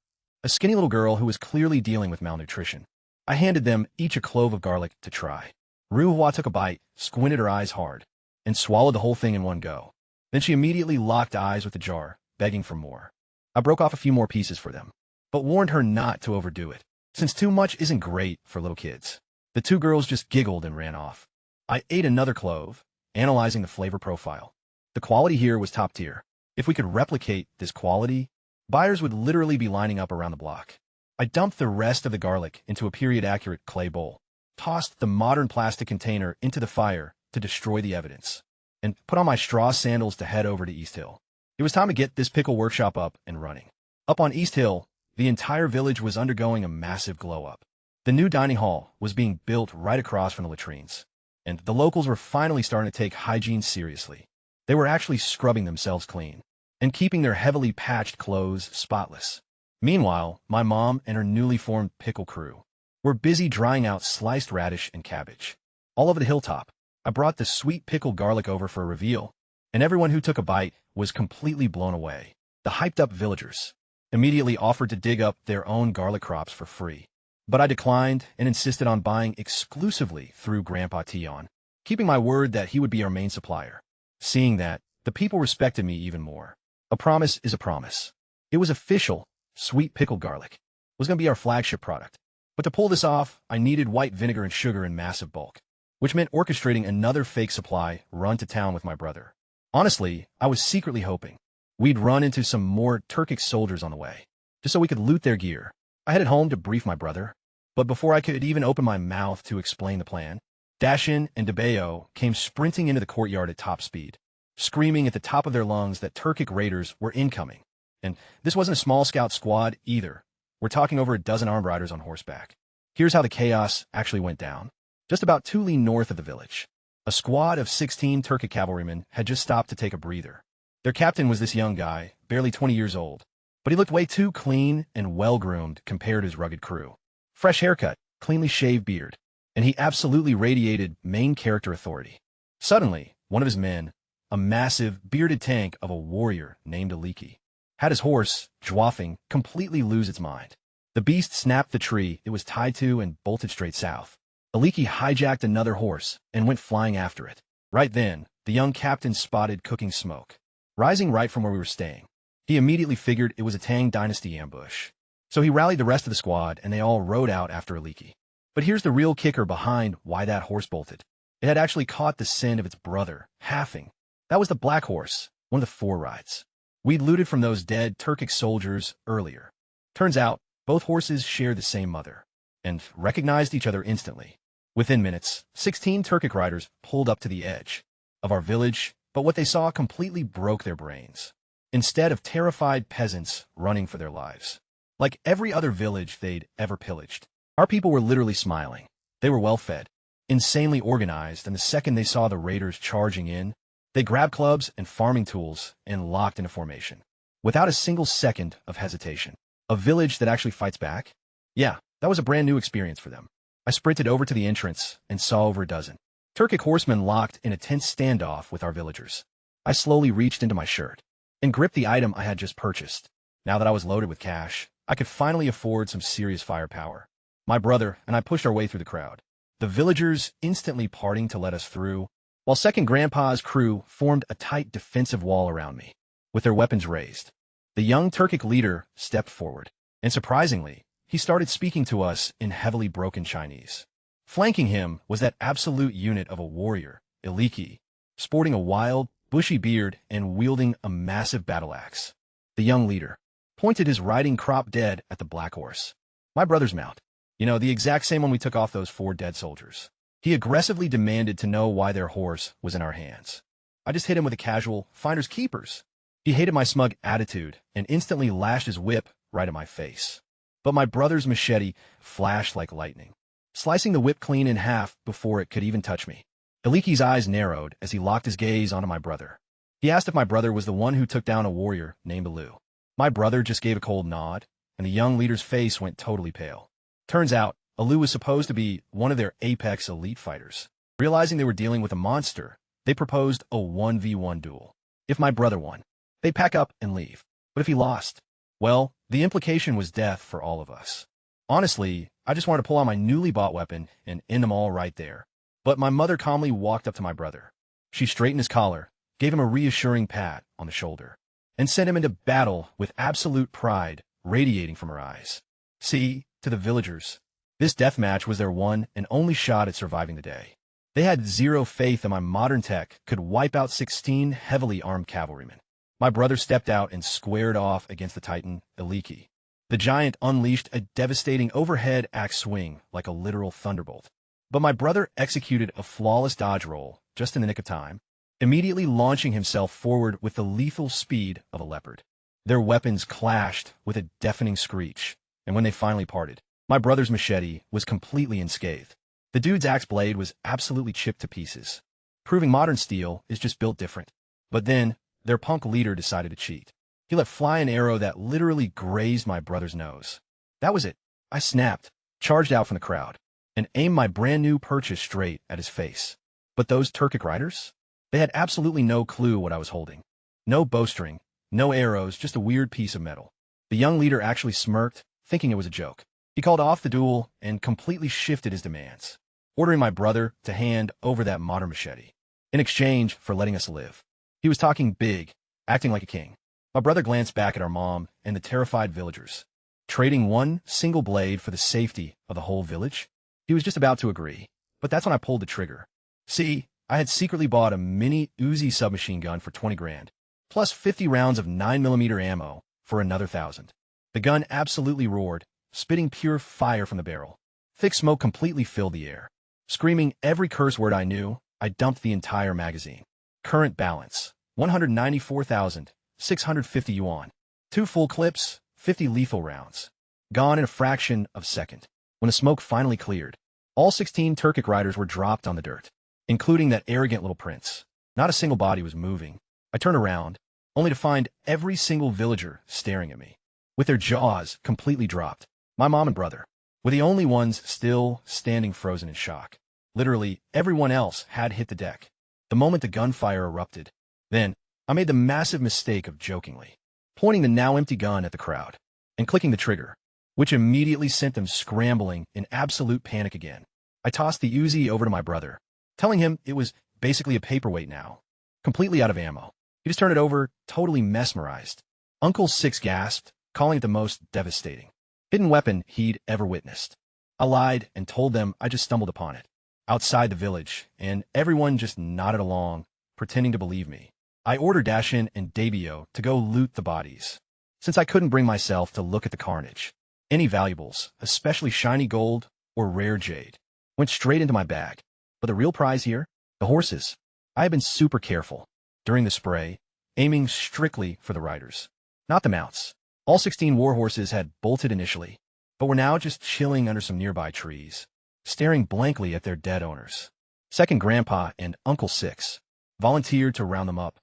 a skinny little girl who was clearly dealing with malnutrition. I handed them each a clove of garlic to try. Ruhua took a bite, squinted her eyes hard, and swallowed the whole thing in one go. Then she immediately locked eyes with the jar, begging for more. I broke off a few more pieces for them, but warned her not to overdo it, since too much isn't great for little kids. The 2 girls just giggled and ran off. I ate another clove, analyzing the flavor profile. The quality here was top tier. If we could replicate this quality, buyers would literally be lining up around the block. I dumped the rest of the garlic into a period-accurate clay bowl, tossed the modern plastic container into the fire to destroy the evidence, and put on my straw sandals to head over to East Hill. It was time to get this pickle workshop up and running. Up on East Hill, the entire village was undergoing a massive glow-up. The new dining hall was being built right across from the latrines, and the locals were finally starting to take hygiene seriously. They were actually scrubbing themselves clean and keeping their heavily patched clothes spotless. Meanwhile, my mom and her newly formed pickle crew were busy drying out sliced radish and cabbage. All over the hilltop, I brought the sweet pickled garlic over for a reveal, and everyone who took a bite was completely blown away. The hyped-up villagers immediately offered to dig up their own garlic crops for free, but I declined and insisted on buying exclusively through Grandpa Tion, keeping my word that he would be our main supplier. Seeing that, the people respected me even more. A promise is a promise. It was official. Sweet pickled garlic was going to be our flagship product. But to pull this off, I needed white vinegar and sugar in massive bulk, which meant orchestrating another fake supply run to town with my brother. Honestly, I was secretly hoping we'd run into some more Turkic soldiers on the way, just so we could loot their gear. I headed home to brief my brother, But before I could even open my mouth to explain the plan, Dashin and Debeo came sprinting into the courtyard at top speed, screaming at the top of their lungs that Turkic raiders were incoming. And this wasn't a small scout squad either. We're talking over a dozen armed riders on horseback. Here's how the chaos actually went down. Just about 2 li north of the village, a squad of 16 Turkic cavalrymen had just stopped to take a breather. Their captain was this young guy, barely 20 years old, but he looked way too clean and well-groomed compared to his rugged crew. Fresh haircut, cleanly shaved beard, and he absolutely radiated main character authority. Suddenly, one of his men, a massive, bearded tank of a warrior named Aliki, had his horse, Jwafing, completely lose its mind. The beast snapped the tree it was tied to and bolted straight south. Aliki hijacked another horse and went flying after it. Right then, the young captain spotted cooking smoke, rising right from where we were staying. He immediately figured it was a Tang Dynasty ambush. So he rallied the rest of the squad and they all rode out after Aliki. But here's the real kicker behind why that horse bolted. It had actually caught the scent of its brother, Hafing. That was the black horse, one of the 4 rides we'd looted from those dead Turkic soldiers earlier. Turns out, both horses shared the same mother, and recognized each other instantly. Within minutes, 16 Turkic riders pulled up to the edge of our village, but what they saw completely broke their brains. Instead of terrified peasants running for their lives, like every other village they'd ever pillaged, our people were literally smiling. They were well-fed, insanely organized, and the second they saw the raiders charging in, they grabbed clubs and farming tools and locked into formation. Without a single second of hesitation. A village that actually fights back? Yeah, that was a brand new experience for them. I sprinted over to the entrance and saw over a dozen Turkic horsemen locked in a tense standoff with our villagers. I slowly reached into my shirt and gripped the item I had just purchased. Now that I was loaded with cash, I could finally afford some serious firepower. My brother and I pushed our way through the crowd, the villagers instantly parting to let us through, while Second Grandpa's crew formed a tight defensive wall around me, with their weapons raised. The young Turkic leader stepped forward, and surprisingly, he started speaking to us in heavily broken Chinese. Flanking him was that absolute unit of a warrior, Aliki, sporting a wild, bushy beard and wielding a massive battle axe. The young leader pointed his riding crop dead at the black horse, my brother's mount. You know, the exact same one we took off those 4 dead soldiers. He aggressively demanded to know why their horse was in our hands. I just hit him with a casual, finders keepers. He hated my smug attitude and instantly lashed his whip right at my face. But my brother's machete flashed like lightning, slicing the whip clean in half before it could even touch me. Aliki's eyes narrowed as he locked his gaze onto my brother. He asked if my brother was the one who took down a warrior named Alu. My brother just gave a cold nod, and the young leader's face went totally pale. Turns out, Alu was supposed to be one of their apex elite fighters. Realizing they were dealing with a monster, they proposed a 1v1 duel. If my brother won, they'd pack up and leave. But if he lost, well, the implication was death for all of us. Honestly, I just wanted to pull out my newly bought weapon and end them all right there. But my mother calmly walked up to my brother. She straightened his collar, gave him a reassuring pat on the shoulder, and sent him into battle with absolute pride radiating from her eyes. See, to the villagers, this death match was their one and only shot at surviving the day. They had zero faith that my modern tech could wipe out 16 heavily armed cavalrymen. My brother stepped out and squared off against the titan, Aliki. The giant unleashed a devastating overhead axe swing like a literal thunderbolt. But my brother executed a flawless dodge roll just in the nick of time, immediately launching himself forward with the lethal speed of a leopard. Their weapons clashed with a deafening screech, and when they finally parted, my brother's machete was completely unscathed. The dude's axe blade was absolutely chipped to pieces, proving modern steel is just built different. But then, their punk leader decided to cheat. He let fly an arrow that literally grazed my brother's nose. That was it. I snapped, charged out from the crowd, and aimed my brand new purchase straight at his face. But those Turkic riders? They had absolutely no clue what I was holding. No bowstring, no arrows, just a weird piece of metal. The young leader actually smirked, thinking it was a joke. He called off the duel and completely shifted his demands, ordering my brother to hand over that modern machete in exchange for letting us live. He was talking big, acting like a king. My brother glanced back at our mom and the terrified villagers, trading one single blade for the safety of the whole village. He was just about to agree, but that's when I pulled the trigger. See, I had secretly bought a mini Uzi submachine gun for 20 grand, plus 50 rounds of 9mm ammo for another 1,000. The gun absolutely roared, spitting pure fire from the barrel. Thick smoke completely filled the air. Screaming every curse word I knew, I dumped the entire magazine. Current balance, 194,650 yuan. 2 full clips, 50 lethal rounds. Gone in a fraction of a second. When the smoke finally cleared, all 16 Turkic riders were dropped on the dirt, including that arrogant little prince. Not a single body was moving. I turned around, only to find every single villager staring at me, with their jaws completely dropped. My mom and brother were the only ones still standing frozen in shock. Literally, everyone else had hit the deck the moment the gunfire erupted. Then, I made the massive mistake of jokingly pointing the now empty gun at the crowd and clicking the trigger, which immediately sent them scrambling in absolute panic again. I tossed the Uzi over to my brother, telling him it was basically a paperweight now, completely out of ammo. He just turned it over, totally mesmerized. Uncle Six gasped, calling it the most devastating hidden weapon he'd ever witnessed. I lied and told them I just stumbled upon it outside the village, and everyone just nodded along, pretending to believe me. I ordered Dashin and Debio to go loot the bodies, since I couldn't bring myself to look at the carnage. Any valuables, especially shiny gold or rare jade, went straight into my bag. But the real prize here? The horses. I had been super careful during the spray, aiming strictly for the riders, not the mounts. All 16 war horses had bolted initially, but were now just chilling under some nearby trees, staring blankly at their dead owners. Second Grandpa and Uncle Six volunteered to round them up,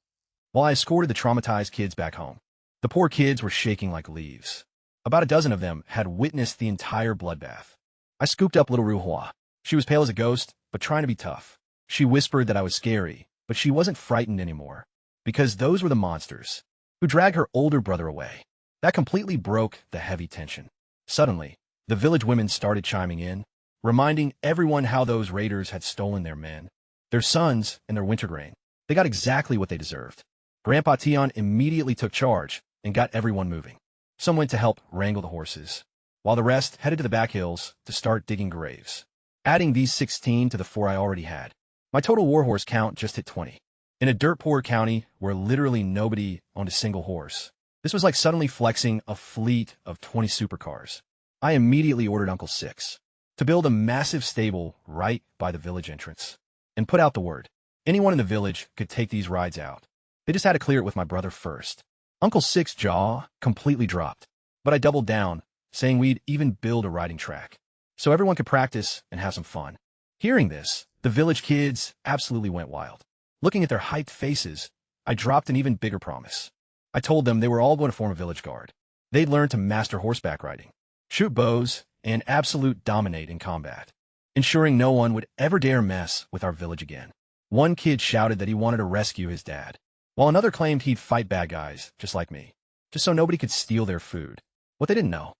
while I escorted the traumatized kids back home. The poor kids were shaking like leaves. About a dozen of them had witnessed the entire bloodbath. I scooped up little Ruhua. She was pale as a ghost, but trying to be tough. She whispered that I was scary, but she wasn't frightened anymore, because those were the monsters who dragged her older brother away. That completely broke the heavy tension. Suddenly, the village women started chiming in, reminding everyone how those raiders had stolen their men, their sons, and their winter grain. They got exactly what they deserved. Grandpa Tion immediately took charge and got everyone moving. Some went to help wrangle the horses, while the rest headed to the back hills to start digging graves. Adding these 16 to the 4 I already had, my total warhorse count just hit 20. In a dirt-poor county where literally nobody owned a single horse, this was like suddenly flexing a fleet of 20 supercars. I immediately ordered Uncle Six to build a massive stable right by the village entrance and put out the word. Anyone in the village could take these rides out. They just had to clear it with my brother first. Uncle Six's jaw completely dropped, but I doubled down, saying we'd even build a riding track so everyone could practice and have some fun. Hearing this, the village kids absolutely went wild. Looking at their hyped faces, I dropped an even bigger promise. I told them they were all going to form a village guard. They'd learn to master horseback riding, shoot bows, and absolute dominate in combat, ensuring no one would ever dare mess with our village again. One kid shouted that he wanted to rescue his dad, while another claimed he'd fight bad guys just like me, just so nobody could steal their food. What they didn't know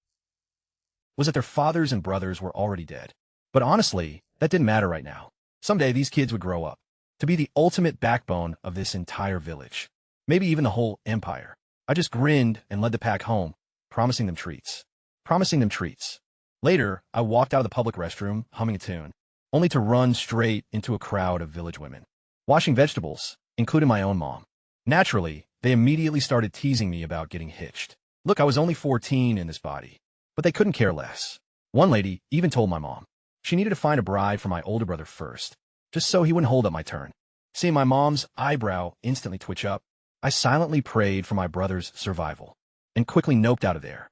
was that their fathers and brothers were already dead. But honestly, that didn't matter right now. Someday these kids would grow up to be the ultimate backbone of this entire village, maybe even the whole empire. I just grinned and led the pack home, promising them treats. Later, I walked out of the public restroom, humming a tune, only to run straight into a crowd of village women, washing vegetables, including my own mom. Naturally, they immediately started teasing me about getting hitched. Look, I was only 14 in this body, but they couldn't care less. One lady even told my mom she needed to find a bride for my older brother first, just so he wouldn't hold up my turn. Seeing my mom's eyebrow instantly twitch up, I silently prayed for my brother's survival and quickly noped out of there.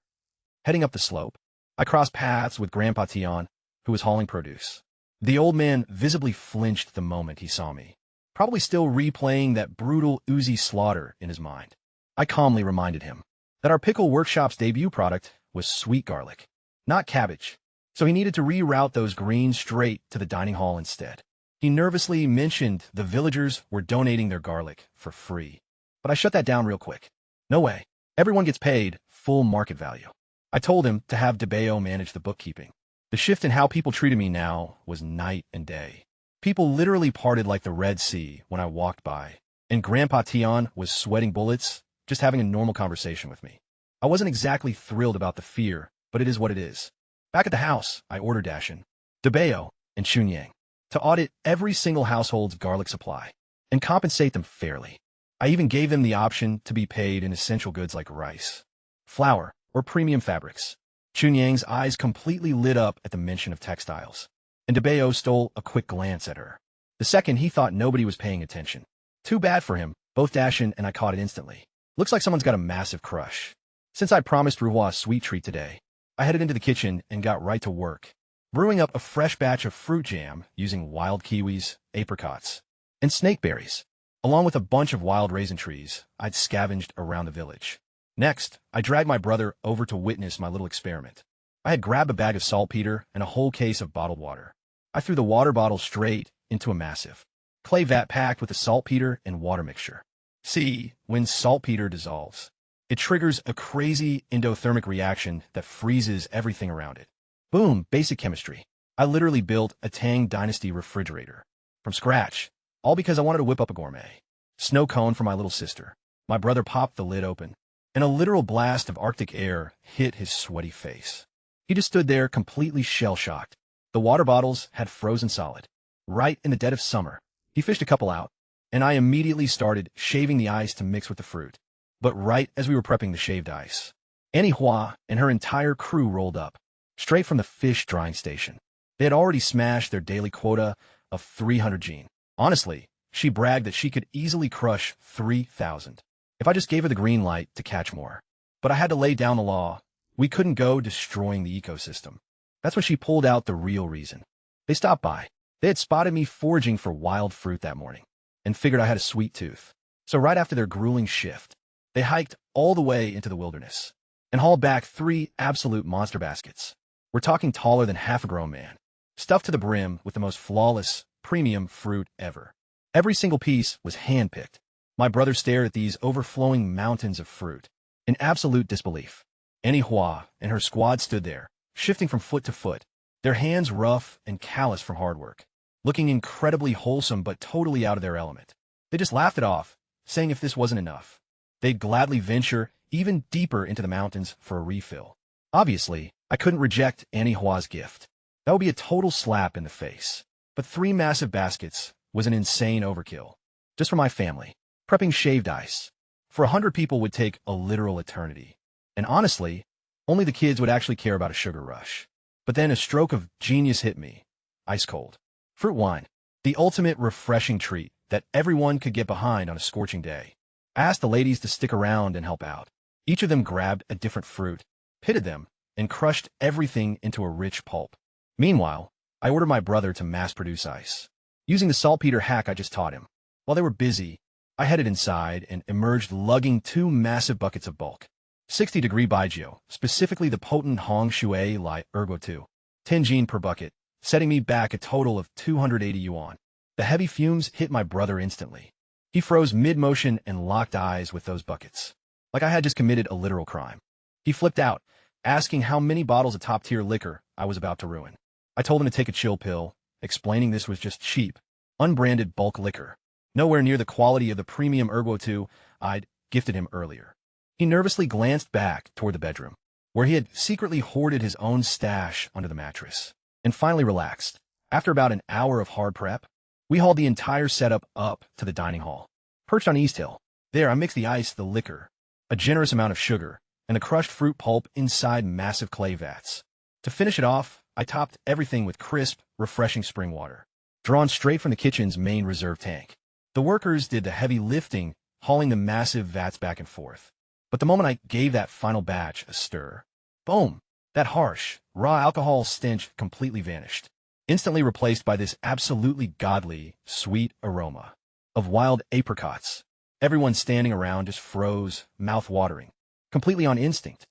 Heading up the slope, I crossed paths with Grandpa Tion, who was hauling produce. The old man visibly flinched the moment he saw me, probably still replaying that brutal Uzi slaughter in his mind. I calmly reminded him that our Pickle Workshop's debut product was sweet garlic, not cabbage, so he needed to reroute those greens straight to the dining hall instead. He nervously mentioned the villagers were donating their garlic for free, but I shut that down real quick. No way. Everyone gets paid full market value. I told him to have DeBeo manage the bookkeeping. The shift in how people treated me now was night and day. People literally parted like the Red Sea when I walked by, and Grandpa Tion was sweating bullets just having a normal conversation with me. I wasn't exactly thrilled about the fear, but it is what it is. Back at the house, I ordered Dashin, DeBeo, and Chunyang to audit every single household's garlic supply and compensate them fairly. I even gave them the option to be paid in essential goods like rice, flour, or premium fabrics. Chunyang's eyes completely lit up at the mention of textiles, and Debeo stole a quick glance at her. The second, he thought nobody was paying attention. Too bad for him. Both Dashin and I caught it instantly. Looks like someone's got a massive crush. Since I promised Ruhua a sweet treat today, I headed into the kitchen and got right to work, brewing up a fresh batch of fruit jam using wild kiwis, apricots, and snakeberries, along with a bunch of wild raisin trees I'd scavenged around the village. Next, I dragged my brother over to witness my little experiment. I had grabbed a bag of saltpeter and a whole case of bottled water. I threw the water bottle straight into a massive clay vat packed with the saltpeter and water mixture. See, when saltpeter dissolves, it triggers a crazy endothermic reaction that freezes everything around it. Boom, basic chemistry. I literally built a Tang Dynasty refrigerator from scratch, all because I wanted to whip up a gourmet snow cone for my little sister. My brother popped the lid open, and a literal blast of Arctic air hit his sweaty face. He just stood there completely shell-shocked. The water bottles had frozen solid. Right in the dead of summer, he fished a couple out, and I immediately started shaving the ice to mix with the fruit. But right as we were prepping the shaved ice, Manhwa and her entire crew rolled up, straight from the fish drying station. They had already smashed their daily quota of 300 gene. Honestly, she bragged that she could easily crush 3,000 if I just gave her the green light to catch more. But I had to lay down the law. We couldn't go destroying the ecosystem. That's when she pulled out the real reason. They stopped by. They had spotted me foraging for wild fruit that morning and figured I had a sweet tooth. So right after their grueling shift, they hiked all the way into the wilderness and hauled back 3 absolute monster baskets. We're talking taller than half a grown man, stuffed to the brim with the most flawless, premium fruit ever. Every single piece was hand-picked. My brother stared at these overflowing mountains of fruit in absolute disbelief. Manhwa and her squad stood there, shifting from foot to foot, their hands rough and callous from hard work, looking incredibly wholesome but totally out of their element. They just laughed it off, saying if this wasn't enough, they'd gladly venture even deeper into the mountains for a refill. Obviously, I couldn't reject Manhwa's gift. That would be a total slap in the face. But 3 massive baskets was an insane overkill. Just for my family, prepping shaved ice for 100 people would take a literal eternity. And honestly, only the kids would actually care about a sugar rush. But then a stroke of genius hit me. Ice cold. Fruit wine. The ultimate refreshing treat that everyone could get behind on a scorching day. I asked the ladies to stick around and help out. Each of them grabbed a different fruit, pitted them, and crushed everything into a rich pulp. Meanwhile, I ordered my brother to mass-produce ice, using the saltpeter hack I just taught him. While they were busy, I headed inside and emerged lugging 2 massive buckets of bulk 60-degree Baijiu, specifically the potent Hong Shui Lai Ergo 2, 10 gene per bucket, setting me back a total of 280 yuan. The heavy fumes hit my brother instantly. He froze mid-motion and locked eyes with those buckets, like I had just committed a literal crime. He flipped out, asking how many bottles of top-tier liquor I was about to ruin. I told him to take a chill pill, explaining this was just cheap, unbranded bulk liquor, nowhere near the quality of the premium Ergo 2 I'd gifted him earlier. He nervously glanced back toward the bedroom, where he had secretly hoarded his own stash under the mattress, and finally relaxed. After about an hour of hard prep, we hauled the entire setup up to the dining hall, perched on East Hill. There, I mixed the ice, the liquor, a generous amount of sugar, and the crushed fruit pulp inside massive clay vats. To finish it off, I topped everything with crisp, refreshing spring water, drawn straight from the kitchen's main reserve tank. The workers did the heavy lifting, hauling the massive vats back and forth. But the moment I gave that final batch a stir, boom, that harsh, raw alcohol stench completely vanished, instantly replaced by this absolutely godly, sweet aroma of wild apricots. Everyone standing around just froze, mouth-watering, completely on instinct.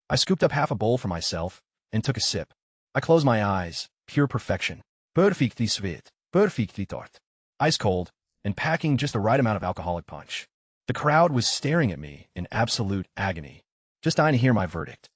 I scooped up half a bowl for myself and took a sip. I closed my eyes, pure perfection. Perfectly sweet, perfectly tart. Ice cold, and packing just the right amount of alcoholic punch. The crowd was staring at me in absolute agony, just dying to hear my verdict.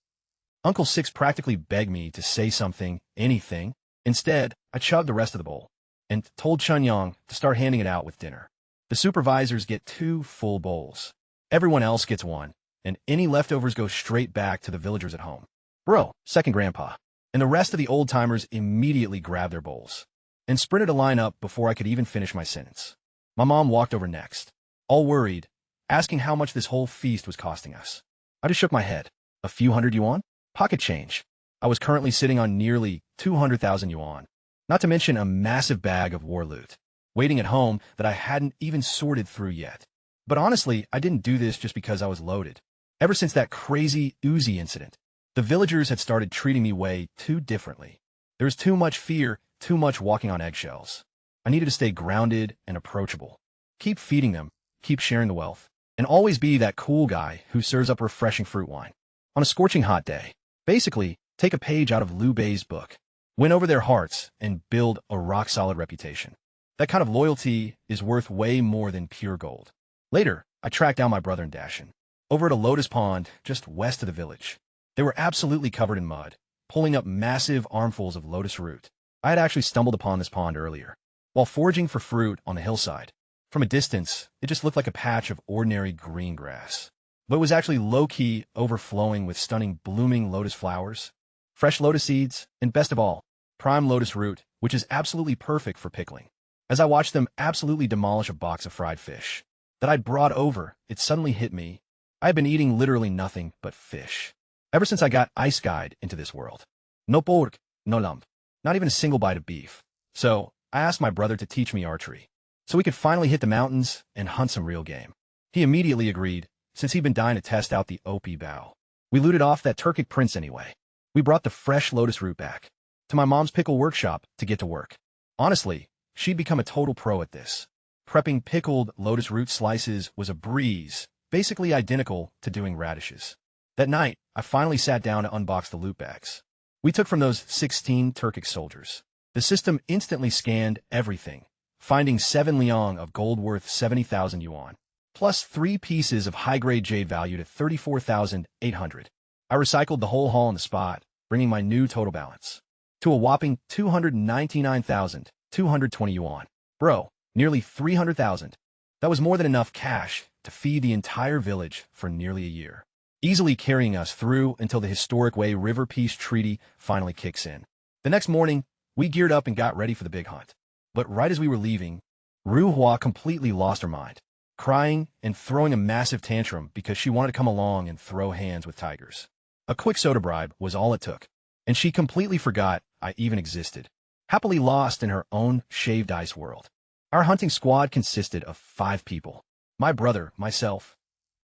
Uncle Six practically begged me to say something, anything. Instead, I chugged the rest of the bowl and told Chunyang to start handing it out with dinner. The supervisors get 2 full bowls. Everyone else gets 1, and any leftovers go straight back to the villagers at home. Bro, second grandpa. And the rest of the old-timers immediately grabbed their bowls and sprinted a line up before I could even finish my sentence. My mom walked over next, all worried, asking how much this whole feast was costing us. I just shook my head. A few hundred yuan? Pocket change. I was currently sitting on nearly 200,000 yuan, not to mention a massive bag of war loot, waiting at home that I hadn't even sorted through yet. But honestly, I didn't do this just because I was loaded. Ever since that crazy Uzi incident, the villagers had started treating me way too differently. There was too much fear, too much walking on eggshells. I needed to stay grounded and approachable. Keep feeding them, keep sharing the wealth, and always be that cool guy who serves up refreshing fruit wine on a scorching hot day. Basically, take a page out of Liu Bei's book, win over their hearts, and build a rock-solid reputation. That kind of loyalty is worth way more than pure gold. Later, I tracked down my brother and Dashin over at a lotus pond just west of the village. They were absolutely covered in mud, pulling up massive armfuls of lotus root. I had actually stumbled upon this pond earlier, while foraging for fruit on the hillside. From a distance, it just looked like a patch of ordinary green grass, but it was actually low-key overflowing with stunning blooming lotus flowers, fresh lotus seeds, and best of all, prime lotus root, which is absolutely perfect for pickling. As I watched them absolutely demolish a box of fried fish that I'd brought over, it suddenly hit me. I had been eating literally nothing but fish ever since I got ice guide into this world. No pork, no lump, not even a single bite of beef. So I asked my brother to teach me archery, so we could finally hit the mountains and hunt some real game. He immediately agreed, since he'd been dying to test out the OP bow. We looted off that Turkic prince anyway. We brought the fresh lotus root back to my mom's pickle workshop to get to work. Honestly, she'd become a total pro at this. Prepping pickled lotus root slices was a breeze, basically identical to doing radishes. That night, I finally sat down to unbox the loot bags we took from those 16 Turkic soldiers. The system instantly scanned everything, finding 7 liang of gold worth 70,000 yuan, plus 3 pieces of high-grade jade valued at 34,800. I recycled the whole haul on the spot, bringing my new total balance to a whopping 299,220 yuan. Bro, nearly 300,000. That was more than enough cash to feed the entire village for nearly a year, easily carrying us through until the historic Wei River Peace Treaty finally kicks in. The next morning, we geared up and got ready for the big hunt. But right as we were leaving, Ruhua completely lost her mind, crying and throwing a massive tantrum because she wanted to come along and throw hands with tigers. A quick soda bribe was all it took, and she completely forgot I even existed, happily lost in her own shaved ice world. Our hunting squad consisted of 5 people: my brother, myself,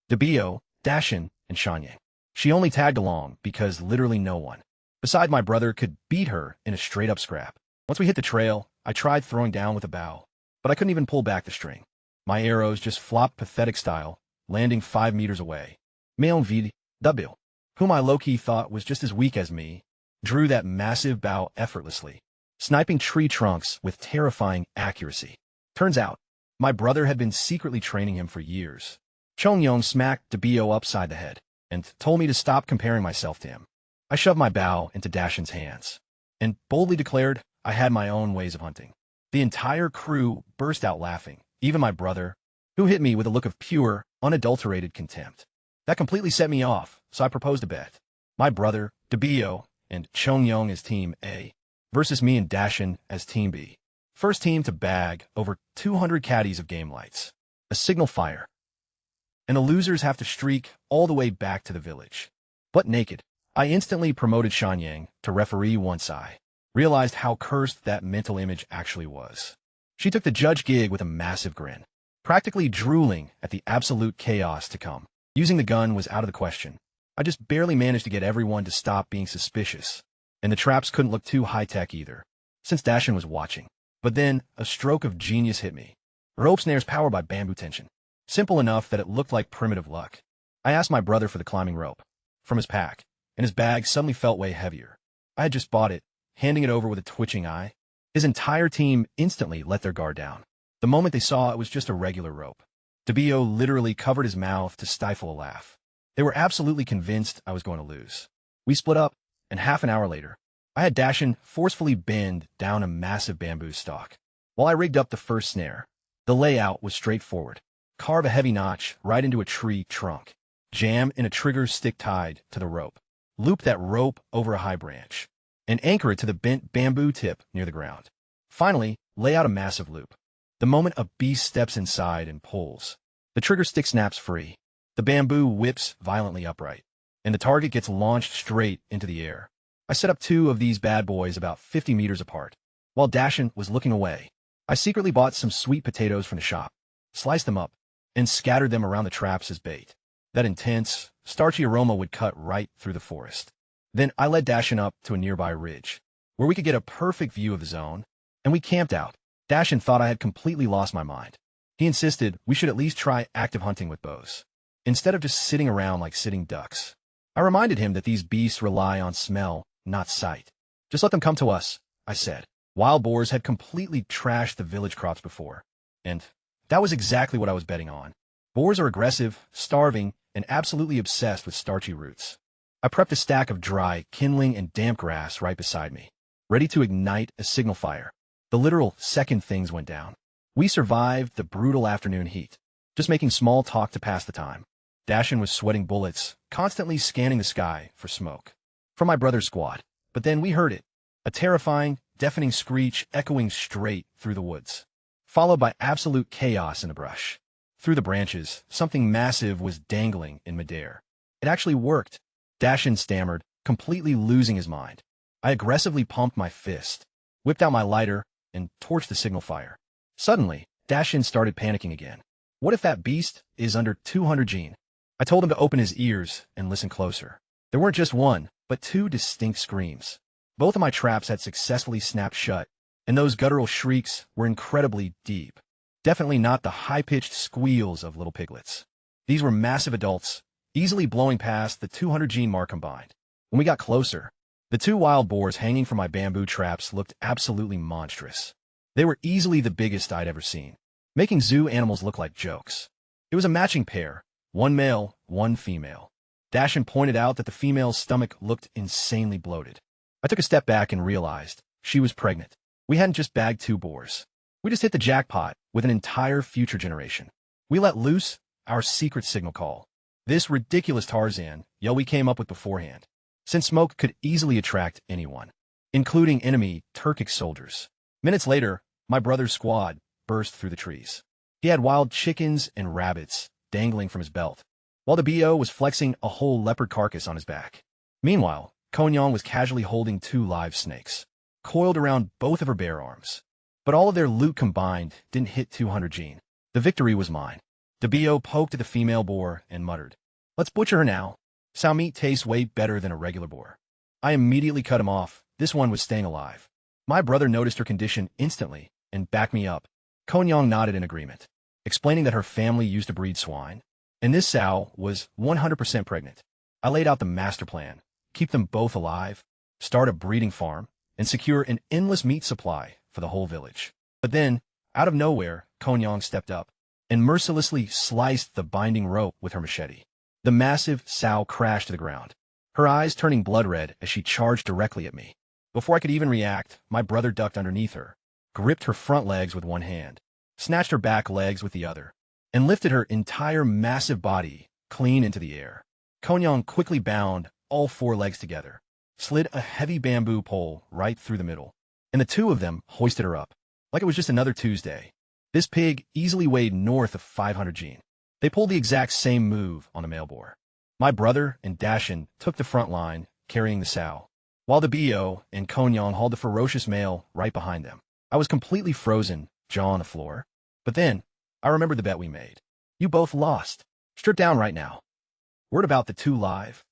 Debio, Dashin, and Shanyang. She only tagged along because literally no one, beside my brother, could beat her in a straight-up scrap. Once we hit the trail, I tried throwing down with a bow, but I couldn't even pull back the string. My arrows just flopped pathetic style, landing 5 meters away. Meon Vidi, Dubil, whom I low-key thought was just as weak as me, drew that massive bow effortlessly, sniping tree trunks with terrifying accuracy. Turns out, my brother had been secretly training him for years. Chongyong smacked Debio upside the head and told me to stop comparing myself to him. I shoved my bow into Dashin's hands and boldly declared I had my own ways of hunting. The entire crew burst out laughing, even my brother, who hit me with a look of pure, unadulterated contempt. That completely set me off, so I proposed a bet. My brother, Debio, and Chongyong as Team A versus me and Dashin as Team B. First team to bag over 200 caddies of game lights, a signal fire, and the losers have to streak all the way back to the village. But naked, I instantly promoted Shanyang to referee once I realized how cursed that mental image actually was. She took the judge gig with a massive grin, practically drooling at the absolute chaos to come. Using the gun was out of the question. I just barely managed to get everyone to stop being suspicious, and the traps couldn't look too high-tech either, since Dashin was watching. But then, a stroke of genius hit me. Rope snares powered by bamboo tension. Simple enough that it looked like primitive luck. I asked my brother for the climbing rope from his pack, and his bag suddenly felt way heavier. I had just bought it, handing it over with a twitching eye. His entire team instantly let their guard down. The moment they saw it was just a regular rope. Debio literally covered his mouth to stifle a laugh. They were absolutely convinced I was going to lose. We split up, and half an hour later, I had Dashin forcefully bend down a massive bamboo stalk. While I rigged up the first snare, the layout was straightforward. Carve a heavy notch right into a tree trunk. Jam in a trigger stick tied to the rope. Loop that rope over a high branch, and anchor it to the bent bamboo tip near the ground. Finally, lay out a massive loop. The moment a beast steps inside and pulls, the trigger stick snaps free. The bamboo whips violently upright, and the target gets launched straight into the air. I set up 2 of these bad boys about 50 meters apart. While Dashin was looking away, I secretly bought some sweet potatoes from the shop, sliced them up, and scattered them around the traps as bait. That intense, starchy aroma would cut right through the forest. Then I led Dashin up to a nearby ridge, where we could get a perfect view of the zone, and we camped out. Dashin thought I had completely lost my mind. He insisted we should at least try active hunting with bows, instead of just sitting around like sitting ducks. I reminded him that these beasts rely on smell, not sight. Just let them come to us, I said. Wild boars had completely trashed the village crops before, and that was exactly what I was betting on. Boars are aggressive, starving, and absolutely obsessed with starchy roots. I prepped a stack of dry, kindling, and damp grass right beside me, ready to ignite a signal fire. The literal second things went down. We survived the brutal afternoon heat, just making small talk to pass the time. Dashin was sweating bullets, constantly scanning the sky for smoke from my brother's squad. But then we heard it, a terrifying, deafening screech echoing straight through the woods, followed by absolute chaos in the brush. Through the branches, something massive was dangling in midair. It actually worked, Dashin stammered, completely losing his mind. I aggressively pumped my fist, whipped out my lighter, and torched the signal fire. Suddenly, Dashin started panicking again. What if that beast is under 200 gene? I told him to open his ears and listen closer. There weren't just one, but 2 distinct screams. Both of my traps had successfully snapped shut, and those guttural shrieks were incredibly deep. Definitely not the high-pitched squeals of little piglets. These were massive adults, easily blowing past the 200 gene mark combined. When we got closer, the 2 wild boars hanging from my bamboo traps looked absolutely monstrous. They were easily the biggest I'd ever seen, making zoo animals look like jokes. It was a matching pair, 1 male, 1 female. Dashin pointed out that the female's stomach looked insanely bloated. I took a step back and realized she was pregnant. We hadn't just bagged 2 boars. We just hit the jackpot with an entire future generation. We let loose our secret signal call. This ridiculous Tarzan yell we came up with beforehand, since smoke could easily attract anyone, including enemy Turkic soldiers. Minutes later, my brother's squad burst through the trees. He had wild chickens and rabbits dangling from his belt, while the BO was flexing a whole leopard carcass on his back. Meanwhile, Konyang was casually holding 2 live snakes, coiled around both of her bare arms. But all of their loot combined didn't hit 200 gene. The victory was mine. The BO poked at the female boar and muttered, "Let's butcher her now. Sow meat tastes way better than a regular boar." I immediately cut him off. This one was staying alive. My brother noticed her condition instantly and backed me up. Konyang nodded in agreement, explaining that her family used to breed swine, and this sow was 100% pregnant. I laid out the master plan: keep them both alive, start a breeding farm, and secure an endless meat supply for the whole village. But then, out of nowhere, Konyang stepped up and mercilessly sliced the binding rope with her machete. The massive sow crashed to the ground, her eyes turning blood red as she charged directly at me. Before I could even react, my brother ducked underneath her, gripped her front legs with one hand, snatched her back legs with the other, and lifted her entire massive body clean into the air. Konyang quickly bound all 4 legs together, slid a heavy bamboo pole right through the middle, and the 2 of them hoisted her up, like it was just another Tuesday. This pig easily weighed north of 500 gene. They pulled the exact same move on the male boar. My brother and Dashin took the front line, carrying the sow, while the BO and Konyang hauled the ferocious male right behind them. I was completely frozen, jaw on the floor. But then, I remembered the bet we made. You both lost. Strip down right now. Word about the 2 live.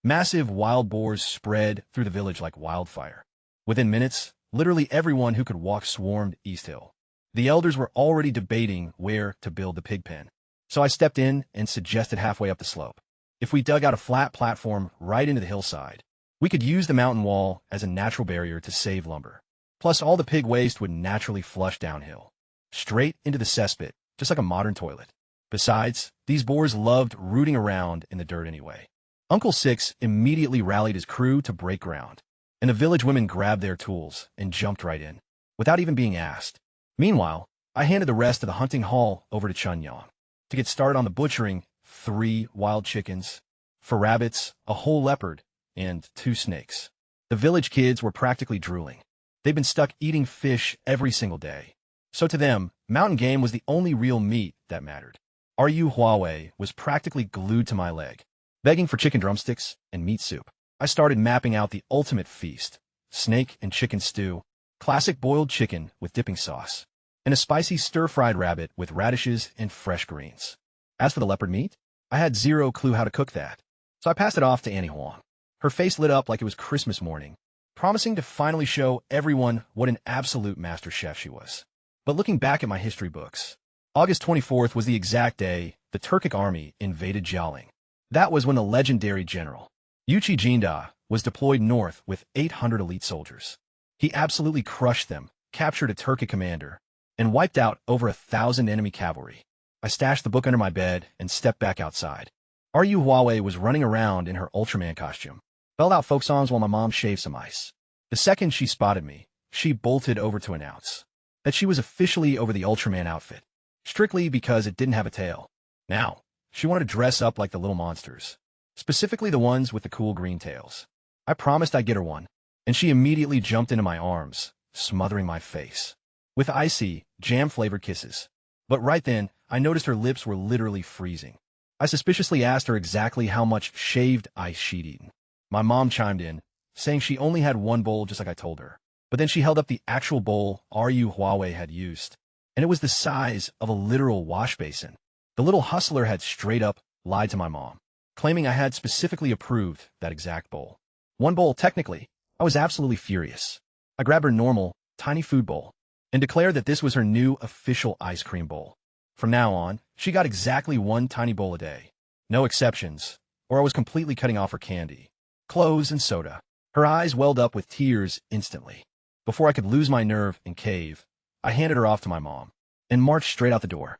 Massive wild boars spread through the village like wildfire. Within minutes, literally everyone who could walk swarmed East Hill. The elders were already debating where to build the pig pen. So I stepped in and suggested halfway up the slope, if we dug out a flat platform right into the hillside, we could use the mountain wall as a natural barrier to save lumber. Plus, all the pig waste would naturally flush downhill, straight into the cesspit, just like a modern toilet. Besides, these boars loved rooting around in the dirt anyway. Uncle Six immediately rallied his crew to break ground, and the village women grabbed their tools and jumped right in, without even being asked. Meanwhile, I handed the rest of the hunting haul over to Chunyang to get started on the butchering 3 wild chickens, 4 rabbits, a whole leopard, and 2 snakes. The village kids were practically drooling. They'd been stuck eating fish every single day. So to them, mountain game was the only real meat that mattered. RU Huawei was practically glued to my leg. Begging for chicken drumsticks and meat soup, I started mapping out the ultimate feast: snake and chicken stew, classic boiled chicken with dipping sauce, and a spicy stir-fried rabbit with radishes and fresh greens. As for the leopard meat, I had zero clue how to cook that, so I passed it off to Annie Huang. Her face lit up like it was Christmas morning, promising to finally show everyone what an absolute master chef she was. But looking back at my history books, August 24th was the exact day the Turkic army invaded Jialing. That was when the legendary general, Yuchi Jinda, was deployed north with 800 elite soldiers. He absolutely crushed them, captured a Turkic commander, and wiped out over 1,000 enemy cavalry. I stashed the book under my bed and stepped back outside. Ryu Huawei was running around in her Ultraman costume, belled out folk songs while my mom shaved some ice. The second she spotted me, she bolted over to announce that she was officially over the Ultraman outfit, strictly because it didn't have a tail. Now, she wanted to dress up like the little monsters, specifically the ones with the cool green tails. I promised I'd get her one, and she immediately jumped into my arms, smothering my face with icy, jam-flavored kisses. But right then, I noticed her lips were literally freezing. I suspiciously asked her exactly how much shaved ice she'd eaten. My mom chimed in, saying she only had one bowl just like I told her. But then she held up the actual bowl Ryu Huawei had used, and it was the size of a literal wash basin. The little hustler had straight up lied to my mom, claiming I had specifically approved that exact bowl. One bowl, technically. I was absolutely furious. I grabbed her normal, tiny food bowl and declared that this was her new official ice cream bowl. From now on, she got exactly one tiny bowl a day. No exceptions, or I was completely cutting off her candy, clothes, and soda. Her eyes welled up with tears instantly. Before I could lose my nerve and cave, I handed her off to my mom and marched straight out the door.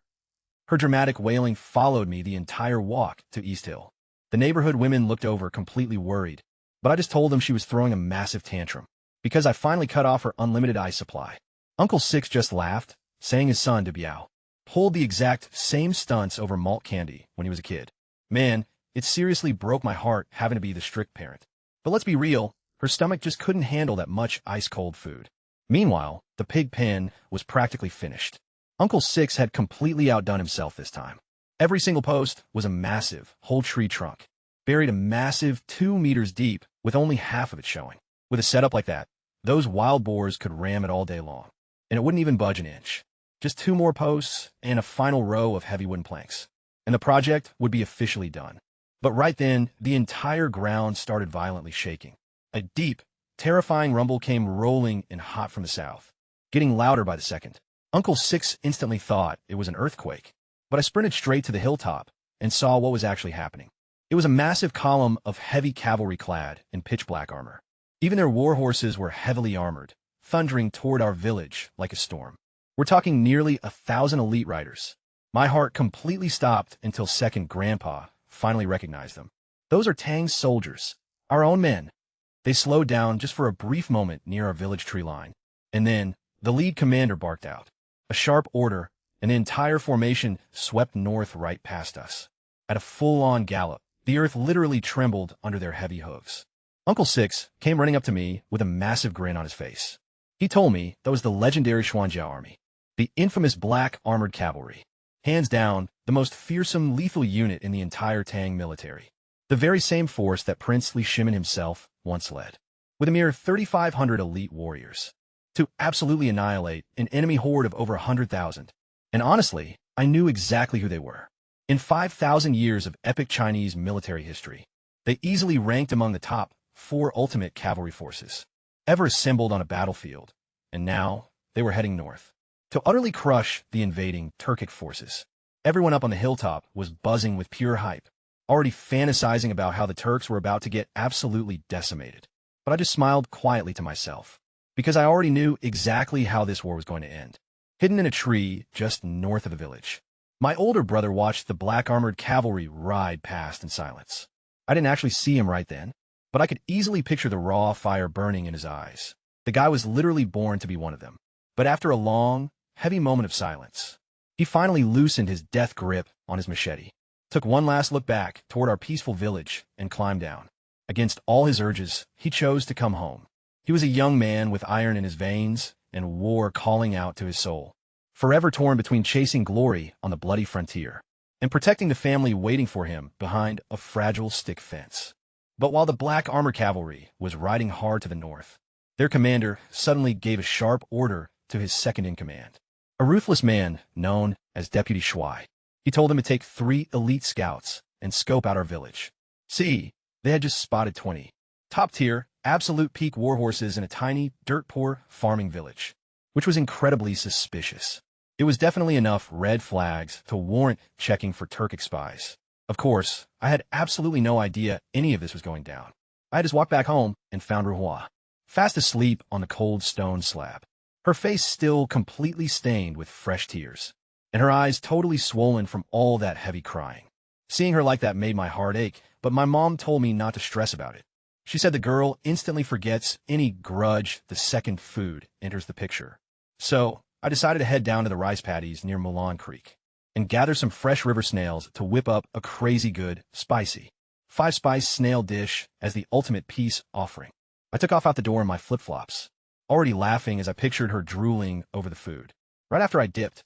Her dramatic wailing followed me the entire walk to East Hill. The neighborhood women looked over completely worried, but I just told them she was throwing a massive tantrum because I finally cut off her unlimited ice supply. Uncle Six just laughed, saying his son, Biao, pulled the exact same stunts over malt candy when he was a kid. Man, it seriously broke my heart having to be the strict parent. But let's be real, her stomach just couldn't handle that much ice-cold food. Meanwhile, the pig pen was practically finished. Uncle Six had completely outdone himself this time. Every single post was a massive, whole tree trunk, buried a massive 2 meters deep with only half of it showing. With a setup like that, those wild boars could ram it all day long, and it wouldn't even budge an inch. Just 2 more posts and a final row of heavy wooden planks, and the project would be officially done. But right then, the entire ground started violently shaking. A deep, terrifying rumble came rolling and hot from the south, getting louder by the second. Uncle Six instantly thought it was an earthquake, but I sprinted straight to the hilltop and saw what was actually happening. It was a massive column of heavy cavalry clad in pitch-black armor. Even their war horses were heavily armored, thundering toward our village like a storm. We're talking nearly 1,000 elite riders. My heart completely stopped until second Grandpa finally recognized them. Those are Tang's soldiers, our own men. They slowed down just for a brief moment near our village tree line, and then the lead commander barked out a sharp order, and the entire formation swept north right past us. At a full-on gallop, the earth literally trembled under their heavy hooves. Uncle Six came running up to me with a massive grin on his face. He told me that was the legendary Xuanjiao army, the infamous black armored cavalry. Hands down, the most fearsome, lethal unit in the entire Tang military. The very same force that Prince Li Shimin himself once led, with a mere 3,500 elite warriors, to absolutely annihilate an enemy horde of over 100,000. And honestly, I knew exactly who they were. In 5,000 years of epic Chinese military history, they easily ranked among the top 4 ultimate cavalry forces ever assembled on a battlefield, and now they were heading north to utterly crush the invading Turkic forces. Everyone up on the hilltop was buzzing with pure hype, already fantasizing about how the Turks were about to get absolutely decimated. But I just smiled quietly to myself, because I already knew exactly how this war was going to end. Hidden in a tree just north of the village, my older brother watched the black armored cavalry ride past in silence. I didn't actually see him right then, but I could easily picture the raw fire burning in his eyes. The guy was literally born to be one of them. But after a long, heavy moment of silence, he finally loosened his death grip on his machete, took one last look back toward our peaceful village, and climbed down. Against all his urges, he chose to come home. He was a young man with iron in his veins and war calling out to his soul, forever torn between chasing glory on the bloody frontier and protecting the family waiting for him behind a fragile stick fence. But while the black armor cavalry was riding hard to the north, their commander suddenly gave a sharp order to his second-in-command, a ruthless man known as Deputy Shuai. He told him to take 3 elite scouts and scope out our village. See, they had just spotted 20 top-tier, absolute peak warhorses in a tiny, dirt-poor farming village, which was incredibly suspicious. It was definitely enough red flags to warrant checking for Turkic spies. Of course, I had absolutely no idea any of this was going down. I had just walked back home and found Manhwa fast asleep on the cold stone slab, her face still completely stained with fresh tears, and her eyes totally swollen from all that heavy crying. Seeing her like that made my heart ache, but my mom told me not to stress about it. She said the girl instantly forgets any grudge the second food enters the picture. So I decided to head down to the rice paddies near Mulan Creek and gather some fresh river snails to whip up a crazy good, spicy 5-spice snail dish as the ultimate peace offering. I took off out the door in my flip-flops, already laughing as I pictured her drooling over the food. Right after I dipped,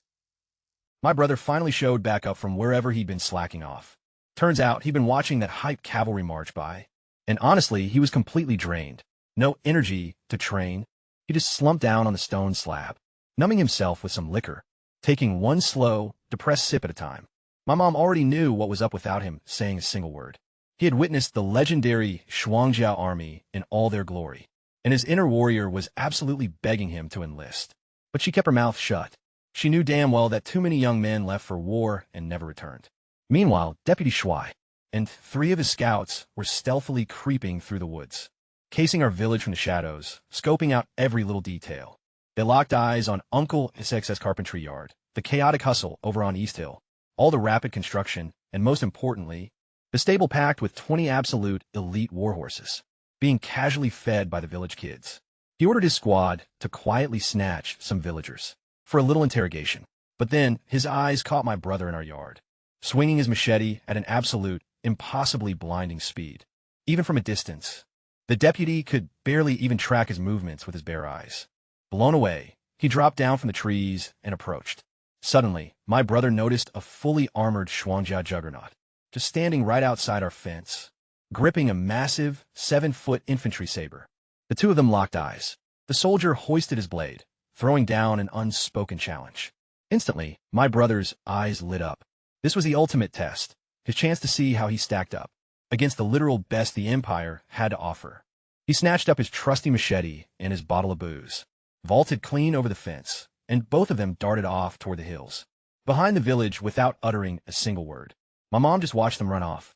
my brother finally showed back up from wherever he'd been slacking off. Turns out he'd been watching that hype cavalry march by, and honestly, he was completely drained. No energy to train. He just slumped down on the stone slab, numbing himself with some liquor, taking one slow, depressed sip at a time. My mom already knew what was up without him saying a single word. He had witnessed the legendary Shuangjiao army in all their glory, and his inner warrior was absolutely begging him to enlist. But she kept her mouth shut. She knew damn well that too many young men left for war and never returned. Meanwhile, Deputy Shuai and 3 of his scouts were stealthily creeping through the woods, casing our village from the shadows, scoping out every little detail. They locked eyes on Uncle SXS Carpentry Yard, the chaotic hustle over on East Hill, all the rapid construction, and most importantly, the stable packed with 20 absolute elite warhorses, being casually fed by the village kids. He ordered his squad to quietly snatch some villagers for a little interrogation, but then his eyes caught my brother in our yard, swinging his machete at an absolute, impossibly blinding speed. Even from a distance, the deputy could barely even track his movements with his bare eyes. Blown away, he dropped down from the trees and approached. Suddenly, my brother noticed a fully armored Shuangjia juggernaut, just standing right outside our fence, gripping a massive 7-foot infantry saber. The 2 of them locked eyes. The soldier hoisted his blade, throwing down an unspoken challenge. Instantly, my brother's eyes lit up. This was the ultimate test, his chance to see how he stacked up against the literal best the Empire had to offer. He snatched up his trusty machete and his bottle of booze, vaulted clean over the fence, and both of them darted off toward the hills, behind the village without uttering a single word. My mom just watched them run off,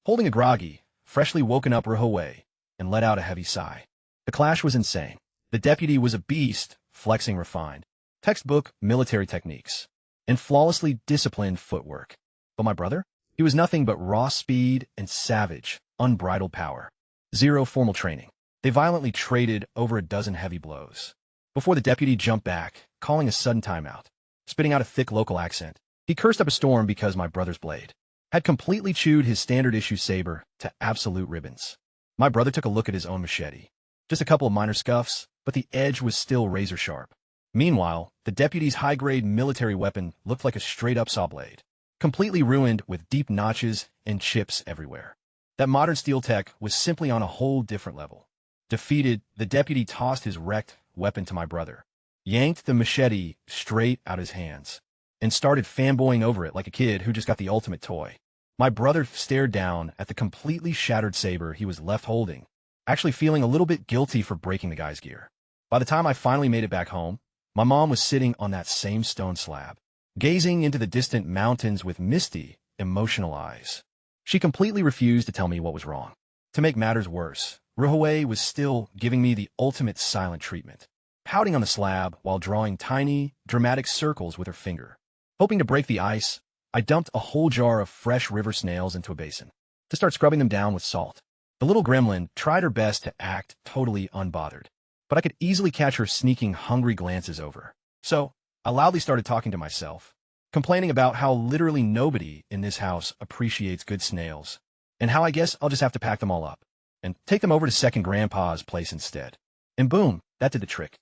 holding a groggy, freshly woken up Ruhaway, and let out a heavy sigh. The clash was insane. The deputy was a beast, flexing refined, textbook military techniques, and flawlessly disciplined footwork. But my brother? He was nothing but raw speed and savage, unbridled power. Zero formal training. They violently traded over a dozen heavy blows before the deputy jumped back, calling a sudden timeout. Spitting out a thick local accent, he cursed up a storm because my brother's blade had completely chewed his standard-issue saber to absolute ribbons. My brother took a look at his own machete. Just a couple of minor scuffs, but the edge was still razor-sharp. Meanwhile, the deputy's high-grade military weapon looked like a straight-up saw blade, completely ruined with deep notches and chips everywhere. That modern steel tech was simply on a whole different level. Defeated, the deputy tossed his wrecked weapon to my brother, yanked the machete straight out his hands, and started fanboying over it like a kid who just got the ultimate toy. My brother stared down at the completely shattered saber he was left holding, actually feeling a little bit guilty for breaking the guy's gear. By the time I finally made it back home, my mom was sitting on that same stone slab, gazing into the distant mountains with misty, emotional eyes. She completely refused to tell me what was wrong. To make matters worse, Ruhaway was still giving me the ultimate silent treatment, pouting on the slab while drawing tiny, dramatic circles with her finger. Hoping to break the ice, I dumped a whole jar of fresh river snails into a basin to start scrubbing them down with salt. The little gremlin tried her best to act totally unbothered, but I could easily catch her sneaking hungry glances over. So I loudly started talking to myself, complaining about how literally nobody in this house appreciates good snails, and how I guess I'll just have to pack them all up and take them over to second grandpa's place instead. And boom, that did the trick.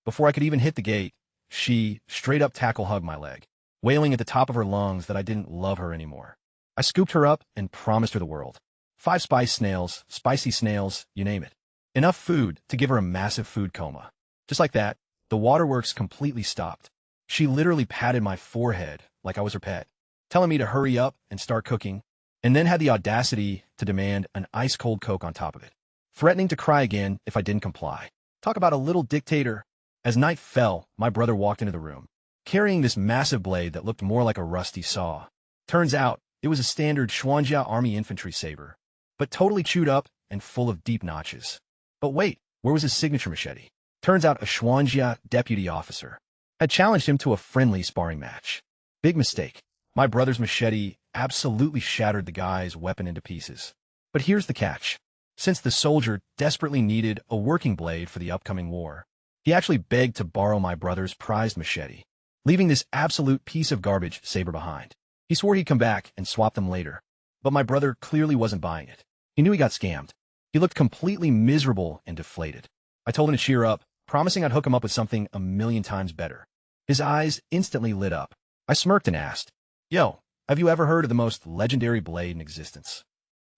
Before I could even hit the gate, she straight up tackle hugged my leg, wailing at the top of her lungs that I didn't love her anymore. I scooped her up and promised her the world. 5 spicy snails, you name it. Enough food to give her a massive food coma. Just like that, the waterworks completely stopped. She literally patted my forehead like I was her pet, telling me to hurry up and start cooking, and then had the audacity to demand an ice-cold Coke on top of it, threatening to cry again if I didn't comply. Talk about a little dictator. As night fell, my brother walked into the room, carrying this massive blade that looked more like a rusty saw. Turns out, it was a standard Xuanjia Army infantry saber, but totally chewed up and full of deep notches. But wait, where was his signature machete? Turns out a Xuanjia deputy officer had challenged him to a friendly sparring match. Big mistake. My brother's machete absolutely shattered the guy's weapon into pieces. But here's the catch. Since the soldier desperately needed a working blade for the upcoming war, he actually begged to borrow my brother's prized machete, leaving this absolute piece of garbage saber behind. He swore he'd come back and swap them later, but my brother clearly wasn't buying it. He knew he got scammed. He looked completely miserable and deflated. I told him to cheer up, promising I'd hook him up with something a million times better. His eyes instantly lit up. I smirked and asked, "Yo, have you ever heard of the most legendary blade in existence?"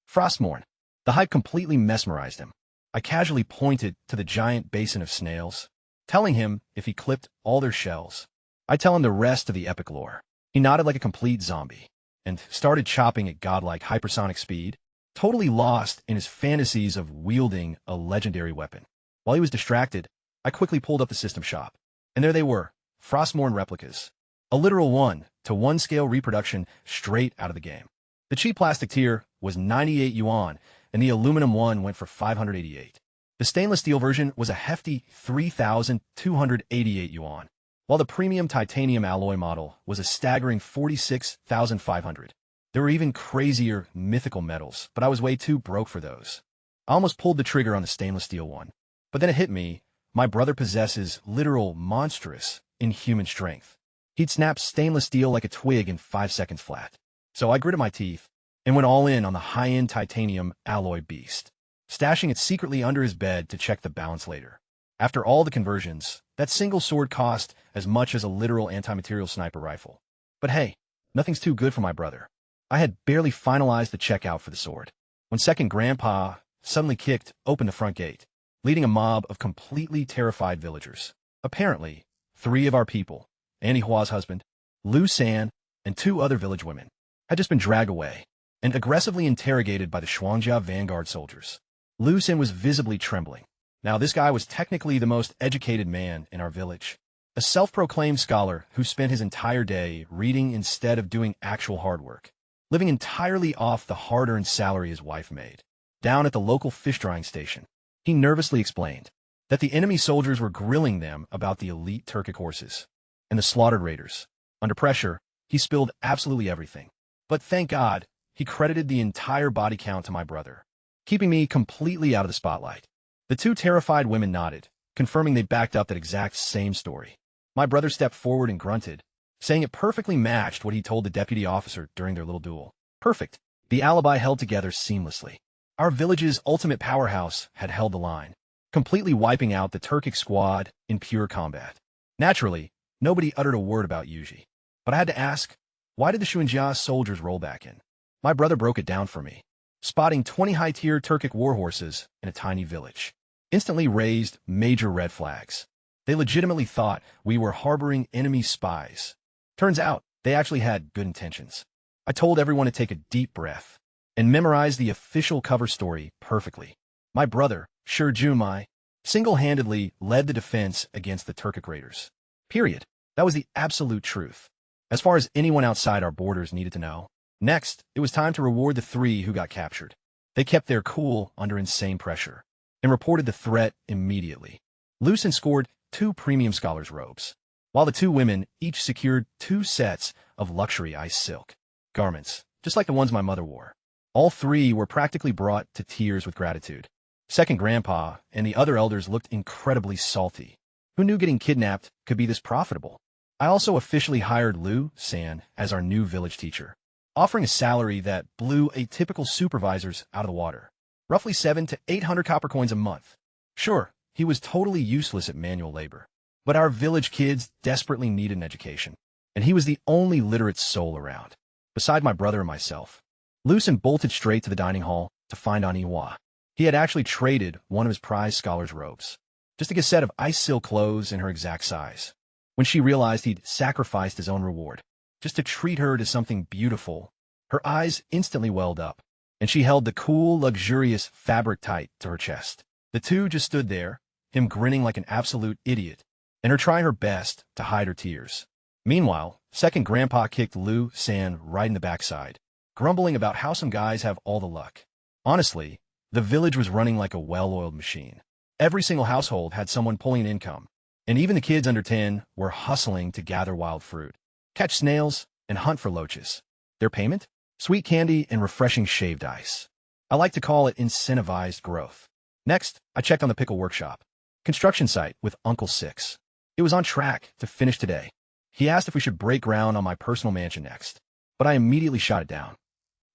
Frostmourne. The hype completely mesmerized him. I casually pointed to the giant basin of snails, telling him if he clipped all their shells, I'd tell him the rest of the epic lore. He nodded like a complete zombie and started chopping at godlike hypersonic speed, totally lost in his fantasies of wielding a legendary weapon. While he was distracted, I quickly pulled up the system shop, and there they were, Frostmourne replicas. A literal 1-to-1 scale reproduction straight out of the game. The cheap plastic tier was 98 yuan, and the aluminum one went for 588. The stainless steel version was a hefty 3,288 yuan, while the premium titanium alloy model was a staggering 46,500. There were even crazier mythical metals, but I was way too broke for those. I almost pulled the trigger on the stainless steel one, but then it hit me. My brother possesses literal monstrous, inhuman strength. He'd snap stainless steel like a twig in 5 seconds flat. So I gritted my teeth and went all in on the high-end titanium alloy beast, stashing it secretly under his bed to check the balance later. After all the conversions, that single sword cost as much as a literal anti-material sniper rifle. But hey, nothing's too good for my brother. I had barely finalized the checkout for the sword when second grandpa suddenly kicked open the front gate, leading a mob of completely terrified villagers. Apparently, 3 of our people, Anhua's husband, Lu San, and 2 other village women, had just been dragged away and aggressively interrogated by the Xuangjia Vanguard soldiers. Lu San was visibly trembling. Now, this guy was technically the most educated man in our village, a self-proclaimed scholar who spent his entire day reading instead of doing actual hard work, living entirely off the hard-earned salary his wife made. Down at the local fish-drying station, he nervously explained that the enemy soldiers were grilling them about the elite Turkic horses and the slaughtered raiders. Under pressure, he spilled absolutely everything. But thank God, he credited the entire body count to my brother, keeping me completely out of the spotlight. The 2 terrified women nodded, confirming they backed up that exact same story. My brother stepped forward and grunted, saying it perfectly matched what he told the deputy officer during their little duel. Perfect. The alibi held together seamlessly. Our village's ultimate powerhouse had held the line, completely wiping out the Turkic squad in pure combat. Naturally, nobody uttered a word about Yuji. But I had to ask, why did the Xuanjia soldiers roll back in? My brother broke it down for me. Spotting 20 high-tier Turkic war horses in a tiny village instantly raised major red flags. They legitimately thought we were harboring enemy spies. Turns out, they actually had good intentions. I told everyone to take a deep breath and memorize the official cover story perfectly. My brother, Shi Junmai, single-handedly led the defense against the Turkic raiders. Period. That was the absolute truth, as far as anyone outside our borders needed to know. Next, it was time to reward the 3 who got captured. They kept their cool under insane pressure and reported the threat immediately. Lucen scored 2 premium scholars' robes, while the 2 women each secured 2 sets of luxury ice silk garments, just like the ones my mother wore. All 3 were practically brought to tears with gratitude. Second grandpa and the other elders looked incredibly salty. Who knew getting kidnapped could be this profitable? I also officially hired Lu San as our new village teacher, offering a salary that blew a typical supervisor's out of the water. Roughly 700 to 800 copper coins a month. Sure, he was totally useless at manual labor, but our village kids desperately needed an education. and he was the only literate soul around, beside my brother and myself. Lucen bolted straight to the dining hall to find Manhwa. He had actually traded one of his prized scholar's robes, just to get a set of ice silk clothes in her exact size. When she realized he'd sacrificed his own reward, just to treat her to something beautiful, her eyes instantly welled up, and she held the cool, luxurious fabric tight to her chest. The two just stood there, him grinning like an absolute idiot, and her trying her best to hide her tears. Meanwhile, second grandpa kicked Lu San right in the backside, grumbling about how some guys have all the luck. Honestly, the village was running like a well-oiled machine. Every single household had someone pulling an income, and even the kids under 10 were hustling to gather wild fruit, catch snails, and hunt for loaches. Their payment? Sweet candy and refreshing shaved ice. I like to call it incentivized growth. Next, I checked on the pickle workshop, construction site with Uncle Six. It was on track to finish today. He asked if we should break ground on my personal mansion next, but I immediately shot it down.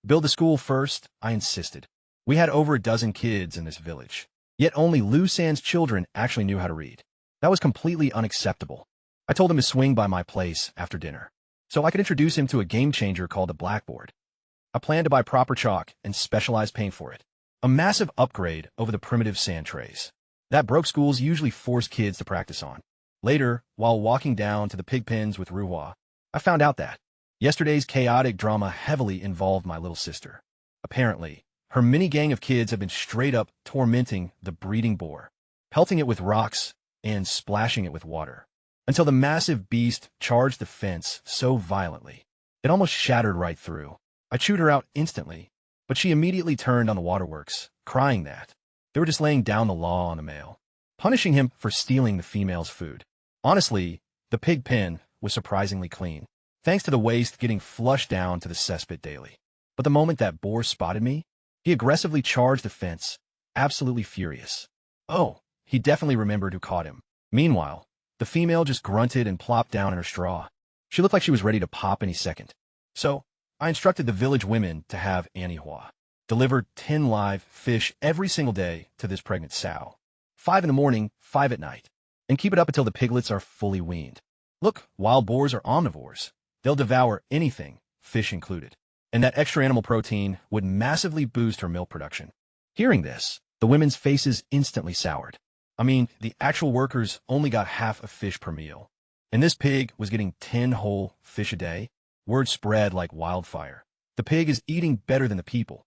Build the school first, I insisted. We had over a dozen kids in this village, yet only Lu San's children actually knew how to read. That was completely unacceptable. I told him to swing by my place after dinner, so I could introduce him to a game changer called the blackboard. I planned to buy proper chalk and specialized paint for it, a massive upgrade over the primitive sand trays that broke schools usually forced kids to practice on. Later, while walking down to the pig pens with Ruhua, I found out that yesterday's chaotic drama heavily involved my little sister. Apparently, her mini gang of kids have been straight up tormenting the breeding boar, pelting it with rocks and splashing it with water, until the massive beast charged the fence so violently, it almost shattered right through. I chewed her out instantly, but she immediately turned on the waterworks, crying that they were just laying down the law on the male, punishing him for stealing the female's food. Honestly, the pig pen was surprisingly clean, thanks to the waste getting flushed down to the cesspit daily. But the moment that boar spotted me, he aggressively charged the fence, absolutely furious. Oh, he definitely remembered who caught him. Meanwhile, the female just grunted and plopped down in her straw. She looked like she was ready to pop any second. So, I instructed the village women to have Manhwa deliver 10 live fish every single day to this pregnant sow. 5 in the morning, 5 at night, and keep it up until the piglets are fully weaned. Look, wild boars are omnivores. They'll devour anything, fish included, and that extra animal protein would massively boost her milk production. Hearing this, the women's faces instantly soured. I mean, the actual workers only got half a fish per meal, and this pig was getting 10 whole fish a day. Word spread like wildfire. The pig is eating better than the people.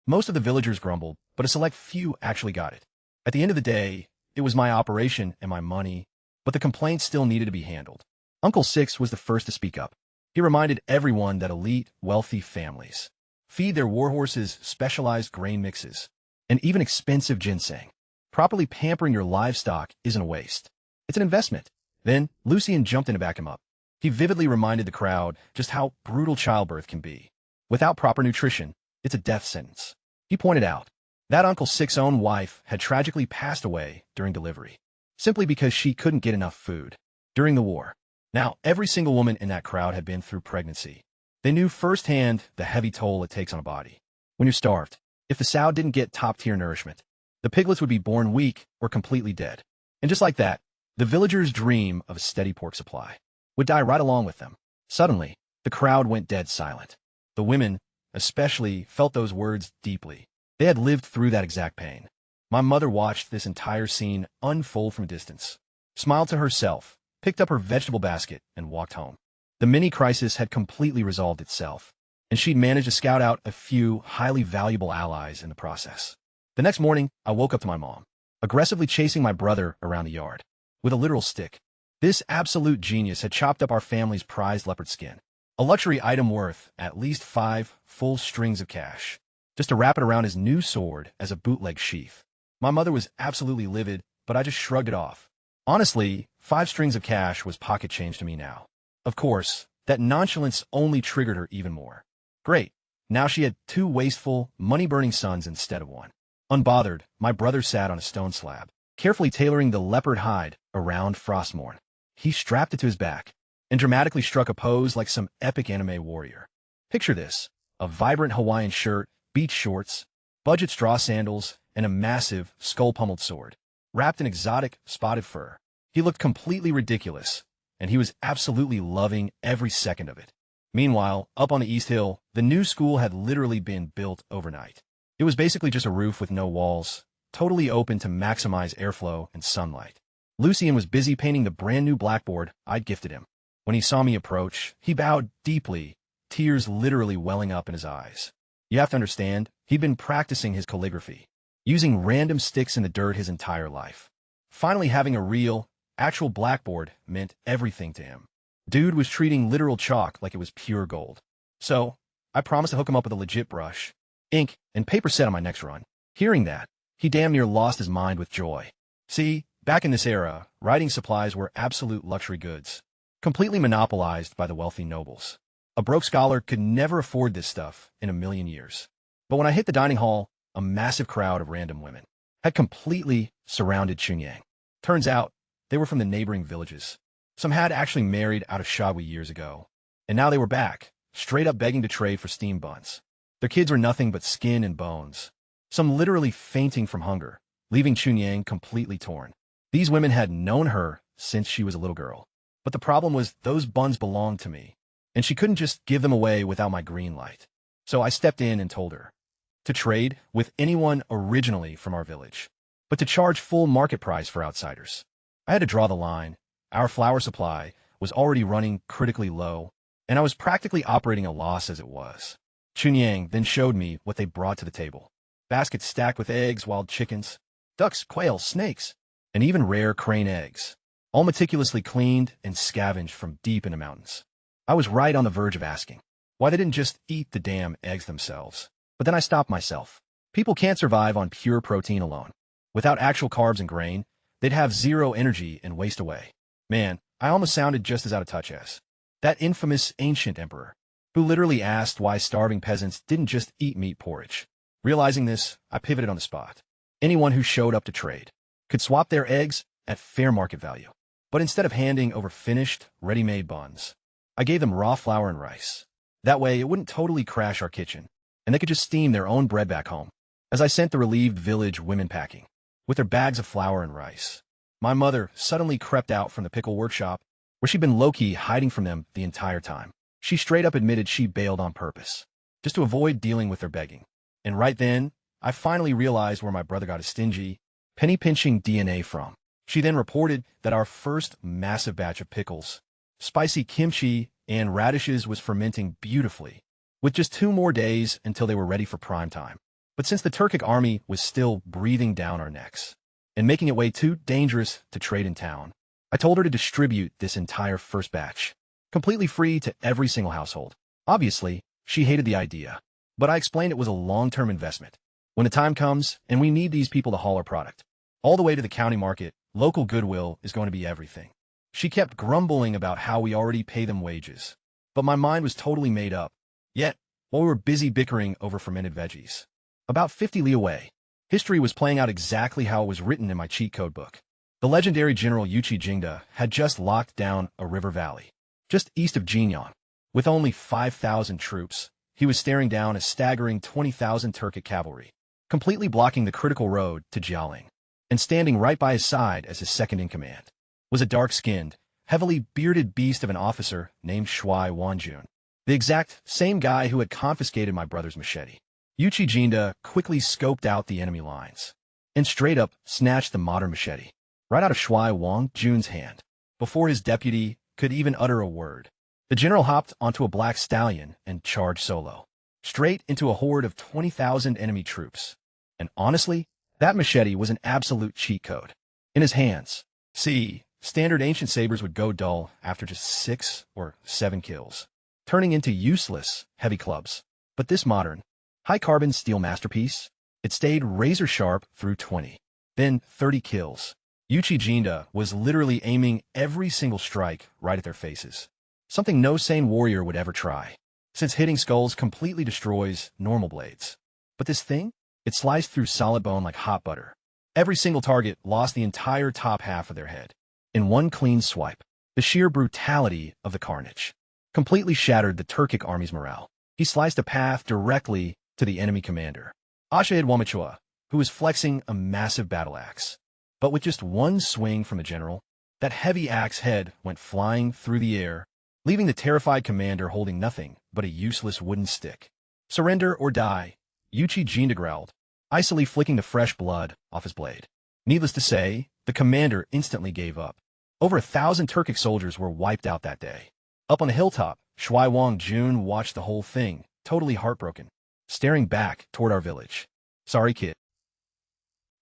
Most of the villagers grumbled, but a select few actually got it. At the end of the day, it was my operation and my money, but the complaints still needed to be handled. Uncle Six was the first to speak up. He reminded everyone that elite, wealthy families feed their warhorses specialized grain mixes and even expensive ginseng. Properly pampering your livestock isn't a waste. It's an investment. Then, Lucien jumped in to back him up. He vividly reminded the crowd just how brutal childbirth can be. Without proper nutrition, it's a death sentence. He pointed out that Uncle Six's own wife had tragically passed away during delivery, simply because she couldn't get enough food during the war. Now, every single woman in that crowd had been through pregnancy. They knew firsthand the heavy toll it takes on a body. When you're starved, if the sow didn't get top-tier nourishment, the piglets would be born weak or completely dead. And just like that, the villagers' dream of a steady pork supply would die right along with them. Suddenly, the crowd went dead silent. The women, especially, felt those words deeply. They had lived through that exact pain. My mother watched this entire scene unfold from a distance, smiled to herself, picked up her vegetable basket, and walked home. The mini-crisis had completely resolved itself, and she'd managed to scout out a few highly valuable allies in the process. The next morning, I woke up to my mom, aggressively chasing my brother around the yard with a literal stick. This absolute genius had chopped up our family's prized leopard skin, a luxury item worth at least 5 full strings of cash, just to wrap it around his new sword as a bootleg sheath. My mother was absolutely livid, but I just shrugged it off. Honestly, 5 strings of cash was pocket change to me now. Of course, that nonchalance only triggered her even more. Great, now she had 2 wasteful, money-burning sons instead of 1. Unbothered, my brother sat on a stone slab, carefully tailoring the leopard hide around Frostmourne. He strapped it to his back and dramatically struck a pose like some epic anime warrior. Picture this: a vibrant Hawaiian shirt, beach shorts, budget straw sandals, and a massive, skull-pummeled sword, wrapped in exotic, spotted fur. He looked completely ridiculous, and he was absolutely loving every second of it. Meanwhile, up on the East Hill, the new school had literally been built overnight. It was basically just a roof with no walls, totally open to maximize airflow and sunlight. Lucien was busy painting the brand new blackboard I'd gifted him. When he saw me approach, he bowed deeply, tears literally welling up in his eyes. You have to understand, he'd been practicing his calligraphy, using random sticks in the dirt his entire life. Finally having a real, actual blackboard meant everything to him. Dude was treating literal chalk like it was pure gold. So, I promised to hook him up with a legit brush, ink, and paper set on my next run. Hearing that, he damn near lost his mind with joy. See, back in this era, writing supplies were absolute luxury goods, completely monopolized by the wealthy nobles. A broke scholar could never afford this stuff in a million years. But when I hit the dining hall, a massive crowd of random women had completely surrounded Chunyang. Turns out, they were from the neighboring villages. Some had actually married out of Shagui years ago, and now they were back, straight up begging to trade for steam buns. Their kids were nothing but skin and bones, some literally fainting from hunger, leaving Chunyang completely torn. These women had known her since she was a little girl. But the problem was those buns belonged to me, and she couldn't just give them away without my green light. So I stepped in and told her to trade with anyone originally from our village, but to charge full market price for outsiders. I had to draw the line. Our flour supply was already running critically low, and I was practically operating a loss as it was. Chunyang then showed me what they brought to the table. Baskets stacked with eggs, wild chickens, ducks, quail, snakes, and even rare crane eggs, all meticulously cleaned and scavenged from deep in the mountains. I was right on the verge of asking why they didn't just eat the damn eggs themselves. But then I stopped myself. People can't survive on pure protein alone. Without actual carbs and grain, they'd have zero energy and waste away. Man, I almost sounded just as out of touch as that infamous ancient emperor, who literally asked why starving peasants didn't just eat meat porridge. Realizing this, I pivoted on the spot. Anyone who showed up to trade could swap their eggs at fair market value. But instead of handing over finished, ready-made buns, I gave them raw flour and rice. That way, it wouldn't totally crash our kitchen, and they could just steam their own bread back home. As I sent the relieved village women packing, with their bags of flour and rice, my mother suddenly crept out from the pickle workshop, where she'd been low-key hiding from them the entire time. She straight up admitted she bailed on purpose, just to avoid dealing with their begging. And right then, I finally realized where my brother got his stingy, penny-pinching DNA from. She then reported that our first massive batch of pickles, spicy kimchi, and radishes was fermenting beautifully, with just 2 more days until they were ready for prime time. But since the Turkic army was still breathing down our necks and making it way too dangerous to trade in town, I told her to distribute this entire first batch, completely free to every single household. Obviously, she hated the idea, but I explained it was a long-term investment. When the time comes and we need these people to haul our product all the way to the county market, local goodwill is going to be everything. She kept grumbling about how we already pay them wages, but my mind was totally made up. Yet, while we were busy bickering over fermented veggies, about 50 li away, history was playing out exactly how it was written in my cheat code book. The legendary General Yuchi Jingda had just locked down a river valley, just east of Jinyang. With only 5,000 troops, he was staring down a staggering 20,000 Turkic cavalry, completely blocking the critical road to Jialing. And standing right by his side as his second-in-command was a dark-skinned, heavily bearded beast of an officer named Shuai Wanjun, the exact same guy who had confiscated my brother's machete. Yuchi Jinda quickly scoped out the enemy lines and straight up snatched the modern machete right out of Shuai Wangjun's hand. Before his deputy could even utter a word, the general hopped onto a black stallion and charged solo, straight into a horde of 20,000 enemy troops. And honestly, that machete was an absolute cheat code. In his hands, see, standard ancient sabers would go dull after just 6 or 7 kills, turning into useless, heavy clubs. But this modern, high-carbon steel masterpiece, it stayed razor-sharp through 20, then 30 kills. Yuchi Jinda was literally aiming every single strike right at their faces, something no sane warrior would ever try, since hitting skulls completely destroys normal blades. But this thing? It sliced through solid bone like hot butter. Every single target lost the entire top half of their head in one clean swipe. The sheer brutality of the carnage completely shattered the Turkic army's morale. He sliced a path directly to the enemy commander, Ashahid Wamachua, who was flexing a massive battle axe. But with just one swing from the general, That heavy axe head went flying through the air, leaving the terrified commander holding nothing but a useless wooden stick. Surrender or die, Yuchi Jinda growled, icily flicking the fresh blood off his blade. Needless to say, the commander instantly gave up. Over 1,000 Turkic soldiers were wiped out that day. Up on the hilltop, Shui Wang Jun watched the whole thing, totally heartbroken, staring back toward our village. Sorry, kid.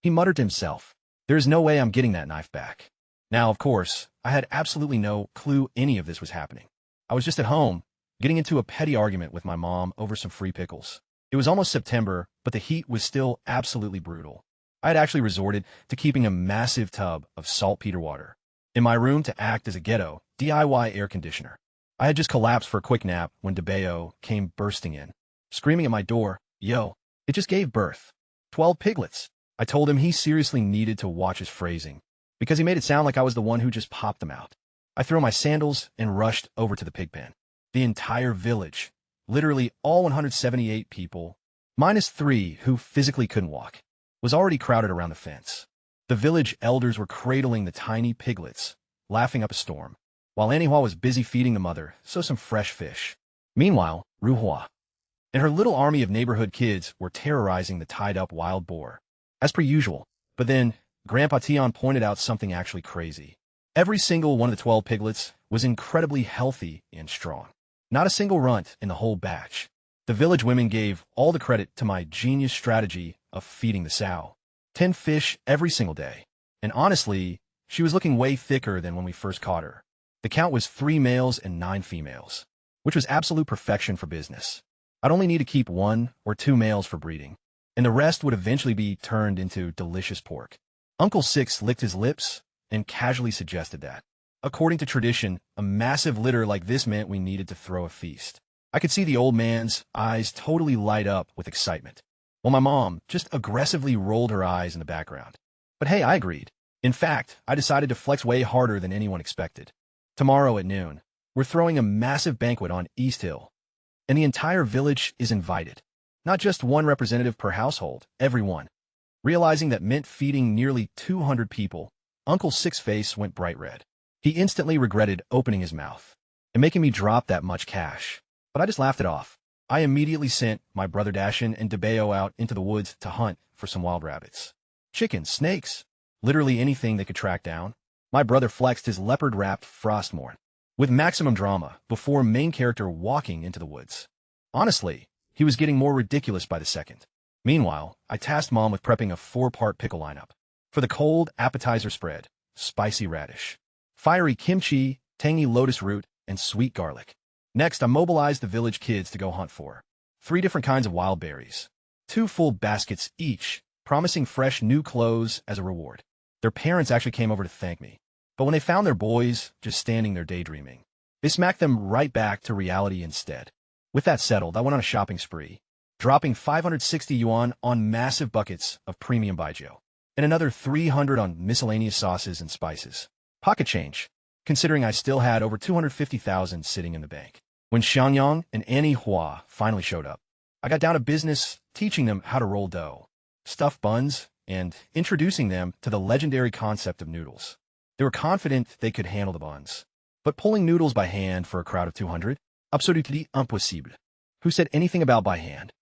He muttered to himself, there is no way I'm getting that knife back. Now, of course, I had absolutely no clue any of this was happening. I was just at home, getting into a petty argument with my mom over some free pickles. It was almost September, but the heat was still absolutely brutal. I had actually resorted to keeping a massive tub of saltpeter water in my room to act as a ghetto DIY air conditioner. I had just collapsed for a quick nap when DeBeo came bursting in, screaming at my door, "Yo, it just gave birth. 12 piglets." I told him he seriously needed to watch his phrasing, because he made it sound like I was the one who just popped them out. I threw on my sandals and rushed over to the pig pen. The entire village, literally all 178 people, minus 3 who physically couldn't walk, was already crowded around the fence. The village elders were cradling the tiny piglets, laughing up a storm, while Anihua was busy feeding the mother some fresh fish. Meanwhile, Ruhua and her little army of neighborhood kids were terrorizing the tied-up wild boar, as per usual. But then, Grandpa Tion pointed out something actually crazy. Every single one of the 12 piglets was incredibly healthy and strong. Not a single runt in the whole batch. The village women gave all the credit to my genius strategy of feeding the sow. 10 fish every single day. And honestly, she was looking way thicker than when we first caught her. The count was 3 males and 9 females, which was absolute perfection for business. I'd only need to keep 1 or 2 males for breeding, and the rest would eventually be turned into delicious pork. Uncle Six licked his lips and casually suggested that, according to tradition, a massive litter like this meant we needed to throw a feast. I could see the old man's eyes totally light up with excitement, while my mom just aggressively rolled her eyes in the background. But hey, I agreed. In fact, I decided to flex way harder than anyone expected. Tomorrow at noon, we're throwing a massive banquet on East Hill, and the entire village is invited. Not just one representative per household, everyone. Realizing that meant feeding nearly 200 people, Uncle Six's face went bright red. He instantly regretted opening his mouth and making me drop that much cash. But I just laughed it off. I immediately sent my brother Dashin and DeBeo out into the woods to hunt for some wild rabbits, chickens, snakes, literally anything they could track down. My brother flexed his leopard-wrapped Frostmourne with maximum drama before main character walking into the woods. Honestly, he was getting more ridiculous by the second. Meanwhile, I tasked Mom with prepping a 4-part pickle lineup. For the cold appetizer spread, spicy radish, fiery kimchi, tangy lotus root, and sweet garlic. Next, I mobilized the village kids to go hunt for 3 different kinds of wild berries, 2 full baskets each, promising fresh new clothes as a reward. Their parents actually came over to thank me, but when they found their boys just standing there daydreaming, they smacked them right back to reality instead. With that settled, I went on a shopping spree, dropping 560 yuan on massive buckets of premium baijiu, and another 300 on miscellaneous sauces and spices. Pocket change, considering I still had over 250,000 sitting in the bank. When Xiangyang and Anihua finally showed up, I got down to business teaching them how to roll dough, stuff buns, and introducing them to the legendary concept of noodles. They were confident they could handle the buns, but pulling noodles by hand for a crowd of 200? Absolutely impossible. Who said anything about by hand?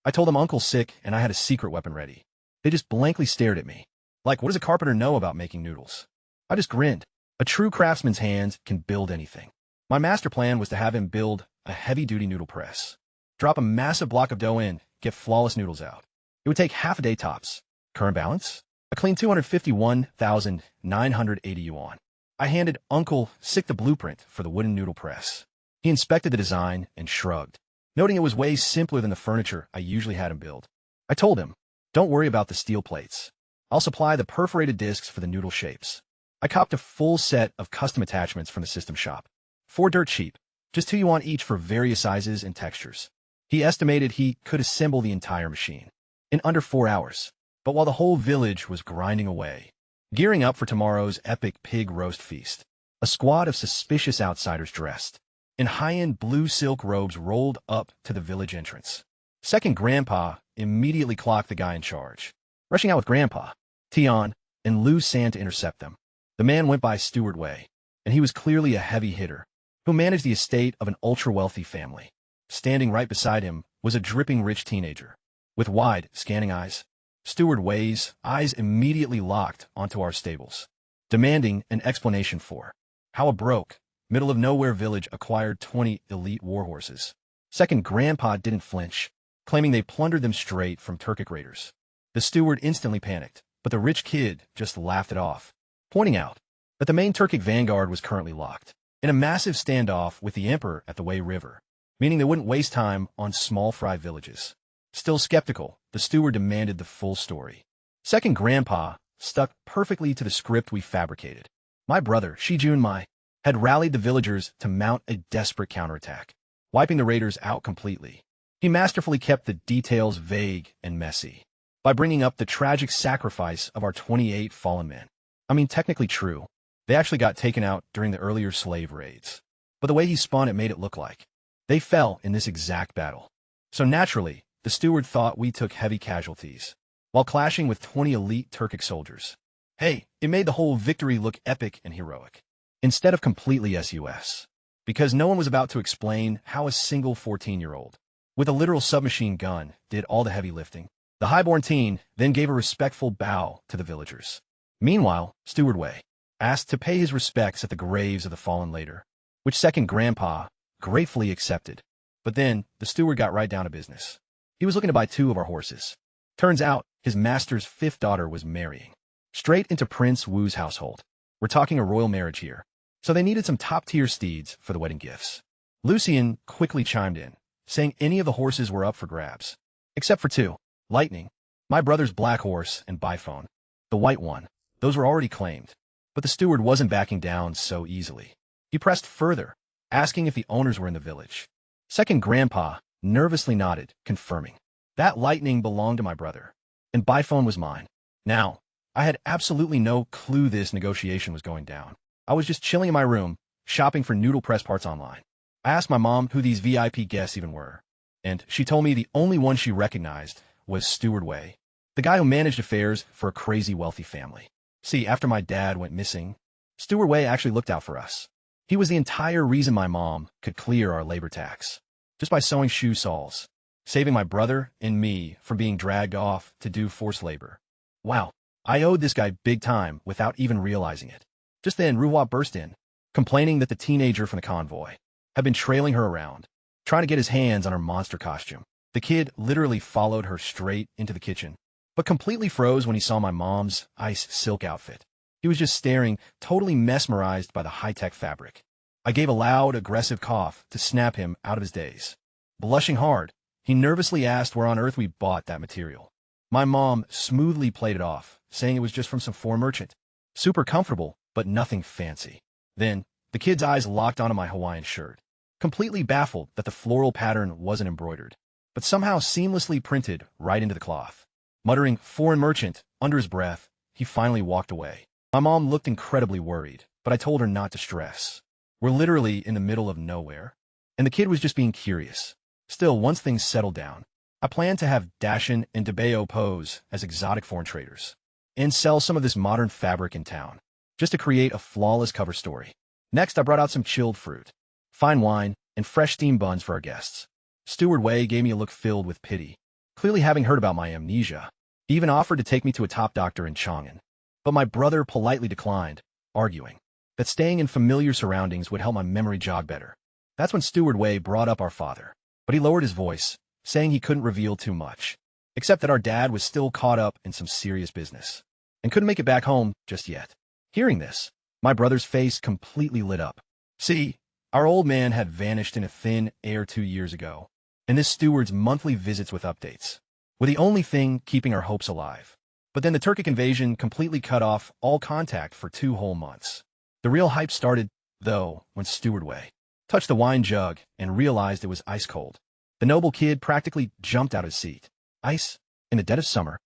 I told them Uncle sick and I had a secret weapon ready. They just blankly stared at me. Like, what does a carpenter know about making noodles? I just grinned. A true craftsman's hands can build anything. My master plan was to have him build a heavy-duty noodle press, drop a massive block of dough in, get flawless noodles out. It would take half a day tops. Current balance? A clean 251,980 yuan. I handed Uncle Sick the blueprint for the wooden noodle press. He inspected the design and shrugged, noting it was way simpler than the furniture I usually had him build. I told him, don't worry about the steel plates. I'll supply the perforated discs for the noodle shapes. I copped a full set of custom attachments from the system shop. 4 dirt cheap, just 2 yuan each for various sizes and textures. He estimated he could assemble the entire machine in under 4 hours. But while the whole village was grinding away, gearing up for tomorrow's epic pig roast feast, a squad of suspicious outsiders dressed in high-end blue silk robes rolled up to the village entrance. Second Grandpa immediately clocked the guy in charge, rushing out with Grandpa, Tian, and Lu San to intercept them. The man went by Steward Way, and he was clearly a heavy hitter who managed the estate of an ultra-wealthy family. Standing right beside him was a dripping rich teenager with wide, scanning eyes. Steward Way's eyes immediately locked onto our stables, demanding an explanation for how a broke, middle-of-nowhere village acquired 20 elite warhorses. Second Grandpa didn't flinch, claiming they plundered them straight from Turkic raiders. The steward instantly panicked, but the rich kid just laughed it off, pointing out that the main Turkic vanguard was currently locked in a massive standoff with the emperor at the Wei River, meaning they wouldn't waste time on small fry villages. Still skeptical, the steward demanded the full story. Second Grandpa stuck perfectly to the script we fabricated. My brother, Shijun Mai, had rallied the villagers to mount a desperate counterattack, wiping the raiders out completely. He masterfully kept the details vague and messy by bringing up the tragic sacrifice of our 28 fallen men. I mean, technically true. They actually got taken out during the earlier slave raids. But the way he spun it made it look like they fell in this exact battle. So naturally, the steward thought we took heavy casualties while clashing with 20 elite Turkic soldiers. Hey, it made the whole victory look epic and heroic, instead of completely sus. Because no one was about to explain how a single 14-year-old with a literal submachine gun did all the heavy lifting. The highborn teen then gave a respectful bow to the villagers. Meanwhile, Steward Way asked to pay his respects at the graves of the fallen later, which Second Grandpa gratefully accepted. But then, the steward got right down to business. He was looking to buy 2 of our horses. Turns out, his master's 5th daughter was marrying straight into Prince Wu's household. We're talking a royal marriage here. So they needed some top-tier steeds for the wedding gifts. Lucien quickly chimed in, saying any of the horses were up for grabs, except for 2. Lightning, my brother's black horse, and Biphone, the white one. Those were already claimed. But the steward wasn't backing down so easily. He pressed further, asking if the owners were in the village. Second Grandpa nervously nodded, confirming that Lightning belonged to my brother, and Biphone was mine. Now, I had absolutely no clue this negotiation was going down. I was just chilling in my room, shopping for noodle press parts online. I asked my mom who these VIP guests even were, and she told me the only one she recognized was Steward Way, the guy who managed affairs for a crazy wealthy family. See, after my dad went missing, Steward Way actually looked out for us. He was the entire reason my mom could clear our labor tax, just by sewing shoe soles, saving my brother and me from being dragged off to do forced labor. Wow, I owed this guy big time without even realizing it. Just then, Ruhwa burst in, complaining that the teenager from the convoy had been trailing her around, trying to get his hands on her monster costume. The kid literally followed her straight into the kitchen, but completely froze when he saw my mom's ice silk outfit. He was just staring, totally mesmerized by the high-tech fabric. I gave a loud, aggressive cough to snap him out of his daze. Blushing hard, he nervously asked where on earth we bought that material. My mom smoothly played it off, saying it was just from some foreign merchant. Super comfortable, but nothing fancy. Then, the kid's eyes locked onto my Hawaiian shirt, completely baffled that the floral pattern wasn't embroidered, but somehow seamlessly printed right into the cloth. Muttering "foreign merchant" under his breath, he finally walked away. My mom looked incredibly worried, but I told her not to stress. We're literally in the middle of nowhere, and the kid was just being curious. Still, once things settled down, I planned to have Dashin and DeBeo pose as exotic foreign traders and sell some of this modern fabric in town, just to create a flawless cover story. Next, I brought out some chilled fruit, fine wine, and fresh steamed buns for our guests. Steward Way gave me a look filled with pity, clearly having heard about my amnesia. He even offered to take me to a top doctor in Chang'an, but my brother politely declined, arguing that staying in familiar surroundings would help my memory jog better. That's when Steward Way brought up our father, but he lowered his voice, saying he couldn't reveal too much, except that our dad was still caught up in some serious business and couldn't make it back home just yet. Hearing this, my brother's face completely lit up. See, our old man had vanished in a thin air 2 years ago, and this steward's monthly visits with updates were the only thing keeping our hopes alive. But then the Turkic invasion completely cut off all contact for 2 whole months. The real hype started, though, when Steward Way touched the wine jug and realized it was ice cold. The noble kid practically jumped out of his seat. Ice? In the dead of summer?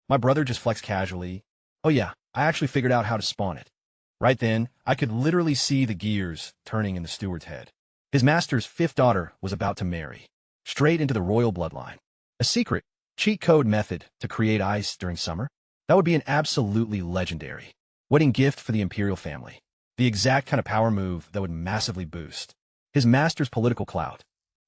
My brother just flexed casually. Oh yeah, I actually figured out how to spawn it. Right then, I could literally see the gears turning in the steward's head. His master's 5th daughter was about to marry, straight into the royal bloodline. A secret, cheat code method to create ice during summer? That would be an absolutely legendary. Wedding gift for the imperial family. The exact kind of power move that would massively boost his master's political clout.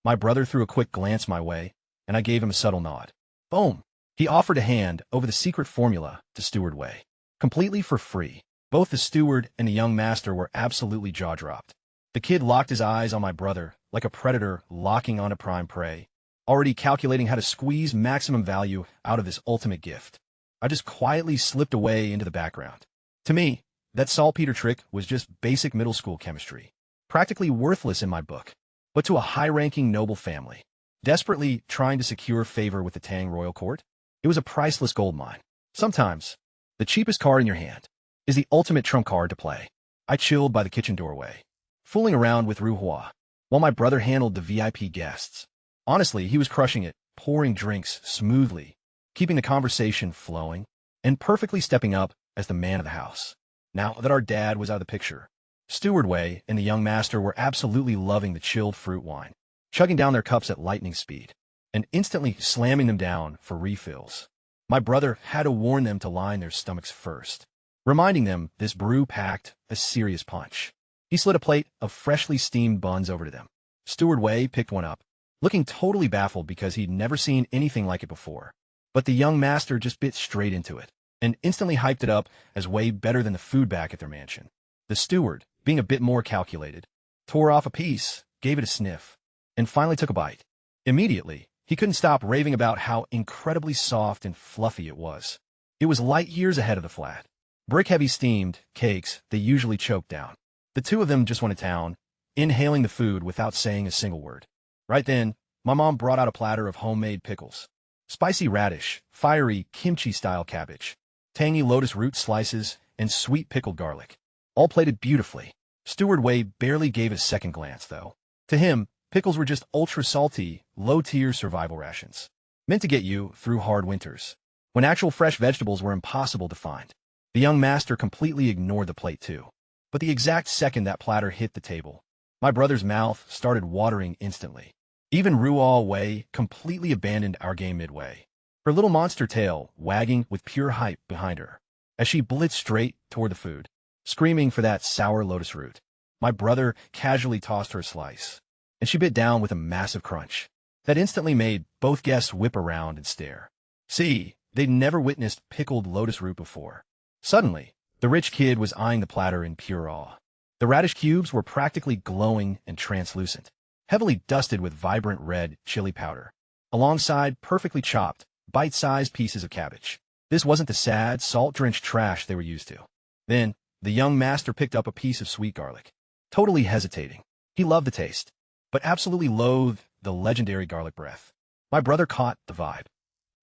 My brother threw a quick glance my way, and I gave him a subtle nod. Boom! He offered a hand over the secret formula to Steward Wei. Completely for free. Both the steward and the young master were absolutely jaw-dropped. The kid locked his eyes on my brother like a predator locking on a prime prey, already calculating how to squeeze maximum value out of this ultimate gift. I just quietly slipped away into the background. To me, that saltpeter trick was just basic middle school chemistry, practically worthless in my book. But to a high-ranking noble family, desperately trying to secure favor with the Tang royal court, it was a priceless goldmine. Sometimes, the cheapest card in your hand is the ultimate trump card to play. I chilled by the kitchen doorway, fooling around with Ruhua, while my brother handled the VIP guests. Honestly, he was crushing it, pouring drinks smoothly, keeping the conversation flowing, and perfectly stepping up as the man of the house. Now that our dad was out of the picture, Steward Wei and the young master were absolutely loving the chilled fruit wine, chugging down their cups at lightning speed, and instantly slamming them down for refills. My brother had to warn them to line their stomachs first, reminding them this brew packed a serious punch. He slid a plate of freshly steamed buns over to them. Steward Wei picked one up, looking totally baffled because he'd never seen anything like it before. But the young master just bit straight into it, and instantly hyped it up as way better than the food back at their mansion. The steward, being a bit more calculated, tore off a piece, gave it a sniff, and finally took a bite. Immediately, he couldn't stop raving about how incredibly soft and fluffy it was. It was light years ahead of the flat, brick-heavy steamed cakes they usually choked down. The two of them just went to town, inhaling the food without saying a single word. Right then, my mom brought out a platter of homemade pickles, spicy radish, fiery kimchi-style cabbage, tangy lotus root slices, and sweet pickled garlic, all plated beautifully. Steward Wei barely gave it a second glance, though. To him, pickles were just ultra-salty, low-tier survival rations, meant to get you through hard winters, when actual fresh vegetables were impossible to find. The young master completely ignored the plate, too. But the exact second that platter hit the table, my brother's mouth started watering instantly. Even Ruo Wei completely abandoned our game midway, her little monster tail wagging with pure hype behind her, as she blitzed straight toward the food, screaming for that sour lotus root. My brother casually tossed her a slice, and she bit down with a massive crunch that instantly made both guests whip around and stare. See, they'd never witnessed pickled lotus root before. Suddenly, the rich kid was eyeing the platter in pure awe. The radish cubes were practically glowing and translucent, heavily dusted with vibrant red chili powder, alongside perfectly chopped, bite-sized pieces of cabbage. This wasn't the sad, salt-drenched trash they were used to. Then, the young master picked up a piece of sweet garlic, totally hesitating. He loved the taste, but absolutely loathed the legendary garlic breath. My brother caught the vibe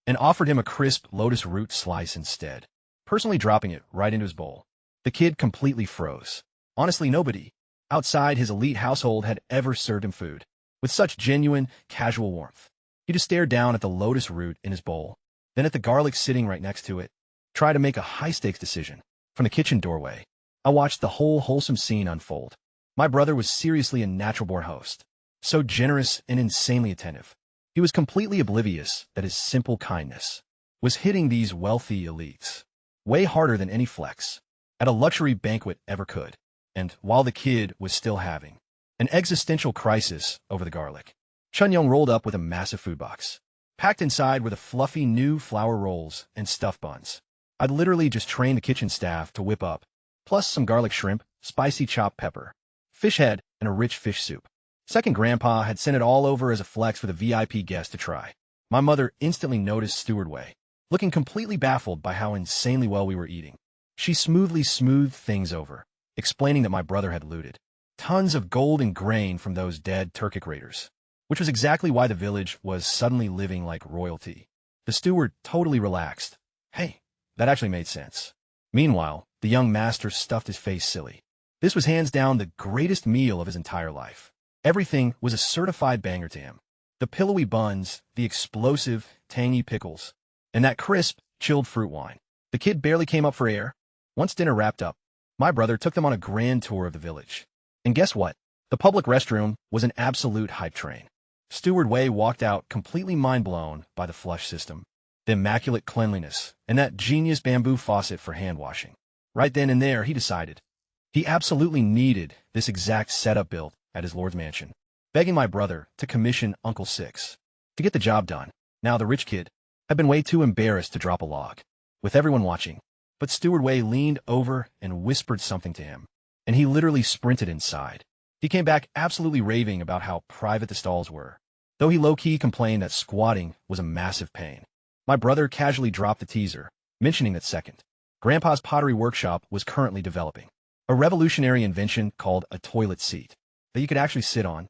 and offered him a crisp lotus root slice instead, personally dropping it right into his bowl. The kid completely froze. Honestly, nobody outside his elite household had ever served him food with such genuine, casual warmth. He just stared down at the lotus root in his bowl, then at the garlic sitting right next to it, tried to make a high-stakes decision. From the kitchen doorway, I watched the whole wholesome scene unfold. My brother was seriously a natural-born host, so generous and insanely attentive. He was completely oblivious that his simple kindness was hitting these wealthy elites way harder than any flex at a luxury banquet ever could. And while the kid was still having an existential crisis over the garlic, Chunyong rolled up with a massive food box. Packed inside were the fluffy new flour rolls and stuffed buns I'd literally just trained the kitchen staff to whip up, plus some garlic shrimp, spicy chopped pepper, fish head, and a rich fish soup. Second Grandpa had sent it all over as a flex for the VIP guests to try. My mother instantly noticed Steward Wei, looking completely baffled by how insanely well we were eating. She smoothly smoothed things over, explaining that my brother had looted tons of gold and grain from those dead Turkic raiders, which was exactly why the village was suddenly living like royalty. The steward totally relaxed. Hey, that actually made sense. Meanwhile, the young master stuffed his face silly. This was hands down the greatest meal of his entire life. Everything was a certified banger to him. The pillowy buns, the explosive, tangy pickles, and that crisp, chilled fruit wine. The kid barely came up for air. Once dinner wrapped up, my brother took them on a grand tour of the village. And guess what? The public restroom was an absolute hype train. Steward Wei walked out completely mind-blown by the flush system, the immaculate cleanliness, and that genius bamboo faucet for hand washing. Right then and there, he decided he absolutely needed this exact setup built at his lord's mansion, begging my brother to commission Uncle Six to get the job done. Now, the rich kid had been way too embarrassed to drop a log, with everyone watching, but Steward Wei leaned over and whispered something to him, and he literally sprinted inside. He came back absolutely raving about how private the stalls were, though he low-key complained that squatting was a massive pain. My brother casually dropped the teaser, mentioning that second, Grandpa's pottery workshop was currently developing a revolutionary invention called a toilet seat that you could actually sit on,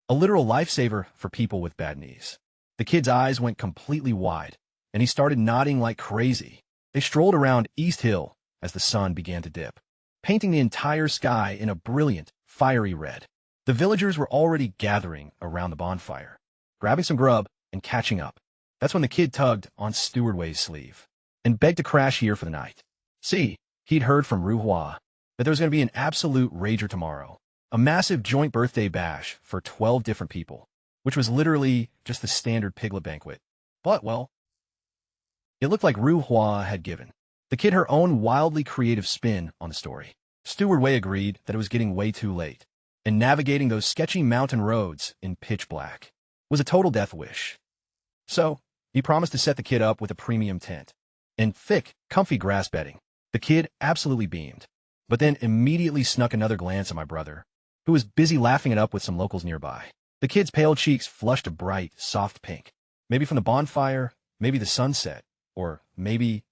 a literal lifesaver for people with bad knees. The kid's eyes went completely wide, and he started nodding like crazy. They strolled around East Hill as the sun began to dip, painting the entire sky in a brilliant, fiery red. The villagers were already gathering around the bonfire, grabbing some grub and catching up. That's when the kid tugged on Steward Wei's sleeve and begged to crash here for the night. See, he'd heard from Hua that there was going to be an absolute rager tomorrow, a massive joint birthday bash for 12 different people, which was literally just the standard piglet banquet. But, well, it looked like Hua had given the kid her own wildly creative spin on the story. Steward Wei agreed that it was getting way too late, and navigating those sketchy mountain roads in pitch black was a total death wish. So, he promised to set the kid up with a premium tent and thick, comfy grass bedding. The kid absolutely beamed, but then immediately snuck another glance at my brother, who was busy laughing it up with some locals nearby. The kid's pale cheeks flushed a bright, soft pink, maybe from the bonfire, maybe the sunset, or maybe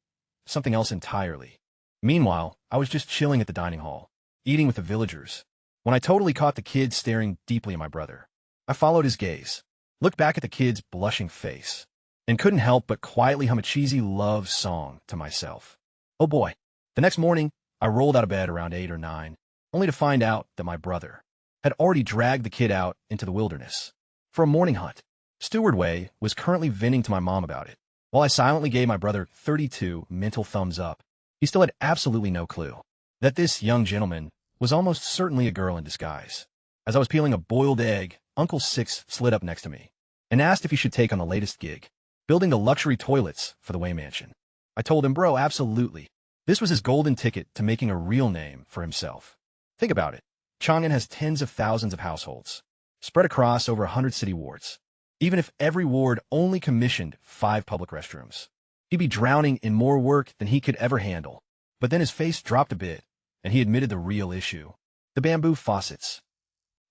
something else entirely. Meanwhile, I was just chilling at the dining hall, eating with the villagers, when I totally caught the kid staring deeply at my brother. I followed his gaze, looked back at the kid's blushing face, and couldn't help but quietly hum a cheesy love song to myself. Oh boy. The next morning, I rolled out of bed around 8 or 9, only to find out that my brother had already dragged the kid out into the wilderness for a morning hunt. Steward Wei was currently venting to my mom about it, while I silently gave my brother 32 mental thumbs up. He still had absolutely no clue that this young gentleman was almost certainly a girl in disguise. As I was peeling a boiled egg, Uncle Six slid up next to me and asked if he should take on the latest gig, building the luxury toilets for the Wei mansion. I told him, bro, absolutely. This was his golden ticket to making a real name for himself. Think about it. Chang'an has tens of thousands of households, spread across over 100 city wards. Even if every ward only commissioned 5 public restrooms, he'd be drowning in more work than he could ever handle. But then his face dropped a bit, and he admitted the real issue. The bamboo faucets.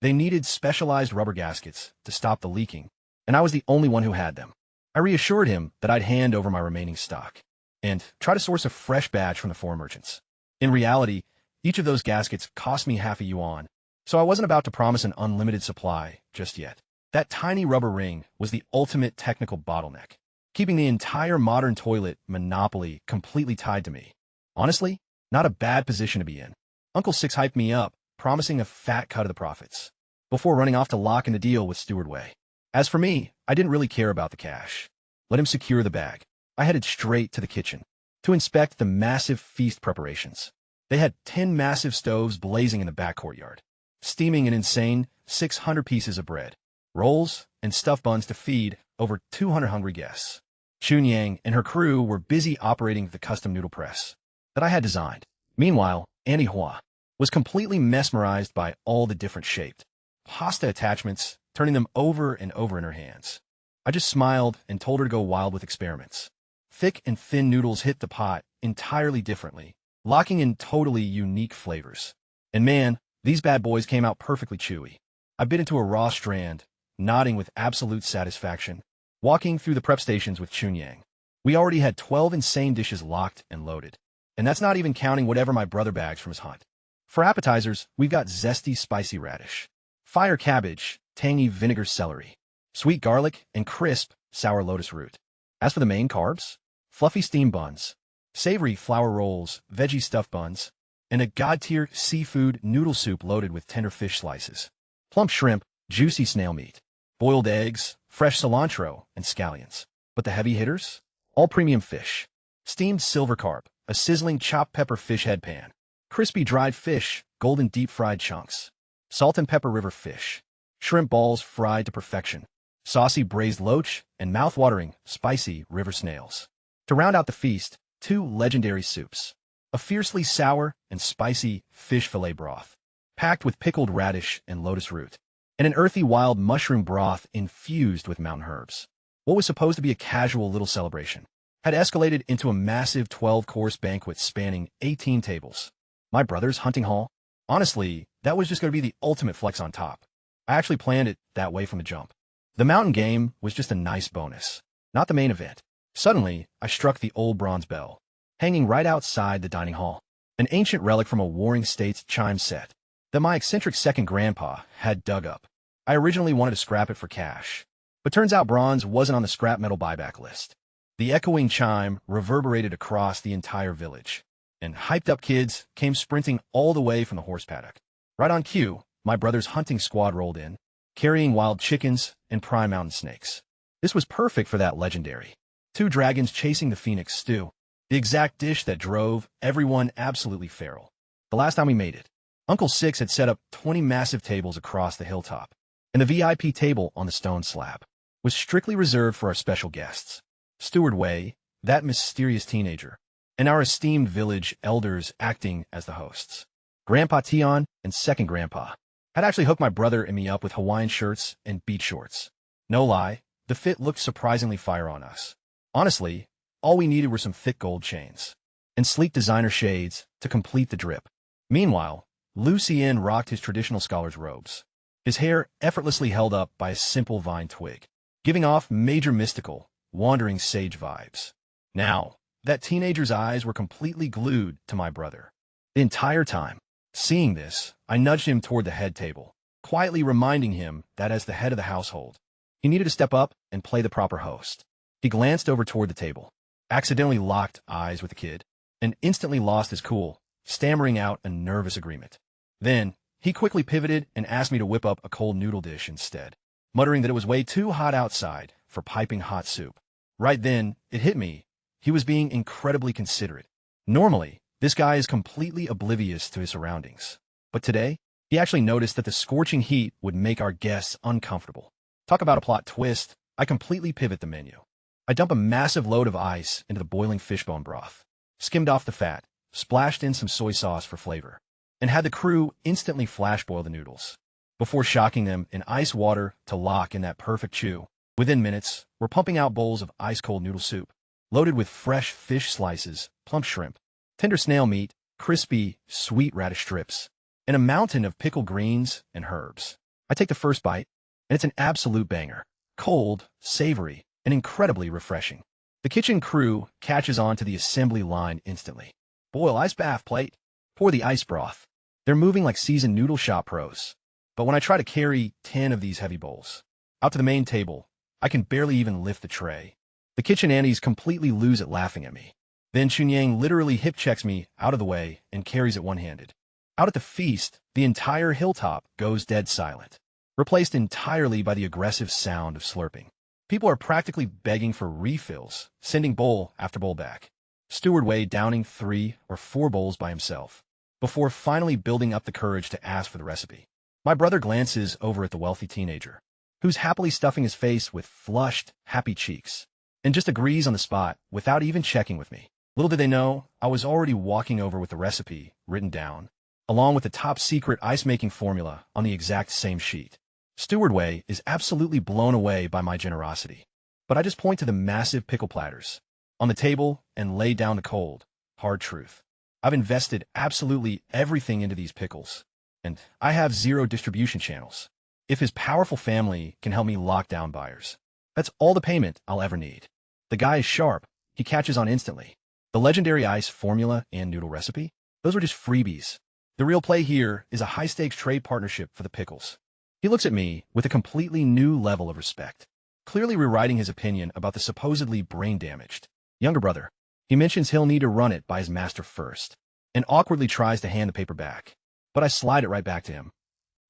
They needed specialized rubber gaskets to stop the leaking, and I was the only one who had them. I reassured him that I'd hand over my remaining stock and try to source a fresh batch from the foreign merchants. In reality, each of those gaskets cost me half a yuan, so I wasn't about to promise an unlimited supply just yet. That tiny rubber ring was the ultimate technical bottleneck, keeping the entire modern toilet monopoly completely tied to me. Honestly, not a bad position to be in. Uncle Six hyped me up, promising a fat cut of the profits, before running off to lock in the deal with Steward Wei. As for me, I didn't really care about the cash. Let him secure the bag. I headed straight to the kitchen to inspect the massive feast preparations. They had 10 massive stoves blazing in the back courtyard, steaming an insane 600 pieces of bread, rolls, and stuffed buns to feed over 200 hungry guests. Chunyang and her crew were busy operating the custom noodle press that I had designed. Meanwhile, Hua was completely mesmerized by all the different shaped pasta attachments, turning them over and over in her hands. I just smiled and told her to go wild with experiments. Thick and thin noodles hit the pot entirely differently, locking in totally unique flavors. And man, these bad boys came out perfectly chewy. I bit into a raw strand, nodding with absolute satisfaction, walking through the prep stations with Chunyang. We already had 12 insane dishes locked and loaded, and that's not even counting whatever my brother bags from his hunt. For appetizers, we've got zesty spicy radish, fire cabbage, tangy vinegar celery, sweet garlic, and crisp sour lotus root. As for the main carbs, fluffy steamed buns, savory flour rolls, veggie stuffed buns, and a god-tier seafood noodle soup loaded with tender fish slices, plump shrimp, juicy snail meat, boiled eggs, fresh cilantro, and scallions. But the heavy hitters? All premium fish. Steamed silver carp, a sizzling chopped pepper fish head pan, crispy dried fish, golden deep-fried chunks, salt and pepper river fish, shrimp balls fried to perfection, saucy braised loach, and mouth-watering, spicy river snails. To round out the feast, 2 legendary soups, a fiercely sour and spicy fish fillet broth, packed with pickled radish and lotus root, and an earthy wild mushroom broth infused with mountain herbs. What was supposed to be a casual little celebration had escalated into a massive 12-course banquet spanning 18 tables. My brother's hunting hall? Honestly, that was just going to be the ultimate flex on top. I actually planned it that way from the jump. The mountain game was just a nice bonus, not the main event. Suddenly, I struck the old bronze bell, hanging right outside the dining hall, an ancient relic from a Warring States chime set that my eccentric second grandpa had dug up. I originally wanted to scrap it for cash, but turns out bronze wasn't on the scrap metal buyback list. The echoing chime reverberated across the entire village, and hyped-up kids came sprinting all the way from the horse paddock. Right on cue, my brother's hunting squad rolled in, carrying wild chickens and prime mountain snakes. This was perfect for that legendary 2 dragons chasing the phoenix stew, the exact dish that drove everyone absolutely feral. The last time we made it, Uncle Six had set up 20 massive tables across the hilltop, and the VIP table on the stone slab was strictly reserved for our special guests. Steward Wei, that mysterious teenager, and our esteemed village elders acting as the hosts. Grandpa Tion and second grandpa had actually hooked my brother and me up with Hawaiian shirts and beach shorts. No lie, the fit looked surprisingly fire on us. Honestly, all we needed were some thick gold chains and sleek designer shades to complete the drip. Meanwhile, Lucien rocked his traditional scholar's robes, his hair effortlessly held up by a simple vine twig, giving off major mystical, wandering sage vibes. Now, that teenager's eyes were completely glued to my brother. The entire time. Seeing this, I nudged him toward the head table, quietly reminding him that as the head of the household, he needed to step up and play the proper host. He glanced over toward the table, accidentally locked eyes with the kid, and instantly lost his cool, stammering out a nervous agreement. Then, he quickly pivoted and asked me to whip up a cold noodle dish instead, muttering that it was way too hot outside for piping hot soup. Right then, it hit me. He was being incredibly considerate. Normally, this guy is completely oblivious to his surroundings. But today, he actually noticed that the scorching heat would make our guests uncomfortable. Talk about a plot twist. I completely pivot the menu. I dump a massive load of ice into the boiling fishbone broth, skimmed off the fat, splashed in some soy sauce for flavor, and had the crew instantly flash boil the noodles, before shocking them in ice water to lock in that perfect chew. Within minutes, we're pumping out bowls of ice-cold noodle soup, loaded with fresh fish slices, plump shrimp, tender snail meat, crispy, sweet radish strips, and a mountain of pickled greens and herbs. I take the first bite, and it's an absolute banger. Cold, savory, and incredibly refreshing. The kitchen crew catches on to the assembly line instantly. Boil ice bath plate. Pour the ice broth. They're moving like seasoned noodle shop pros. But when I try to carry 10 of these heavy bowls out to the main table, I can barely even lift the tray. The kitchen aunties completely lose it laughing at me. Then Chunyang literally hip checks me out of the way and carries it one-handed. Out at the feast, the entire hilltop goes dead silent, replaced entirely by the aggressive sound of slurping. People are practically begging for refills, sending bowl after bowl back. Steward Wei downing 3 or 4 bowls by himself, before finally building up the courage to ask for the recipe. My brother glances over at the wealthy teenager, who's happily stuffing his face with flushed, happy cheeks, and just agrees on the spot without even checking with me. Little did they know, I was already walking over with the recipe written down, along with the top-secret ice-making formula on the exact same sheet. Steward Wei is absolutely blown away by my generosity, but I just point to the massive pickle platters on the table and lay down the cold, hard truth. I've invested absolutely everything into these pickles, and I have 0 distribution channels. If his powerful family can help me lock down buyers, that's all the payment I'll ever need. The guy is sharp. He catches on instantly. The legendary ice formula and noodle recipe, those were just freebies. The real play here is a high-stakes trade partnership for the pickles. He looks at me with a completely new level of respect, clearly rewriting his opinion about the supposedly brain-damaged younger brother. He mentions he'll need to run it by his master first, and awkwardly tries to hand the paper back, but I slide it right back to him.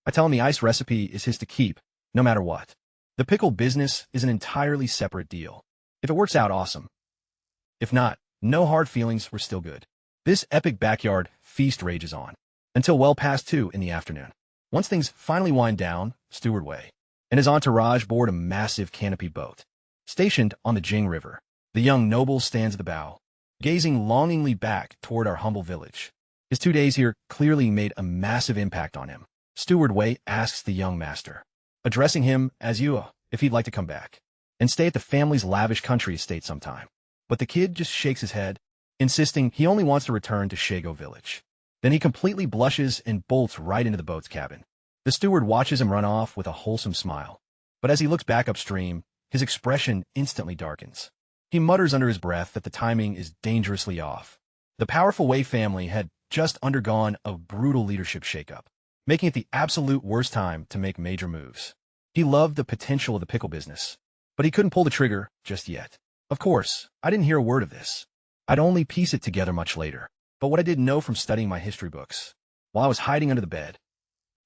I tell him the ice recipe is his to keep, no matter what. The pickle business is an entirely separate deal. If it works out, awesome. If not, no hard feelings, we're still good. This epic backyard feast rages on, until well past 2 in the afternoon. Once things finally wind down, Steward Wei and his entourage board a massive canopy boat. Stationed on the Jing River, the young noble stands at the bow, gazing longingly back toward our humble village. His 2 days here clearly made a massive impact on him. Steward Wei asks the young master, addressing him as you, if he'd like to come back and stay at the family's lavish country estate sometime. But the kid just shakes his head, insisting he only wants to return to Shago village. Then he completely blushes and bolts right into the boat's cabin. The steward watches him run off with a wholesome smile. But as he looks back upstream, his expression instantly darkens. He mutters under his breath that the timing is dangerously off. The powerful Wei family had just undergone a brutal leadership shakeup, making it the absolute worst time to make major moves. He loved the potential of the pickle business, but he couldn't pull the trigger just yet. Of course, I didn't hear a word of this. I'd only piece it together much later. But what I did know from studying my history books, while I was hiding under the bed,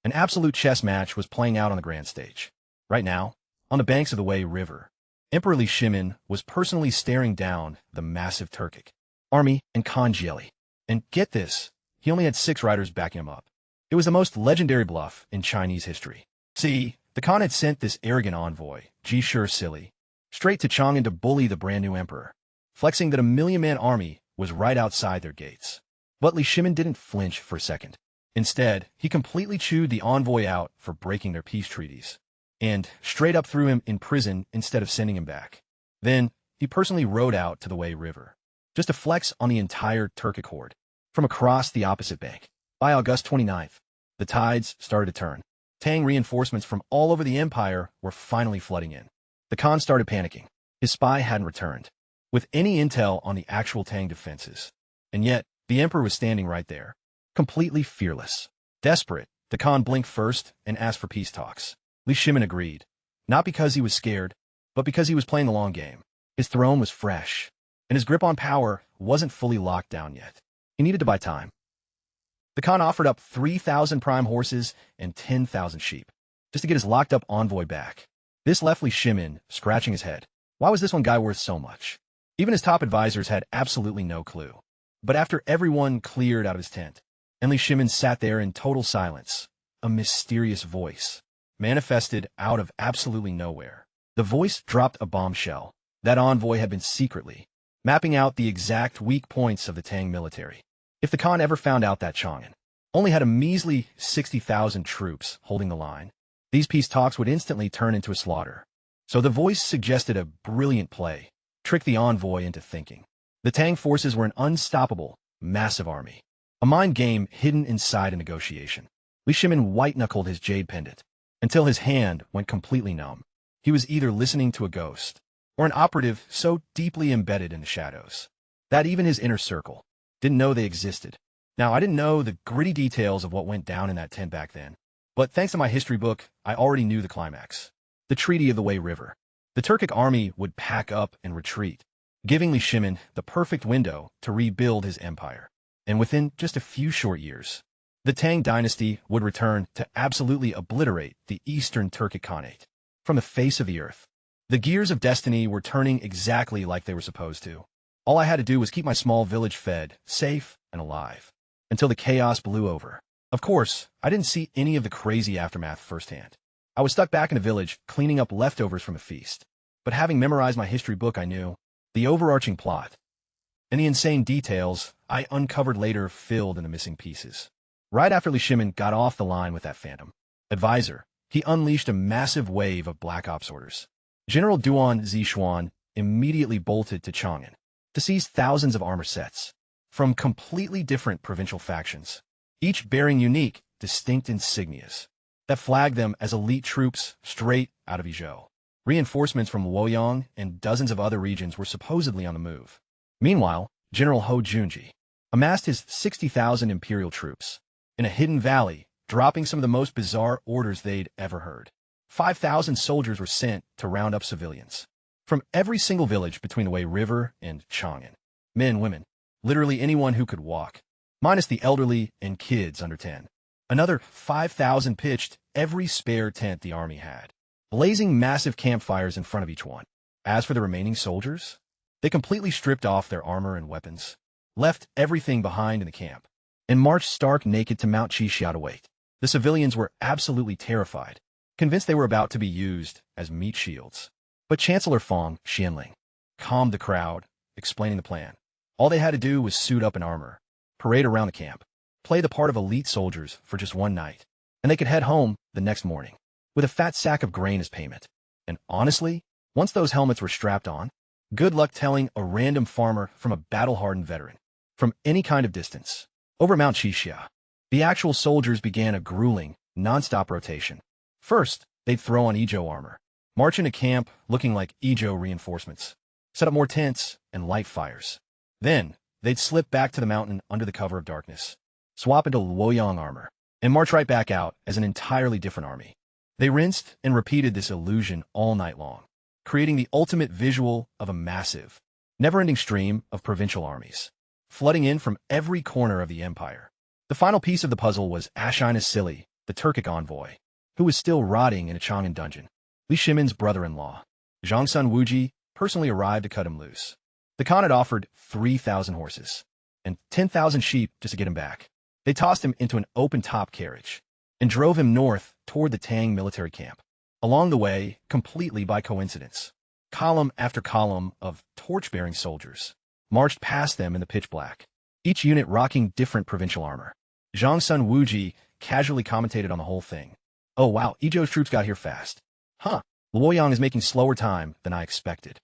an absolute chess match was playing out on the grand stage. Right now, on the banks of the Wei River, Emperor Li Shimin was personally staring down the massive Turkic army and Khan Jieli. And get this, he only had 6 riders backing him up. It was the most legendary bluff in Chinese history. See, the Khan had sent this arrogant envoy, Ji Sili, straight to Chang'an to bully the brand new emperor, flexing that a 1,000,000-man army was right outside their gates. But Li Shimin didn't flinch for a second. Instead, he completely chewed the envoy out for breaking their peace treaties, and straight up threw him in prison instead of sending him back. Then, he personally rowed out to the Wei River, just to flex on the entire Turkic horde, from across the opposite bank. By August 29th, the tides started to turn. Tang reinforcements from all over the empire were finally flooding in. The Khan started panicking. His spy hadn't returned, with any intel on the actual Tang defenses. And yet, the emperor was standing right there, completely fearless. Desperate, the Khan blinked first and asked for peace talks. Li Shimin agreed, not because he was scared, but because he was playing the long game. His throne was fresh, and his grip on power wasn't fully locked down yet. He needed to buy time. The Khan offered up 3,000 prime horses and 10,000 sheep, just to get his locked-up envoy back. This left Li Shimin scratching his head. Why was this one guy worth so much? Even his top advisors had absolutely no clue. But after everyone cleared out of his tent, and Li Shimin sat there in total silence, a mysterious voice manifested out of absolutely nowhere. The voice dropped a bombshell. That envoy had been secretly mapping out the exact weak points of the Tang military. If the Khan ever found out that Chang'an only had a measly 60,000 troops holding the line, these peace talks would instantly turn into a slaughter. So the voice suggested a brilliant play, tricked the envoy into thinking the Tang forces were an unstoppable, massive army, a mind game hidden inside a negotiation. Li Shimin white-knuckled his jade pendant until his hand went completely numb. He was either listening to a ghost or an operative so deeply embedded in the shadows that even his inner circle didn't know they existed. Now, I didn't know the gritty details of what went down in that tent back then, but thanks to my history book, I already knew the climax. The Treaty of the Wei River. The Turkic army would pack up and retreat, giving Li Shimin the perfect window to rebuild his empire. And within just a few short years, the Tang dynasty would return to absolutely obliterate the Eastern Turkic Khanate from the face of the earth. The gears of destiny were turning exactly like they were supposed to. All I had to do was keep my small village fed, safe, and alive, until the chaos blew over. Of course, I didn't see any of the crazy aftermath firsthand. I was stuck back in the village, cleaning up leftovers from a feast. But having memorized my history book, I knew the overarching plot and the insane details I uncovered later filled in the missing pieces. Right after Li Shimin got off the line with that phantom advisor, he unleashed a massive wave of black ops orders. General Duan Zixuan immediately bolted to Chang'an to seize thousands of armor sets from completely different provincial factions, each bearing unique, distinct insignias that flagged them as elite troops straight out of Yizhou. Reinforcements from Luoyang and dozens of other regions were supposedly on the move. Meanwhile, General Hou Junji amassed his 60,000 imperial troops in a hidden valley, dropping some of the most bizarre orders they'd ever heard. 5,000 soldiers were sent to round up civilians from every single village between the Wei River and Chang'an. Men, women, literally anyone who could walk, minus the elderly and kids under 10. Another 5,000 pitched every spare tent the army had, blazing massive campfires in front of each one. As for the remaining soldiers, they completely stripped off their armor and weapons, left everything behind in the camp, and marched stark naked to Mount Qixia to wait. The civilians were absolutely terrified, convinced they were about to be used as meat shields. But Chancellor Fong Xianling calmed the crowd, explaining the plan. All they had to do was suit up in armor, parade around the camp, play the part of elite soldiers for just one night, and they could head home the next morning with a fat sack of grain as payment. And honestly, once those helmets were strapped on, good luck telling a random farmer from a battle-hardened veteran, from any kind of distance. Over Mount Chixia, the actual soldiers began a grueling, non-stop rotation. First, they'd throw on Ijo armor, march into camp looking like Ijo reinforcements, set up more tents and light fires. Then, they'd slip back to the mountain under the cover of darkness, swap into Luoyang armor, and march right back out as an entirely different army. They rinsed and repeated this illusion all night long, creating the ultimate visual of a massive, never-ending stream of provincial armies, flooding in from every corner of the empire. The final piece of the puzzle was Ashina Sili, the Turkic envoy, who was still rotting in a Chang'an dungeon. Li Shimin's brother-in-law, Zhangsun Wuji, personally arrived to cut him loose. The Khan had offered 3,000 horses and 10,000 sheep just to get him back. They tossed him into an open-top carriage and drove him north toward the Tang military camp. Along the way, completely by coincidence, column after column of torch-bearing soldiers marched past them in the pitch black, each unit rocking different provincial armor. Zhangsun Wuji casually commentated on the whole thing. "Oh wow, Ijo's troops got here fast. Huh, Luoyang is making slower time than I expected."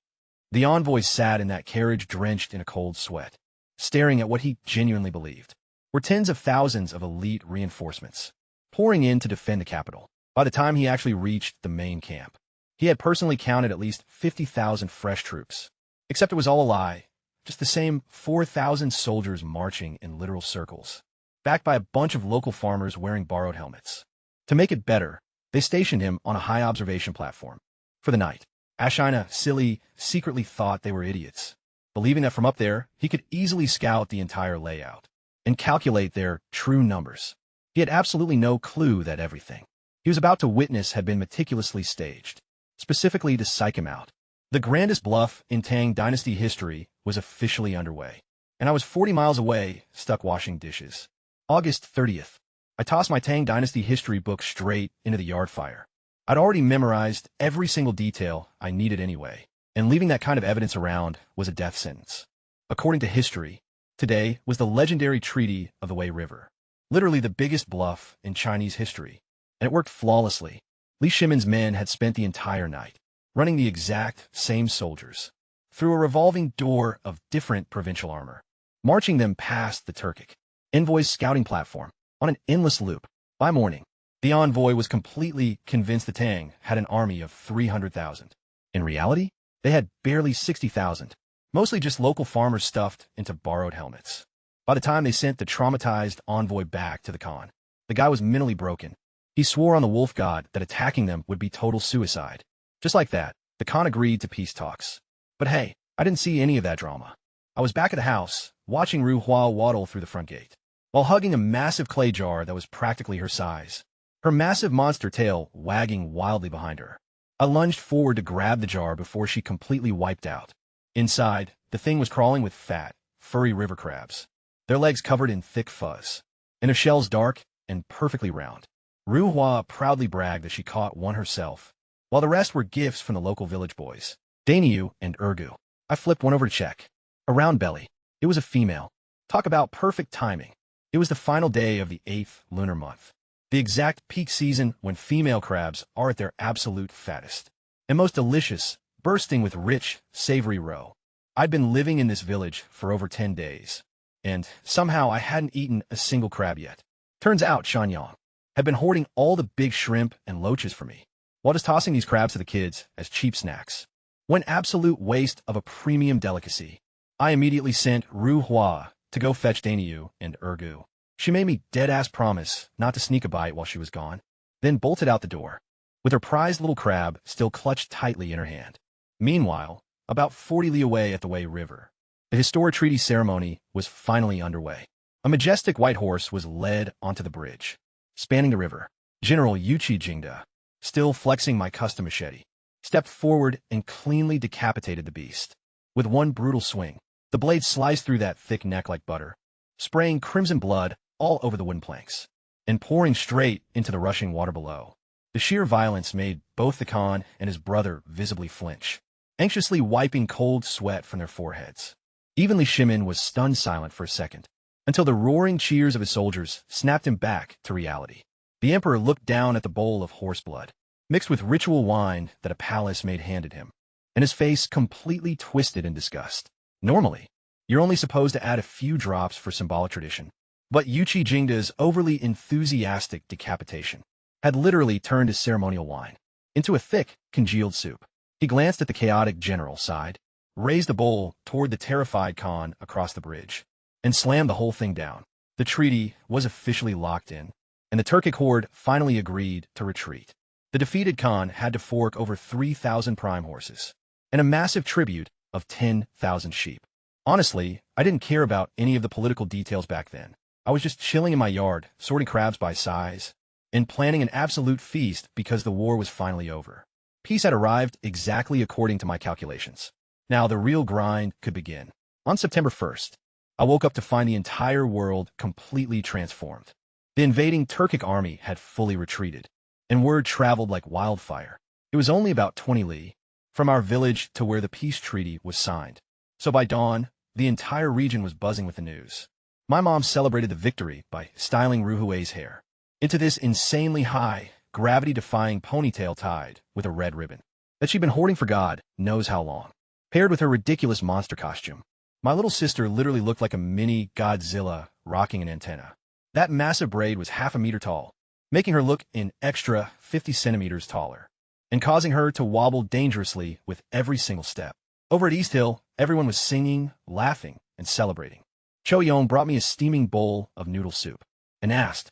The envoy sat in that carriage drenched in a cold sweat, staring at what he genuinely believed were tens of thousands of elite reinforcements, pouring in to defend the capital. By the time he actually reached the main camp, he had personally counted at least 50,000 fresh troops. Except it was all a lie, just the same 4,000 soldiers marching in literal circles, backed by a bunch of local farmers wearing borrowed helmets. To make it better, they stationed him on a high observation platform for the night. Ashina Sili secretly thought they were idiots, believing that from up there he could easily scout the entire layout and calculate their true numbers. He had absolutely no clue that everything he was about to witness had been meticulously staged, specifically to psych him out. The grandest bluff in Tang Dynasty history was officially underway, and I was 40 miles away, stuck washing dishes. August 30th. I tossed my Tang Dynasty history book straight into the yard fire. I'd already memorized every single detail I needed anyway, and leaving that kind of evidence around was a death sentence. According to history, today was the legendary Treaty of the Wei River, literally the biggest bluff in Chinese history, and it worked flawlessly. Li Shimin's men had spent the entire night running the exact same soldiers through a revolving door of different provincial armor, marching them past the Turkic envoy's scouting platform on an endless loop. By morning, the envoy was completely convinced the Tang had an army of 300,000. In reality, they had barely 60,000, mostly just local farmers stuffed into borrowed helmets. By the time they sent the traumatized envoy back to the Khan, the guy was mentally broken. He swore on the wolf god that attacking them would be total suicide. Just like that, the Khan agreed to peace talks. But hey, I didn't see any of that drama. I was back at the house, watching Ru Hua waddle through the front gate, while hugging a massive clay jar that was practically her size, her massive monster tail wagging wildly behind her. I lunged forward to grab the jar before she completely wiped out. Inside, the thing was crawling with fat, furry river crabs, their legs covered in thick fuzz, and their shells dark and perfectly round. Ru Hua proudly bragged that she caught one herself, while the rest were gifts from the local village boys, Daniu and Ergu. I flipped one over to check. A round belly. It was a female. Talk about perfect timing. It was the final day of the 8th lunar month, the exact peak season when female crabs are at their absolute fattest and most delicious, bursting with rich, savory roe. I'd been living in this village for over 10 days, and somehow I hadn't eaten a single crab yet. Turns out Shanyang had been hoarding all the big shrimp and loaches for me, while just tossing these crabs to the kids as cheap snacks. One absolute waste of a premium delicacy. I immediately sent Ru Hua to go fetch Daniu and Ergu. She made me dead-ass promise not to sneak a bite while she was gone, then bolted out the door, with her prized little crab still clutched tightly in her hand. Meanwhile, about 40 li away at the Wei River, the historic treaty ceremony was finally underway. A majestic white horse was led onto the bridge, spanning the river. General Yuchi Jingda, still flexing my custom machete, stepped forward and cleanly decapitated the beast. With one brutal swing, the blade sliced through that thick neck like butter, spraying crimson blood all over the wooden planks, and pouring straight into the rushing water below. The sheer violence made both the Khan and his brother visibly flinch, anxiously wiping cold sweat from their foreheads. Evenly Shimin was stunned silent for a second, until the roaring cheers of his soldiers snapped him back to reality. The emperor looked down at the bowl of horse blood, mixed with ritual wine that a palace maid handed him, and his face completely twisted in disgust. Normally, you're only supposed to add a few drops for symbolic tradition, but Yuchi Jingda's overly enthusiastic decapitation had literally turned his ceremonial wine into a thick, congealed soup. He glanced at the chaotic general, sighed, raised the bowl toward the terrified Khan across the bridge, and slammed the whole thing down. The treaty was officially locked in, and the Turkic horde finally agreed to retreat. The defeated Khan had to fork over 3,000 prime horses, and a massive tribute of 10,000 sheep. Honestly, I didn't care about any of the political details back then. I was just chilling in my yard, sorting crabs by size, and planning an absolute feast because the war was finally over. Peace had arrived exactly according to my calculations. Now the real grind could begin. On September 1st, I woke up to find the entire world completely transformed. The invading Turkic army had fully retreated, and word traveled like wildfire. It was only about 20 li from our village to where the peace treaty was signed. So by dawn, the entire region was buzzing with the news. My mom celebrated the victory by styling Ruhue's hair into this insanely high, gravity-defying ponytail tied with a red ribbon that she'd been hoarding for God knows how long. Paired with her ridiculous monster costume, my little sister literally looked like a mini Godzilla rocking an antenna. That massive braid was half a meter tall, making her look an extra 50 centimeters taller, and causing her to wobble dangerously with every single step. Over at East Hill, everyone was singing, laughing, and celebrating. Cho Yong brought me a steaming bowl of noodle soup and asked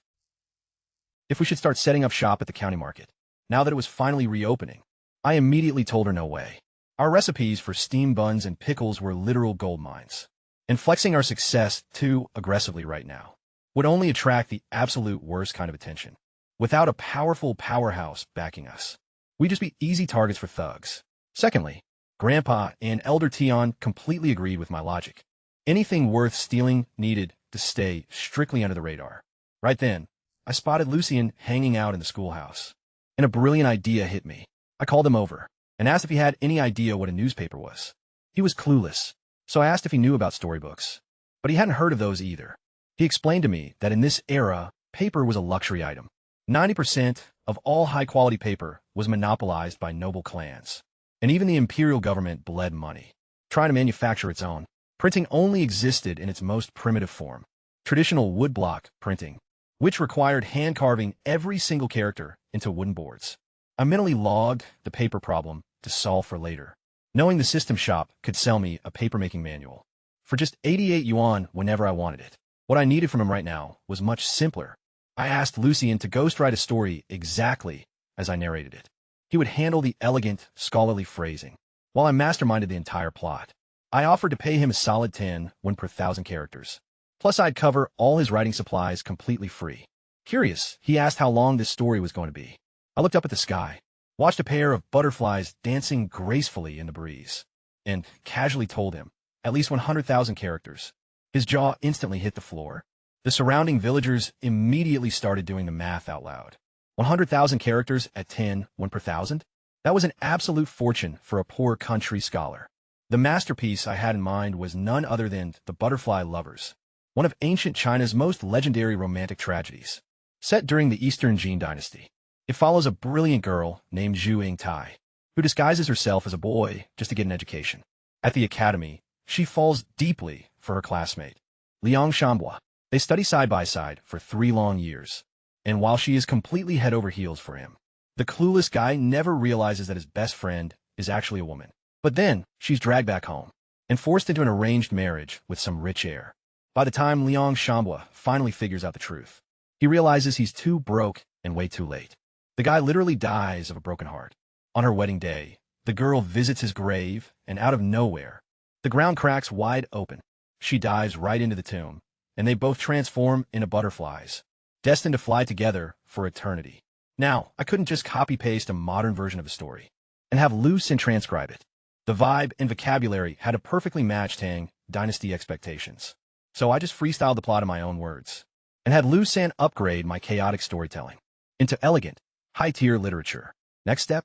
if we should start setting up shop at the county market. Now that it was finally reopening, I immediately told her no way. Our recipes for steamed buns and pickles were literal gold mines, and flexing our success too aggressively right now would only attract the absolute worst kind of attention. Without a powerful powerhouse backing us, we'd just be easy targets for thugs. Secondly, Grandpa and Elder Tion completely agreed with my logic. Anything worth stealing needed to stay strictly under the radar. Right then, I spotted Lucien hanging out in the schoolhouse, and a brilliant idea hit me. I called him over and asked if he had any idea what a newspaper was. He was clueless, so I asked if he knew about storybooks, but he hadn't heard of those either. He explained to me that in this era, paper was a luxury item. 90% of all high-quality paper was monopolized by noble clans, and even the imperial government bled money, trying to manufacture its own. Printing only existed in its most primitive form, traditional woodblock printing, which required hand-carving every single character into wooden boards. I mentally logged the paper problem to solve for later, knowing the system shop could sell me a papermaking manual for just 88 yuan whenever I wanted it. What I needed from him right now was much simpler. I asked Lucien to ghostwrite a story exactly as I narrated it. He would handle the elegant, scholarly phrasing, while I masterminded the entire plot. I offered to pay him a solid 10 when per 1,000 characters. Plus, I'd cover all his writing supplies completely free. Curious, he asked how long this story was going to be. I looked up at the sky, watched a pair of butterflies dancing gracefully in the breeze, and casually told him, at least 100,000 characters. His jaw instantly hit the floor. The surrounding villagers immediately started doing the math out loud. 100,000 characters at 10 1 per 1,000? That was an absolute fortune for a poor country scholar. The masterpiece I had in mind was none other than The Butterfly Lovers, one of ancient China's most legendary romantic tragedies. Set during the Eastern Jin dynasty, it follows a brilliant girl named Zhu Yingtai, who disguises herself as a boy just to get an education. At the academy, she falls deeply for her classmate, Liang Shambua. They study side by side for 3 long years, and while she is completely head over heels for him, the clueless guy never realizes that his best friend is actually a woman. But then, she's dragged back home and forced into an arranged marriage with some rich heir. By the time Liang Shambua finally figures out the truth, he realizes he's too broke and way too late. The guy literally dies of a broken heart. On her wedding day, the girl visits his grave, and out of nowhere, the ground cracks wide open. She dives right into the tomb, and they both transform into butterflies, destined to fly together for eternity. Now, I couldn't just copy-paste a modern version of a story and have Lucien transcribe it. The vibe and vocabulary had to perfectly match Tang Dynasty expectations, so I just freestyled the plot in my own words and had Lucien upgrade my chaotic storytelling into elegant, high-tier literature. Next step?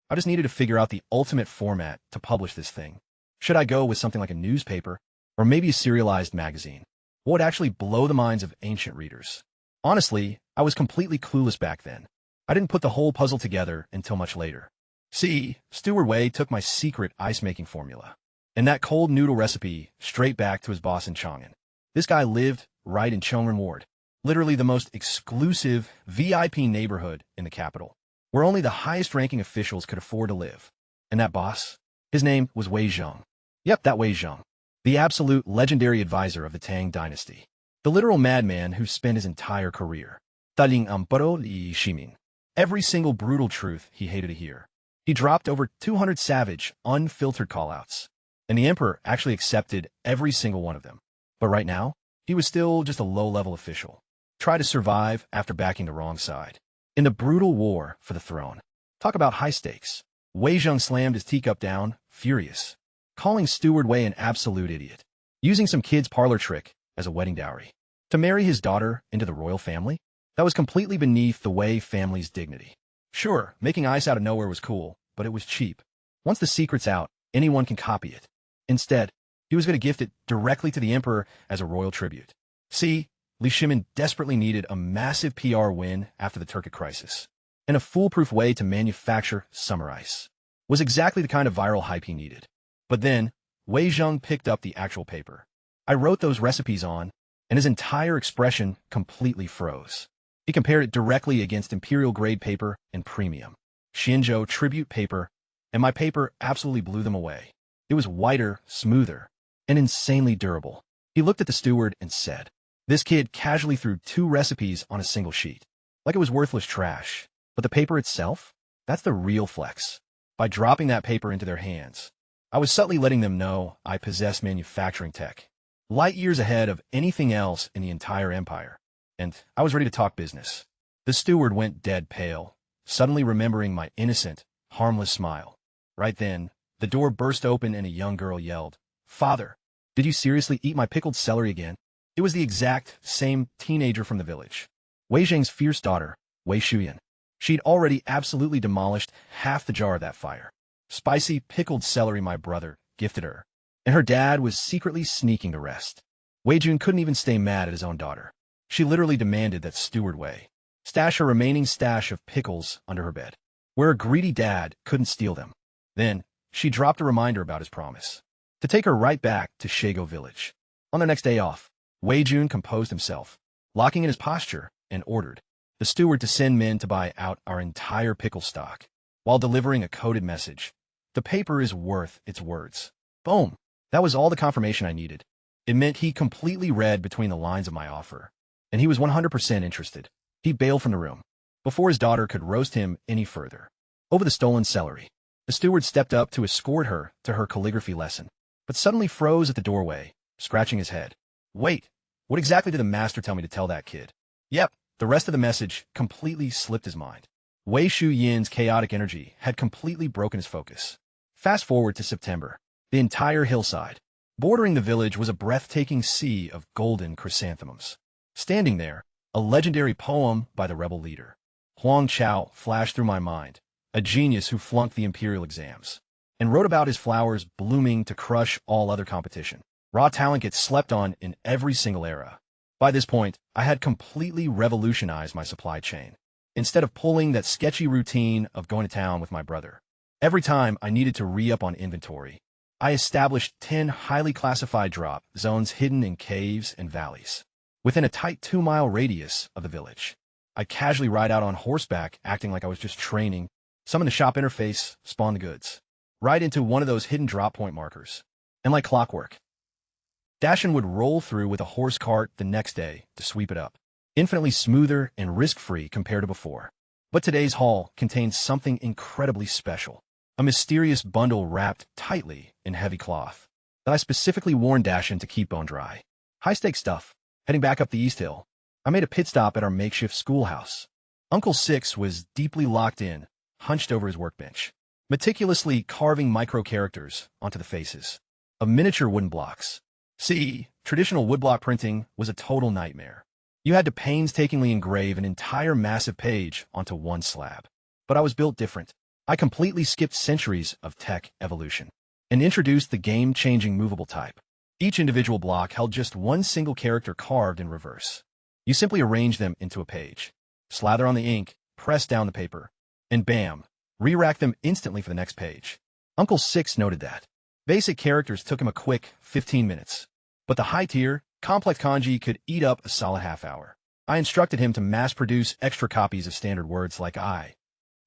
I just needed to figure out the ultimate format to publish this thing. Should I go with something like a newspaper, or maybe a serialized magazine? What would actually blow the minds of ancient readers? Honestly, I was completely clueless back then. I didn't put the whole puzzle together until much later. See, Steward Wei took my secret ice-making formula, and that cold noodle recipe straight back to his boss in Chang'an. This guy lived right in Chongren Ward, literally the most exclusive VIP neighborhood in the capital, where only the highest-ranking officials could afford to live. And that boss? His name was Wei Zheng. Yep, that Wei Zheng, the absolute legendary advisor of the Tang dynasty, the literal madman who spent his entire career studying Amparo y Shimin. Every single brutal truth he hated to hear. He dropped over 200 savage, unfiltered callouts, and the emperor actually accepted every single one of them. But right now, he was still just a low-level official, trying to survive after backing the wrong side. In the brutal war for the throne, talk about high stakes. Wei Zheng slammed his teacup down, furious, calling Steward Wei an absolute idiot, using some kid's parlor trick as a wedding dowry. To marry his daughter into the royal family? That was completely beneath the Wei family's dignity. Sure, making ice out of nowhere was cool, but it was cheap. Once the secret's out, anyone can copy it. Instead, he was going to gift it directly to the emperor as a royal tribute. See, Li Shimin desperately needed a massive PR win after the Turkic crisis, and a foolproof way to manufacture summer ice was exactly the kind of viral hype he needed. But then, Wei Zheng picked up the actual paper. I wrote those recipes on, and his entire expression completely froze. He compared it directly against imperial-grade paper and premium Xinzhou tribute paper, and my paper absolutely blew them away. It was whiter, smoother, and insanely durable. He looked at the steward and said, "This kid casually threw 2 recipes on a single sheet, like it was worthless trash. But the paper itself? That's the real flex." By dropping that paper into their hands, I was subtly letting them know I possess manufacturing tech, light years ahead of anything else in the entire empire. And I was ready to talk business. The steward went dead pale, suddenly remembering my innocent, harmless smile. Right then, the door burst open and a young girl yelled, "Father, did you seriously eat my pickled celery again?" It was the exact same teenager from the village, Wei Zheng's fierce daughter, Wei Shuyan. She'd already absolutely demolished half the jar of that fire. Spicy pickled celery my brother gifted her, and her dad was secretly sneaking the rest. Wei Jun couldn't even stay mad at his own daughter. She literally demanded that Steward Wei stash her remaining stash of pickles under her bed, where a greedy dad couldn't steal them. Then, she dropped a reminder about his promise to take her right back to Shago Village. On their next day off, Wei Jun composed himself, locking in his posture, and ordered the steward to send men to buy out our entire pickle stock, while delivering a coded message. The paper is worth its words. Boom! That was all the confirmation I needed. It meant he completely read between the lines of my offer, and he was 100% interested. He bailed from the room before his daughter could roast him any further over the stolen celery. The steward stepped up to escort her to her calligraphy lesson, but suddenly froze at the doorway, scratching his head. Wait, what exactly did the master tell me to tell that kid? Yep, the rest of the message completely slipped his mind. Wei Shu Yin's chaotic energy had completely broken his focus. Fast forward to September. The entire hillside bordering the village was a breathtaking sea of golden chrysanthemums. Standing there, a legendary poem by the rebel leader, Huang Chao, flashed through my mind, a genius who flunked the imperial exams, and wrote about his flowers blooming to crush all other competition. Raw talent gets slept on in every single era. By this point, I had completely revolutionized my supply chain. Instead of pulling that sketchy routine of going to town with my brother, every time I needed to re-up on inventory, I established 10 highly classified drop zones hidden in caves and valleys, within a tight 2-mile radius of the village. I casually ride out on horseback, acting like I was just training, summon the shop interface, spawn the goods, right into one of those hidden drop point markers. And like clockwork, Dashin would roll through with a horse cart the next day to sweep it up, infinitely smoother and risk-free compared to before. But today's haul contains something incredibly special, a mysterious bundle wrapped tightly in heavy cloth that I specifically warned Dashin to keep bone dry. High-stakes stuff. Heading back up the East Hill, I made a pit stop at our makeshift schoolhouse. Uncle Six was deeply locked in, hunched over his workbench, meticulously carving micro-characters onto the faces of miniature wooden blocks. See, traditional woodblock printing was a total nightmare. You had to painstakingly engrave an entire massive page onto one slab. But I was built different. I completely skipped centuries of tech evolution. and introduced the game-changing movable type. Each individual block held just one single character carved in reverse. You simply arrange them into a page, slather on the ink, press down the paper, and bam, re-rack them instantly for the next page. Uncle Six noted that basic characters took him a quick 15 minutes, but the high-tier, complex kanji could eat up a solid half hour. I instructed him to mass-produce extra copies of standard words like I,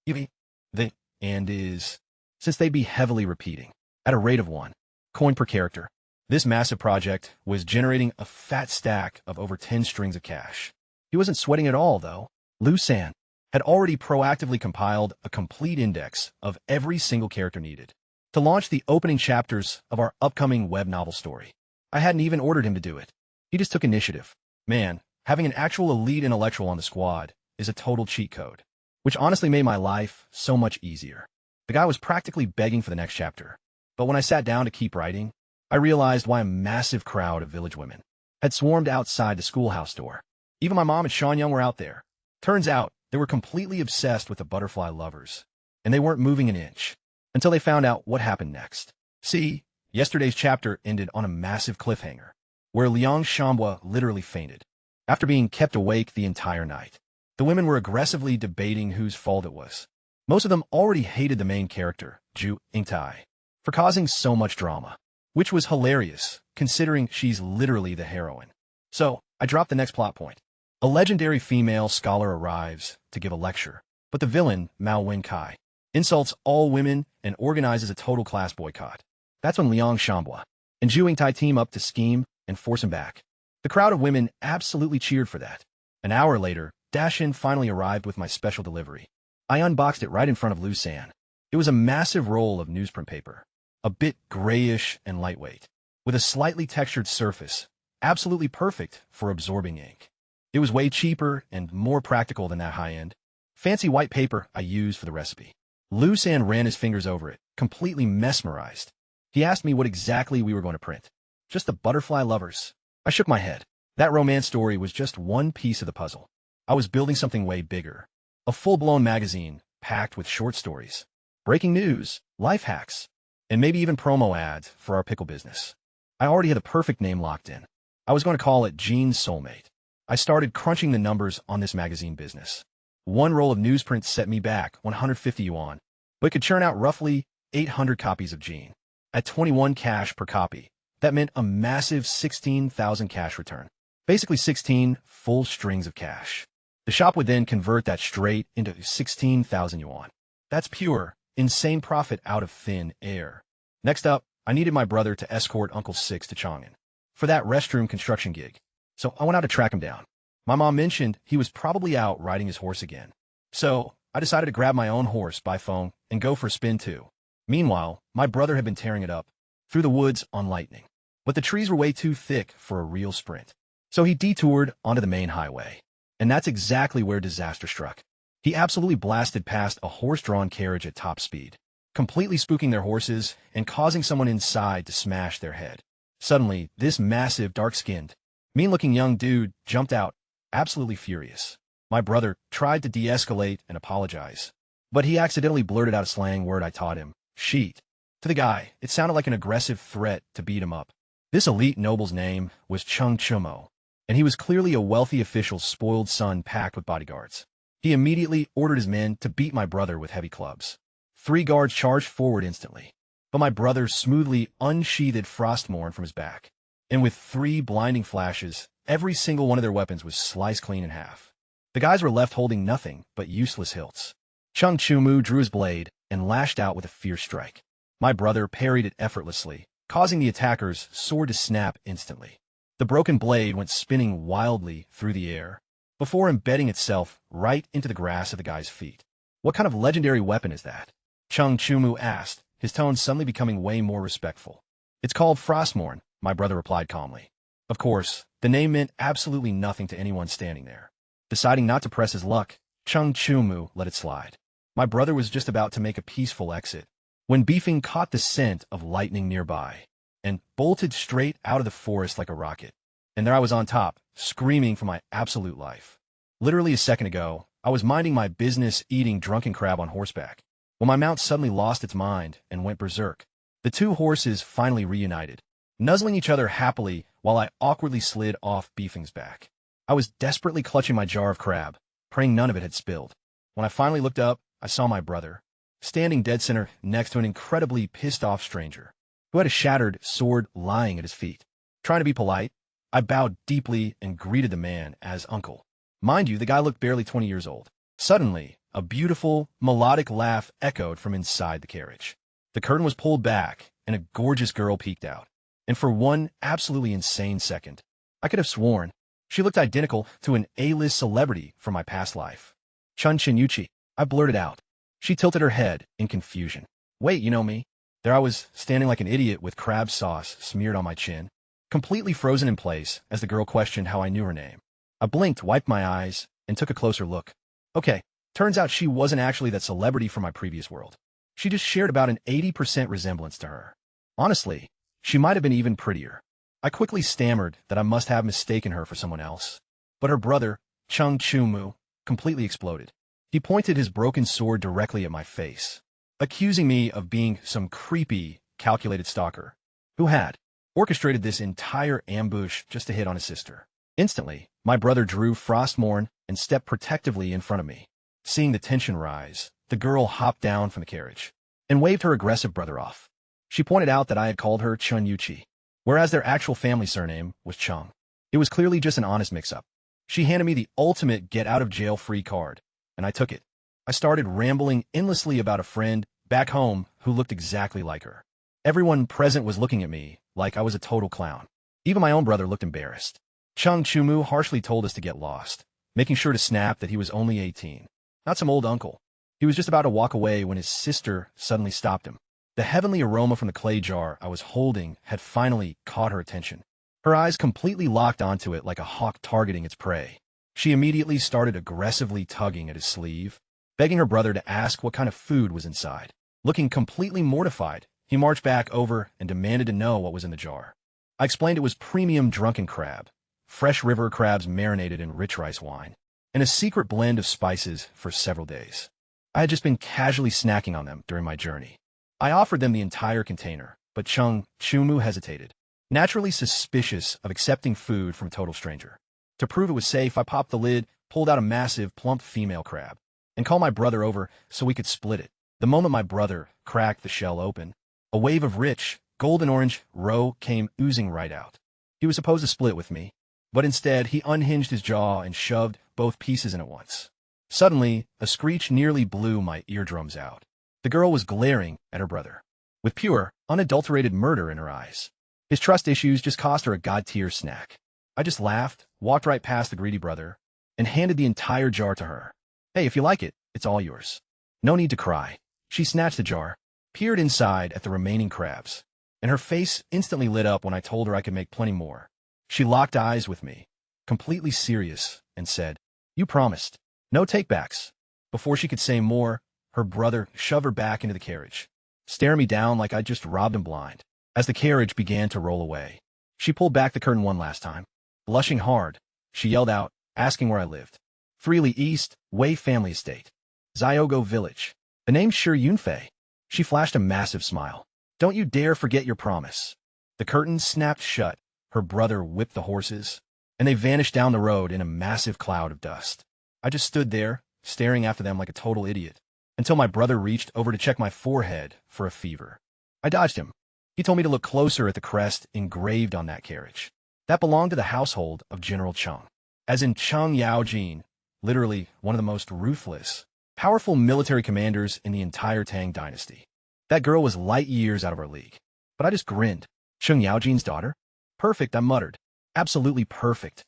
you, the, and is, since they'd be heavily repeating, at a rate of 1 coin per character. This massive project was generating a fat stack of over 10 strings of cash. He wasn't sweating at all, though. Liu San had already proactively compiled a complete index of every single character needed to launch the opening chapters of our upcoming web novel story. I hadn't even ordered him to do it. He just took initiative. Man, having an actual elite intellectual on the squad is a total cheat code, which honestly made my life so much easier. The guy was practically begging for the next chapter. But when I sat down to keep writing, I realized why a massive crowd of village women had swarmed outside the schoolhouse door. Even my mom and Sean Young were out there. Turns out, they were completely obsessed with the butterfly lovers, and they weren't moving an inch until they found out what happened next. See, yesterday's chapter ended on a massive cliffhanger, where Liang Shambwa literally fainted after being kept awake the entire night. The women were aggressively debating whose fault it was. Most of them already hated the main character, Ju Ingtai, for causing so much drama, which was hilarious, considering she's literally the heroine. So, I dropped the next plot point. A legendary female scholar arrives to give a lecture, but the villain, Mao Wen-kai, insults all women and organizes a total class boycott. That's when Liang Shambwa and Ju Ingtai team up to scheme and force him back. The crowd of women absolutely cheered for that. An hour later, Dashin finally arrived with my special delivery. I unboxed it right in front of Liu San. It was a massive roll of newsprint paper, a bit grayish and lightweight, with a slightly textured surface, absolutely perfect for absorbing ink. It was way cheaper and more practical than that high-end, fancy white paper I used for the recipe. Liu San ran his fingers over it, completely mesmerized. He asked me what exactly we were going to print. Just the butterfly lovers. I shook my head. That romance story was just one piece of the puzzle. I was building something way bigger. A full-blown magazine, packed with short stories, breaking news, life hacks, and maybe even promo ads for our pickle business. I already had the perfect name locked in. I was going to call it Gene's Soulmate. I started crunching the numbers on this magazine business. One roll of newsprint set me back 150 yuan, but it could churn out roughly 800 copies of Gene. At 21 cash per copy, that meant a massive 16,000 cash return. Basically 16 full strings of cash. The shop would then convert that straight into 16,000 yuan. That's pure, insane profit out of thin air. Next up, I needed my brother to escort Uncle Six to Chang'an for that restroom construction gig. So I went out to track him down. My mom mentioned he was probably out riding his horse again. So I decided to grab my own horse by phone and go for a spin too. Meanwhile, my brother had been tearing it up through the woods on Lightning. But the trees were way too thick for a real sprint. So he detoured onto the main highway. And that's exactly where disaster struck. He absolutely blasted past a horse-drawn carriage at top speed, completely spooking their horses and causing someone inside to smash their head. Suddenly, this massive, dark-skinned, mean-looking young dude jumped out, absolutely furious. My brother tried to de-escalate and apologize, but he accidentally blurted out a slang word I taught him, sheet. To the guy, it sounded like an aggressive threat to beat him up. This elite noble's name was Chung Chumo, and he was clearly a wealthy official's spoiled son packed with bodyguards. He immediately ordered his men to beat my brother with heavy clubs. 3 guards charged forward instantly, but my brother smoothly unsheathed Frostmourne from his back. And with 3 blinding flashes, every single one of their weapons was sliced clean in half. The guys were left holding nothing but useless hilts. Chung Chumu drew his blade and lashed out with a fierce strike. My brother parried it effortlessly, causing the attacker's sword to snap instantly. The broken blade went spinning wildly through the air, before embedding itself right into the grass of the guy's feet. What kind of legendary weapon is that? Chung Chumu asked, his tone suddenly becoming way more respectful. It's called Frostmourne, my brother replied calmly. Of course, the name meant absolutely nothing to anyone standing there. Deciding not to press his luck, Chung Chumu let it slide. My brother was just about to make a peaceful exit, when Beefing caught the scent of lightning nearby, and bolted straight out of the forest like a rocket. And there I was on top, screaming for my absolute life. Literally a second ago, I was minding my business eating drunken crab on horseback, when my mount suddenly lost its mind and went berserk. The two horses finally reunited, nuzzling each other happily while I awkwardly slid off Beefing's back. I was desperately clutching my jar of crab, praying none of it had spilled. When I finally looked up, I saw my brother, standing dead center next to an incredibly pissed-off stranger, who had a shattered sword lying at his feet. Trying to be polite, I bowed deeply and greeted the man as uncle. Mind you, the guy looked barely 20 years old. Suddenly, a beautiful, melodic laugh echoed from inside the carriage. The curtain was pulled back, and a gorgeous girl peeked out. And for one absolutely insane second, I could have sworn she looked identical to an A-list celebrity from my past life. Chun Chinyuchi, I blurted out. She tilted her head in confusion. Wait, you know me? There I was, standing like an idiot with crab sauce smeared on my chin, completely frozen in place as the girl questioned how I knew her name. I blinked, wiped my eyes, and took a closer look. Okay, turns out she wasn't actually that celebrity from my previous world. She just shared about an 80% resemblance to her. Honestly, she might have been even prettier. I quickly stammered that I must have mistaken her for someone else. But her brother, Chung Chumu, completely exploded. He pointed his broken sword directly at my face, accusing me of being some creepy, calculated stalker who had orchestrated this entire ambush just to hit on his sister. Instantly, my brother drew Frostmourne and stepped protectively in front of me. Seeing the tension rise, the girl hopped down from the carriage and waved her aggressive brother off. She pointed out that I had called her Chun Yuchi, whereas their actual family surname was Chung. It was clearly just an honest mix-up. She handed me the ultimate get-out-of-jail-free card, and I took it. I started rambling endlessly about a friend back home who looked exactly like her. Everyone present was looking at me like I was a total clown. Even my own brother looked embarrassed. Chung Chumu harshly told us to get lost, making sure to snap that he was only 18, not some old uncle. He was just about to walk away when his sister suddenly stopped him. The heavenly aroma from the clay jar I was holding had finally caught her attention. Her eyes completely locked onto it like a hawk targeting its prey. She immediately started aggressively tugging at his sleeve, begging her brother to ask what kind of food was inside. Looking completely mortified, he marched back over and demanded to know what was in the jar. I explained it was premium drunken crab, fresh river crabs marinated in rich rice wine, and a secret blend of spices for several days. I had just been casually snacking on them during my journey. I offered them the entire container, but Chung Chumu hesitated, naturally suspicious of accepting food from a total stranger. To prove it was safe, I popped the lid, pulled out a massive, plump female crab, and called my brother over so we could split it. The moment my brother cracked the shell open, a wave of rich, golden-orange roe came oozing right out. He was supposed to split with me, but instead he unhinged his jaw and shoved both pieces in at once. Suddenly, a screech nearly blew my eardrums out. The girl was glaring at her brother, with pure, unadulterated murder in her eyes. His trust issues just cost her a god-tier snack. I just laughed, walked right past the greedy brother, and handed the entire jar to her. Hey, if you like it, it's all yours. No need to cry. She snatched the jar, peered inside at the remaining crabs, and her face instantly lit up when I told her I could make plenty more. She locked eyes with me, completely serious, and said, "You promised. No takebacks." Before she could say more, her brother shoved her back into the carriage, staring me down like I'd just robbed him blind. As the carriage began to roll away, she pulled back the curtain one last time. Blushing hard, she yelled out, asking where I lived. Freely East, Wei Family Estate. Zyogo Village. The name's sure Yunfei. She flashed a massive smile. Don't you dare forget your promise. The curtain snapped shut, her brother whipped the horses, and they vanished down the road in a massive cloud of dust. I just stood there, staring after them like a total idiot, until my brother reached over to check my forehead for a fever. I dodged him. He told me to look closer at the crest engraved on that carriage. That belonged to the household of General Chung, as in Chung Yaojin, literally one of the most ruthless, powerful military commanders in the entire Tang dynasty. That girl was light years out of our league. But I just grinned. Chung Yaojin's daughter? Perfect, I muttered. Absolutely perfect.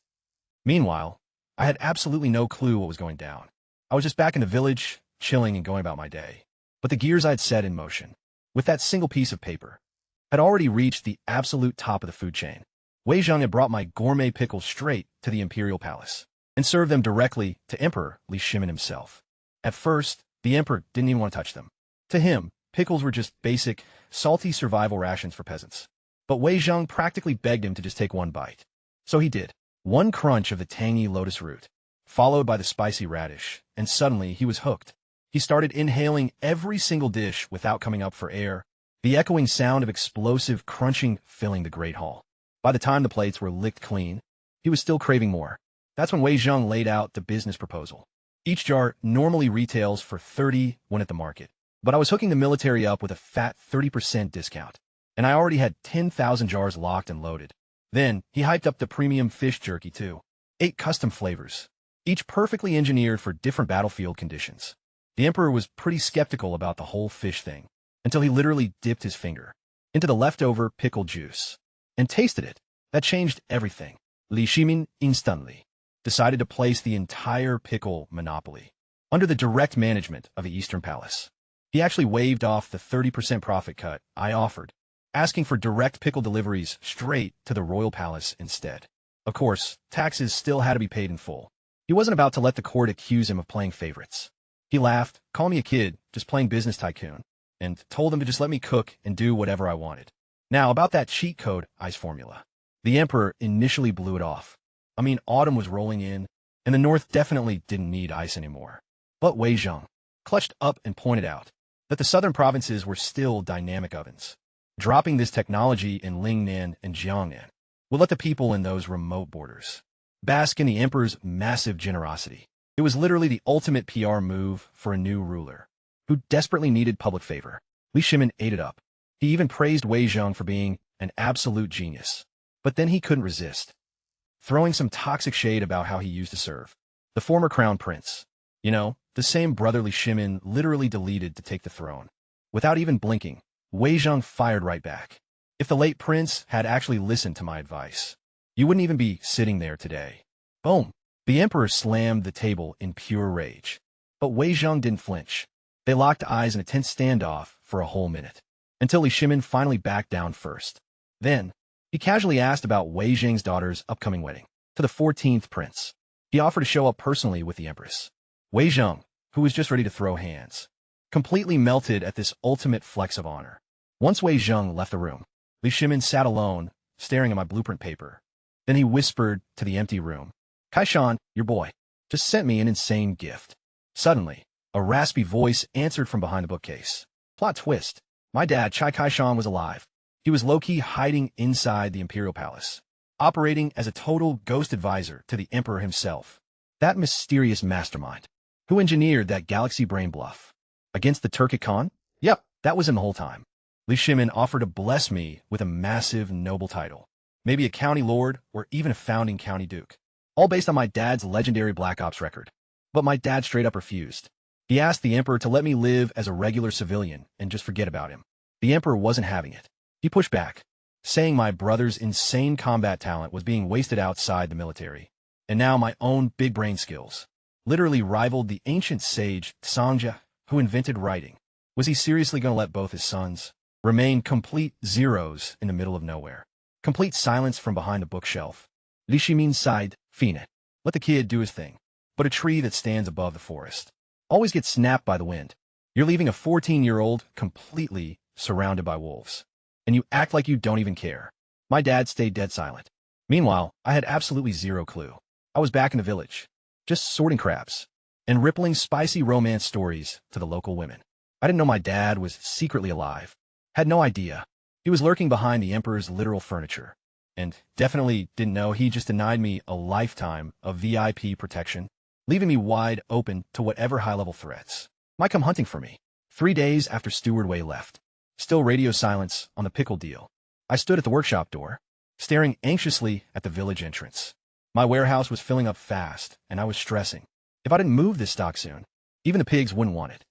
Meanwhile, I had absolutely no clue what was going down. I was just back in the village, chilling and going about my day. But the gears I'd set in motion, with that single piece of paper, had already reached the absolute top of the food chain. Wei Zheng had brought my gourmet pickles straight to the imperial palace and served them directly to Emperor Li Shimin himself. At first, the emperor didn't even want to touch them. To him, pickles were just basic, salty survival rations for peasants. But Wei Zheng practically begged him to just take one bite. So he did. One crunch of the tangy lotus root, followed by the spicy radish, and suddenly he was hooked. He started inhaling every single dish without coming up for air, the echoing sound of explosive crunching filling the great hall. By the time the plates were licked clean, he was still craving more. That's when Wei Zheng laid out the business proposal. Each jar normally retails for 30 when at the market, but I was hooking the military up with a fat 30% discount, and I already had 10,000 jars locked and loaded. Then, he hyped up the premium fish jerky too. 8 custom flavors, each perfectly engineered for different battlefield conditions. The Emperor was pretty skeptical about the whole fish thing, until he literally dipped his finger into the leftover pickle juice and tasted it. That changed everything. Li Shimin instantly decided to place the entire pickle monopoly under the direct management of the Eastern Palace. He actually waived off the 30% profit cut I offered, asking for direct pickle deliveries straight to the royal palace instead. Of course, taxes still had to be paid in full. He wasn't about to let the court accuse him of playing favorites. He laughed, called me a kid, just playing business tycoon, and told them to just let me cook and do whatever I wanted. Now, about that cheat code ice formula. The Emperor initially blew it off. I mean, autumn was rolling in, and the North definitely didn't need ice anymore. But Wei Zheng clutched up and pointed out that the southern provinces were still dynamic ovens. Dropping this technology in Lingnan and Jiangnan would let the people in those remote borders bask in the Emperor's massive generosity. It was literally the ultimate PR move for a new ruler who desperately needed public favor. Li Shimin ate it up. He even praised Wei Zheng for being an absolute genius. But then he couldn't resist, throwing some toxic shade about how he used to serve the former crown prince. You know, the same brotherly Shimin literally deleted to take the throne. Without even blinking, Wei Zheng fired right back. If the late prince had actually listened to my advice, you wouldn't even be sitting there today. Boom! The Emperor slammed the table in pure rage. But Wei Zheng didn't flinch. They locked eyes in a tense standoff for a whole minute, until Li Shimin finally backed down first. Then, he casually asked about Wei Zheng's daughter's upcoming wedding to the 14th prince. He offered to show up personally with the Empress. Wei Zheng, who was just ready to throw hands, completely melted at this ultimate flex of honor. Once Wei Zheng left the room, Li Shimin sat alone, staring at my blueprint paper. Then he whispered to the empty room, "Kaishan, your boy, just sent me an insane gift." Suddenly, a raspy voice answered from behind the bookcase. Plot twist. My dad, Chai Kaishan, was alive. He was low-key hiding inside the Imperial Palace, operating as a total ghost advisor to the Emperor himself. That mysterious mastermind, who engineered that galaxy brain bluff against the Turkic Khan? Yep, that was him the whole time. Li Shimin offered to bless me with a massive noble title, maybe a county lord or even a founding county duke, all based on my dad's legendary Black Ops record. But my dad straight up refused. He asked the Emperor to let me live as a regular civilian and just forget about him. The Emperor wasn't having it. He pushed back, saying my brother's insane combat talent was being wasted outside the military, and now my own big brain skills literally rivaled the ancient sage Sangja, who invented writing. Was he seriously going to let both his sons remain complete zeros in the middle of nowhere? Complete silence from behind the bookshelf. Li Shimin sighed, "Fine. Let the kid do his thing. But a tree that stands above the forest always gets snapped by the wind. You're leaving a 14-year-old completely surrounded by wolves, and you act like you don't even care." My dad stayed dead silent. Meanwhile, I had absolutely zero clue. I was back in the village, just sorting crabs and rippling spicy romance stories to the local women. I didn't know my dad was secretly alive. Had no idea. He was lurking behind the Emperor's literal furniture. And definitely didn't know he just denied me a lifetime of VIP protection, leaving me wide open to whatever high-level threats might come hunting for me. 3 days after Steward Wei left, still radio silence on the pickle deal, I stood at the workshop door, staring anxiously at the village entrance. My warehouse was filling up fast, and I was stressing. If I didn't move this stock soon, even the pigs wouldn't want it.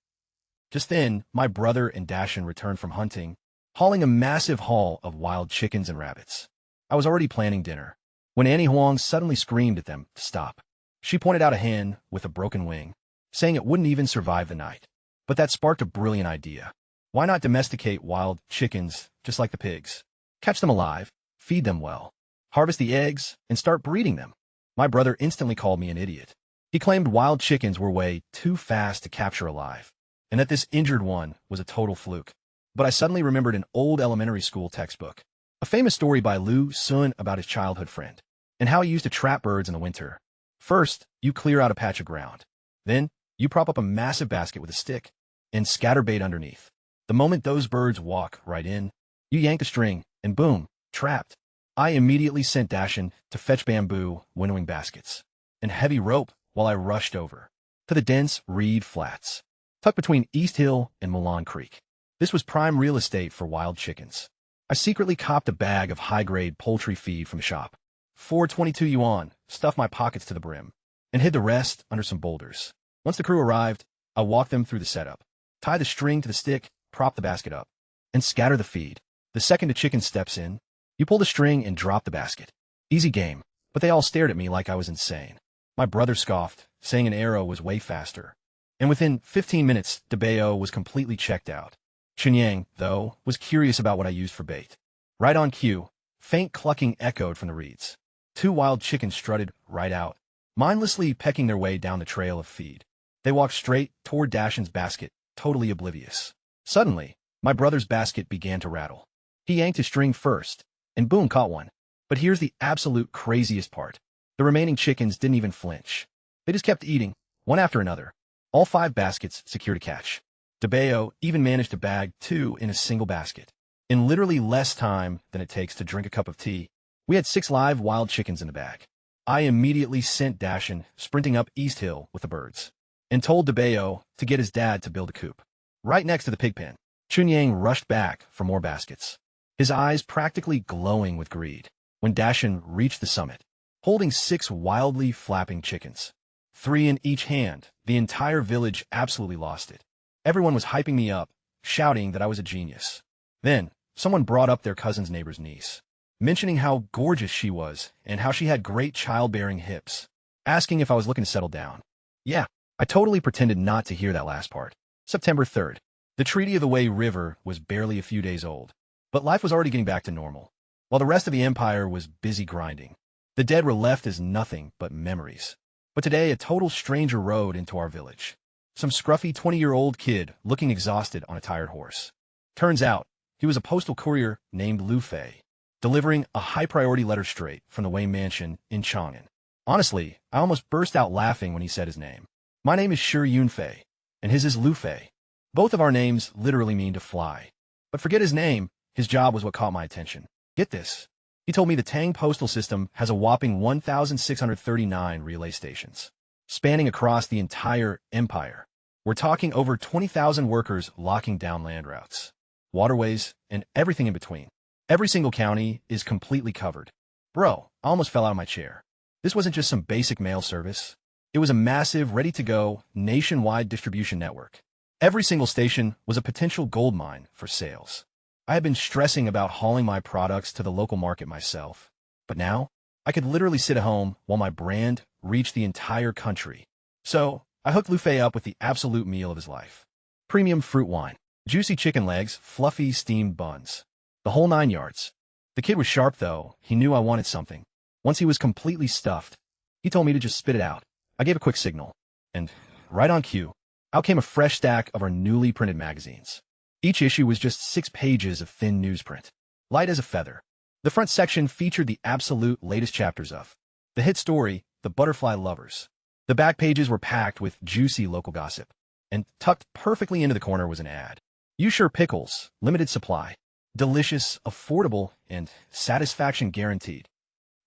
Just then, my brother and Dashin returned from hunting, hauling a massive haul of wild chickens and rabbits. I was already planning dinner, when Annie Huang suddenly screamed at them to stop. She pointed out a hen with a broken wing, saying it wouldn't even survive the night. But that sparked a brilliant idea. Why not domesticate wild chickens just like the pigs? Catch them alive, feed them well, harvest the eggs, and start breeding them. My brother instantly called me an idiot. He claimed wild chickens were way too fast to capture alive, and that this injured one was a total fluke. But I suddenly remembered an old elementary school textbook, a famous story by Lu Sun about his childhood friend, and how he used to trap birds in the winter. First, you clear out a patch of ground. Then, you prop up a massive basket with a stick and scatter bait underneath. The moment those birds walk right in, you yank a string, and boom, trapped. I immediately sent Dashin to fetch bamboo winnowing baskets and heavy rope while I rushed over to the dense reed flats, tucked between East Hill and Milan Creek. This was prime real estate for wild chickens. I secretly copped a bag of high-grade poultry feed from the shop. 422 yuan, stuffed my pockets to the brim, and hid the rest under some boulders. Once the crew arrived, I walked them through the setup, tie the string to the stick, prop the basket up, and scatter the feed. The second the chicken steps in, you pull the string and drop the basket. Easy game, but they all stared at me like I was insane. My brother scoffed, saying an arrow was way faster. And within 15 minutes, DeBeo was completely checked out. Chunyang, though, was curious about what I used for bait. Right on cue, faint clucking echoed from the reeds. 2 wild chickens strutted right out, mindlessly pecking their way down the trail of feed. They walked straight toward Dashin's basket, totally oblivious. Suddenly, my brother's basket began to rattle. He yanked his string first, and boom, caught one. But here's the absolute craziest part. The remaining chickens didn't even flinch. They just kept eating, one after another. All 5 baskets secured a catch. DeBeo even managed to bag 2 in a single basket. In literally less time than it takes to drink a cup of tea, we had 6 live wild chickens in the bag. I immediately sent Dashin sprinting up East Hill with the birds, and told DeBeo to get his dad to build a coop right next to the pig pen. Chunyang rushed back for more baskets, his eyes practically glowing with greed, when Dashin reached the summit, holding 6 wildly flapping chickens. 3 in each hand. The entire village absolutely lost it. Everyone was hyping me up, shouting that I was a genius. Then, someone brought up their cousin's neighbor's niece, mentioning how gorgeous she was and how she had great childbearing hips, asking if I was looking to settle down. Yeah, I totally pretended not to hear that last part. September 3rd. The Treaty of the Wei River was barely a few days old, but life was already getting back to normal, while the rest of the empire was busy grinding. The dead were left as nothing but memories. But today, a total stranger rode into our village. Some scruffy 20-year-old kid looking exhausted on a tired horse. Turns out, he was a postal courier named Lu Fei, delivering a high-priority letter straight from the Wei mansion in Chang'an. Honestly, I almost burst out laughing when he said his name. My name is Shi Yunfei, and his is Lu Fei. Both of our names literally mean to fly. But forget his name, his job was what caught my attention. Get this. He told me the Tang postal system has a whopping 1,639 relay stations, spanning across the entire empire. We're talking over 20,000 workers locking down land routes, waterways, and everything in between. Every single county is completely covered. Bro, I almost fell out of my chair. This wasn't just some basic mail service. It was a massive, ready-to-go, nationwide distribution network. Every single station was a potential gold mine for sales. I had been stressing about hauling my products to the local market myself, but now I could literally sit at home while my brand reached the entire country. So I hooked Lu Fei up with the absolute meal of his life. Premium fruit wine, juicy chicken legs, fluffy steamed buns, the whole 9 yards. The kid was sharp though. He knew I wanted something. Once he was completely stuffed, he told me to just spit it out. I gave a quick signal, and right on cue, out came a fresh stack of our newly printed magazines. Each issue was just 6 pages of thin newsprint, light as a feather. The front section featured the absolute latest chapters of the hit story, The Butterfly Lovers. The back pages were packed with juicy local gossip, and tucked perfectly into the corner was an ad. You sure pickles, limited supply, delicious, affordable, and satisfaction guaranteed.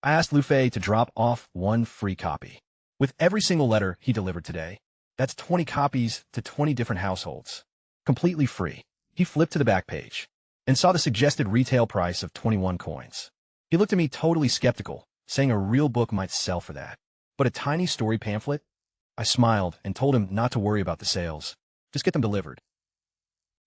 I asked Lu Fei to drop off 1 free copy. With every single letter he delivered today, that's 20 copies to 20 different households. Completely free. He flipped to the back page and saw the suggested retail price of 21 coins. He looked at me totally skeptical, saying a real book might sell for that. But a tiny story pamphlet? I smiled and told him not to worry about the sales. Just get them delivered.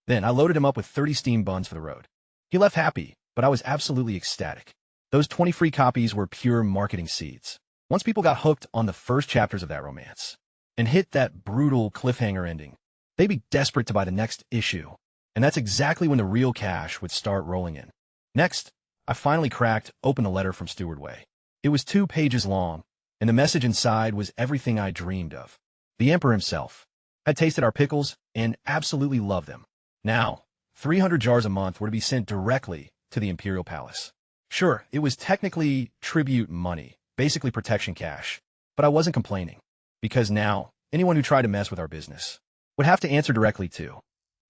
Then I loaded him up with 30 steamed buns for the road. He left happy, but I was absolutely ecstatic. Those 20 free copies were pure marketing seeds. Once people got hooked on the first chapters of that romance and hit that brutal cliffhanger ending, they'd be desperate to buy the next issue. And that's exactly when the real cash would start rolling in. Next, I finally cracked open a letter from Steward Wei. It was 2 pages long, and the message inside was everything I dreamed of. The Emperor himself had tasted our pickles and absolutely loved them. Now, 300 jars a month were to be sent directly to the Imperial Palace. Sure, it was technically tribute money, basically protection cash, but I wasn't complaining, because now anyone who tried to mess with our business would have to answer directly to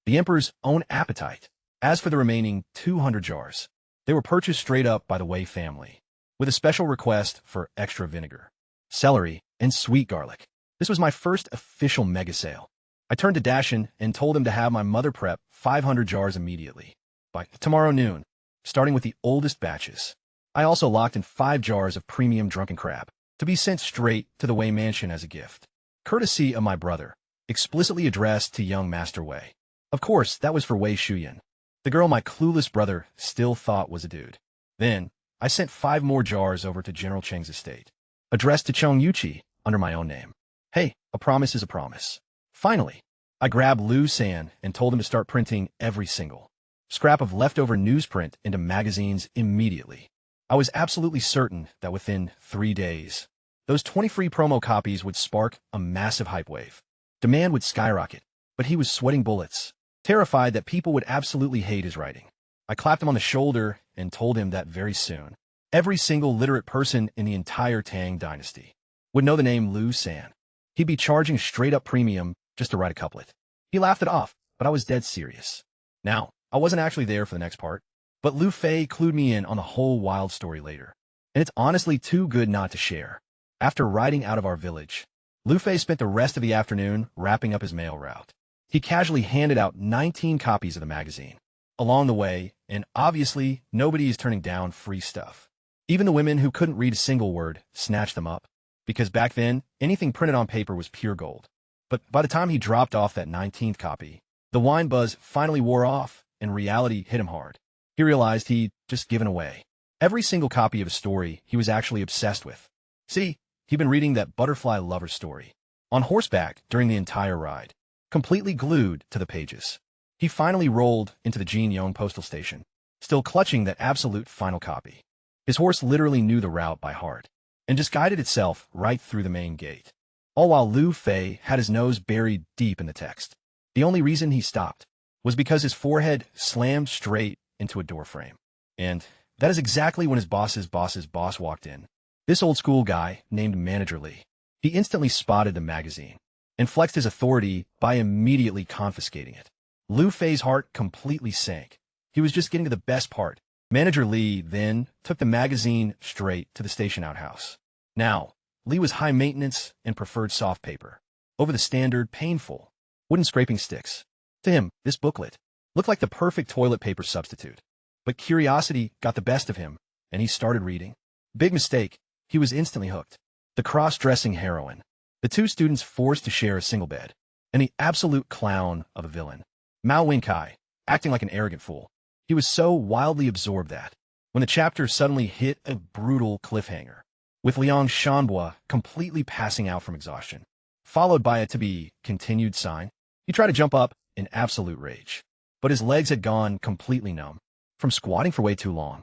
The emperor's own appetite. As for the remaining 200 jars, they were purchased straight up by the Wei family, with a special request for extra vinegar, celery, and sweet garlic. This was my first official mega sale. I turned to Dashin and told him to have my mother prep 500 jars immediately, by tomorrow noon, starting with the oldest batches. I also locked in 5 jars of premium drunken crab, to be sent straight to the Wei mansion as a gift, courtesy of my brother, explicitly addressed to young Master Wei. Of course, that was for Wei Shuyan, the girl my clueless brother still thought was a dude. Then, I sent 5 more jars over to General Cheng's estate, addressed to Cheng Yuqi under my own name. Hey, a promise is a promise. Finally, I grabbed Liu San and told him to start printing every single scrap of leftover newsprint into magazines immediately. I was absolutely certain that within 3 days, those 20 free promo copies would spark a massive hype wave. Demand would skyrocket, but he was sweating bullets, terrified that people would absolutely hate his writing. I clapped him on the shoulder and told him that very soon, every single literate person in the entire Tang dynasty would know the name Liu San. He'd be charging straight-up premium just to write a couplet. He laughed it off, but I was dead serious. Now, I wasn't actually there for the next part, but Lu Fei clued me in on the whole wild story later, and it's honestly too good not to share. After riding out of our village, Lu Fei spent the rest of the afternoon wrapping up his mail route. He casually handed out 19 copies of the magazine along the way, and obviously, nobody is turning down free stuff. Even the women who couldn't read a single word snatched them up, because back then, anything printed on paper was pure gold. But by the time he dropped off that 19th copy, the wine buzz finally wore off, and reality hit him hard. He realized he'd just given away every single copy of a story he was actually obsessed with. See, he'd been reading that butterfly lover story on horseback during the entire ride, completely glued to the pages. He finally rolled into the Jinyong postal station, still clutching that absolute final copy. His horse literally knew the route by heart, and just guided itself right through the main gate, all while Lu Fei had his nose buried deep in the text. The only reason he stopped was because his forehead slammed straight into a doorframe. And that is exactly when his boss's boss walked in. This old-school guy named Manager Lee. He instantly spotted the magazine and flexed his authority by immediately confiscating it. Lu Fei's heart completely sank. He was just getting to the best part. Manager Lee then took the magazine straight to the station outhouse. Now, Lee was high maintenance and preferred soft paper over the standard, painful wooden scraping sticks. To him, this booklet looked like the perfect toilet paper substitute. But curiosity got the best of him, and he started reading. Big mistake. He was instantly hooked. The cross-dressing heroine, the 2 students forced to share a single bed, and the absolute clown of a villain, Mao Winkai, acting like an arrogant fool. He was so wildly absorbed that, when the chapter suddenly hit a brutal cliffhanger, with Liang Shanbua completely passing out from exhaustion, followed by a to-be-continued sign, he tried to jump up in absolute rage, but his legs had gone completely numb from squatting for way too long.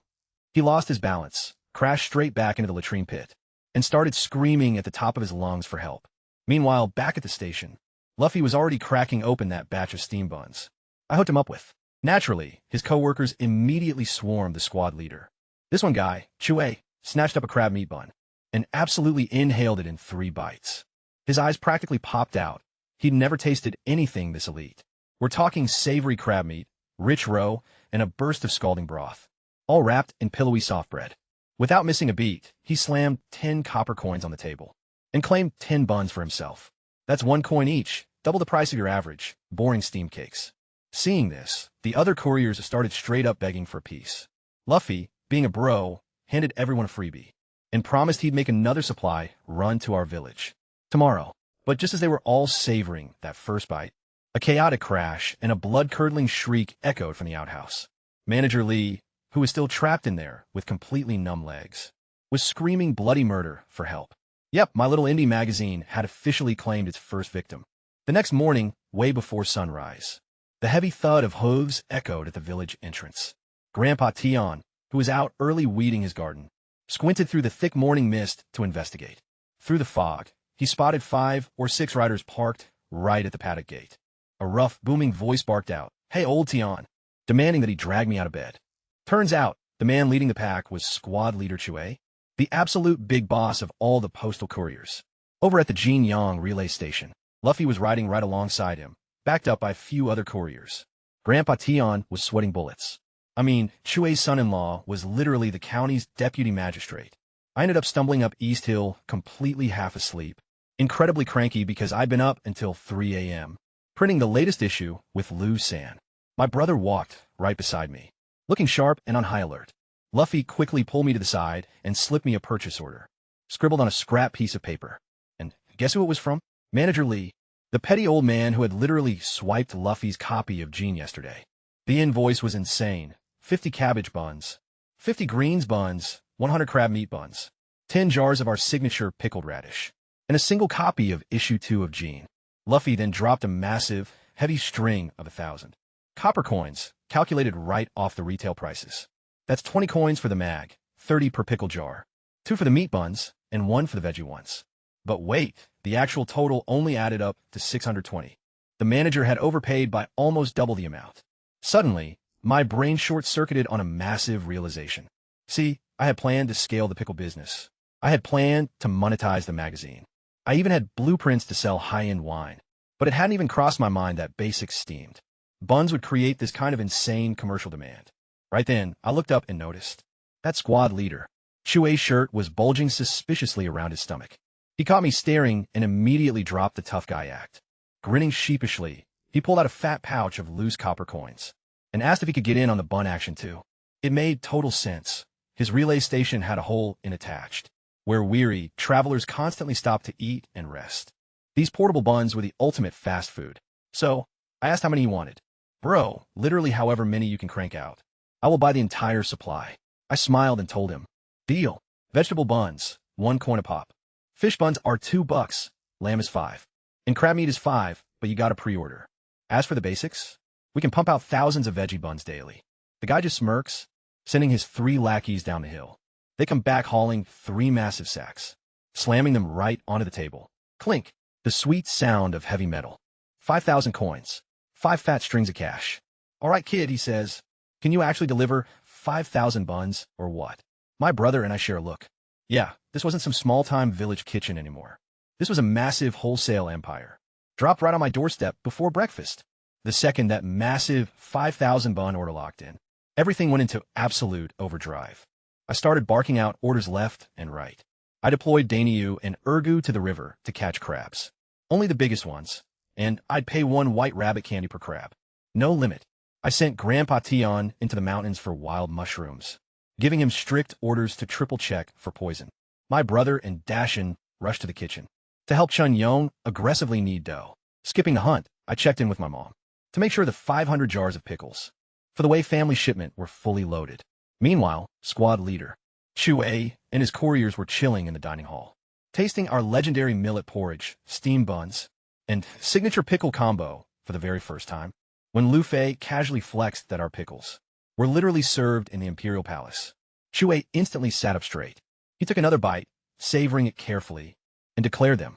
He lost his balance, crashed straight back into the latrine pit, and started screaming at the top of his lungs for help. Meanwhile, back at the station, Luffy was already cracking open that batch of steam buns I hooked him up with. Naturally, his co-workers immediately swarmed the squad leader. This one guy, Chue, snatched up a crab meat bun and absolutely inhaled it in 3 bites. His eyes practically popped out. He'd never tasted anything this elite. We're talking savory crab meat, rich roe, and a burst of scalding broth, all wrapped in pillowy soft bread. Without missing a beat, he slammed 10 copper coins on the table and claimed 10 buns for himself. That's 1 coin each, double the price of your average, boring steam cakes. Seeing this, the other couriers started straight up begging for a piece. Luffy, being a bro, handed everyone a freebie and promised he'd make another supply run to our village tomorrow. But just as they were all savoring that first bite, a chaotic crash and a blood-curdling shriek echoed from the outhouse. Manager Lee, who was still trapped in there with completely numb legs, was screaming bloody murder for help. Yep, my little indie magazine had officially claimed its first victim. The next morning, way before sunrise, the heavy thud of hooves echoed at the village entrance. Grandpa Tion, who was out early weeding his garden, squinted through the thick morning mist to investigate. Through the fog, he spotted 5 or 6 riders parked right at the paddock gate. A rough, booming voice barked out, "Hey, old Tion," demanding that he drag me out of bed. Turns out, the man leading the pack was squad leader Chue, the absolute big boss of all the postal couriers. Over at the Jinyang relay station, Luffy was riding right alongside him, backed up by a few other couriers. Grandpa Tion was sweating bullets. I mean, Chue's son-in-law was literally the county's deputy magistrate. I ended up stumbling up East Hill, completely half asleep, incredibly cranky because I'd been up until 3 a.m., printing the latest issue with Lu San. My brother walked right beside me, looking sharp and on high alert. Luffy quickly pulled me to the side and slipped me a purchase order, scribbled on a scrap piece of paper. And guess who it was from? Manager Lee, the petty old man who had literally swiped Luffy's copy of Gene yesterday. The invoice was insane. 50 cabbage buns, 50 greens buns, 100 crab meat buns, 10 jars of our signature pickled radish, and a single copy of issue 2 of Gene. Luffy then dropped a massive, heavy string of 1,000 copper coins, calculated right off the retail prices. That's 20 coins for the mag, 30 per pickle jar, 2 for the meat buns, and 1 for the veggie ones. But wait, the actual total only added up to 620. The manager had overpaid by almost double the amount. Suddenly, my brain short-circuited on a massive realization. See, I had planned to scale the pickle business. I had planned to monetize the magazine. I even had blueprints to sell high-end wine. But it hadn't even crossed my mind that basic steamed buns would create this kind of insane commercial demand. Right then, I looked up and noticed that squad leader. Chue's shirt was bulging suspiciously around his stomach. He caught me staring and immediately dropped the tough guy act. Grinning sheepishly, he pulled out a fat pouch of loose copper coins and asked if he could get in on the bun action too. It made total sense. His relay station had a hole in attached, where weary travelers constantly stopped to eat and rest. These portable buns were the ultimate fast food. So, I asked how many he wanted. Bro, literally however many you can crank out. I will buy the entire supply. I smiled and told him. Deal. Vegetable buns, 1 coin a pop. Fish buns are $2. Lamb is 5. And crab meat is 5, but you gotta pre-order. As for the basics, we can pump out thousands of veggie buns daily. The guy just smirks, sending his 3 lackeys down the hill. They come back hauling 3 massive sacks, slamming them right onto the table. Clink, the sweet sound of heavy metal. 5,000 coins. 5 fat strings of cash. All right, kid, he says. Can you actually deliver 5,000 buns, or what? My brother and I share a look. Yeah, this wasn't some small-time village kitchen anymore. This was a massive wholesale empire. Dropped right on my doorstep before breakfast. The second that massive 5,000 bun order locked in, everything went into absolute overdrive. I started barking out orders left and right. I deployed Dainyu and Urgu to the river to catch crabs. Only the biggest ones, and I'd pay 1 white rabbit candy per crab. No limit. I sent Grandpa Tion into the mountains for wild mushrooms, giving him strict orders to triple check for poison. My brother and Dashin rushed to the kitchen. To help Chun Yong aggressively knead dough. Skipping the hunt, I checked in with my mom to make sure the 500 jars of pickles for the Wei family shipment were fully loaded. Meanwhile, squad leader Chue and his couriers were chilling in the dining hall, tasting our legendary millet porridge, steamed buns, and signature pickle combo for the very first time. When Lu Fei casually flexed that our pickles were literally served in the Imperial Palace, Chue instantly sat up straight. He took another bite, savoring it carefully, and declared them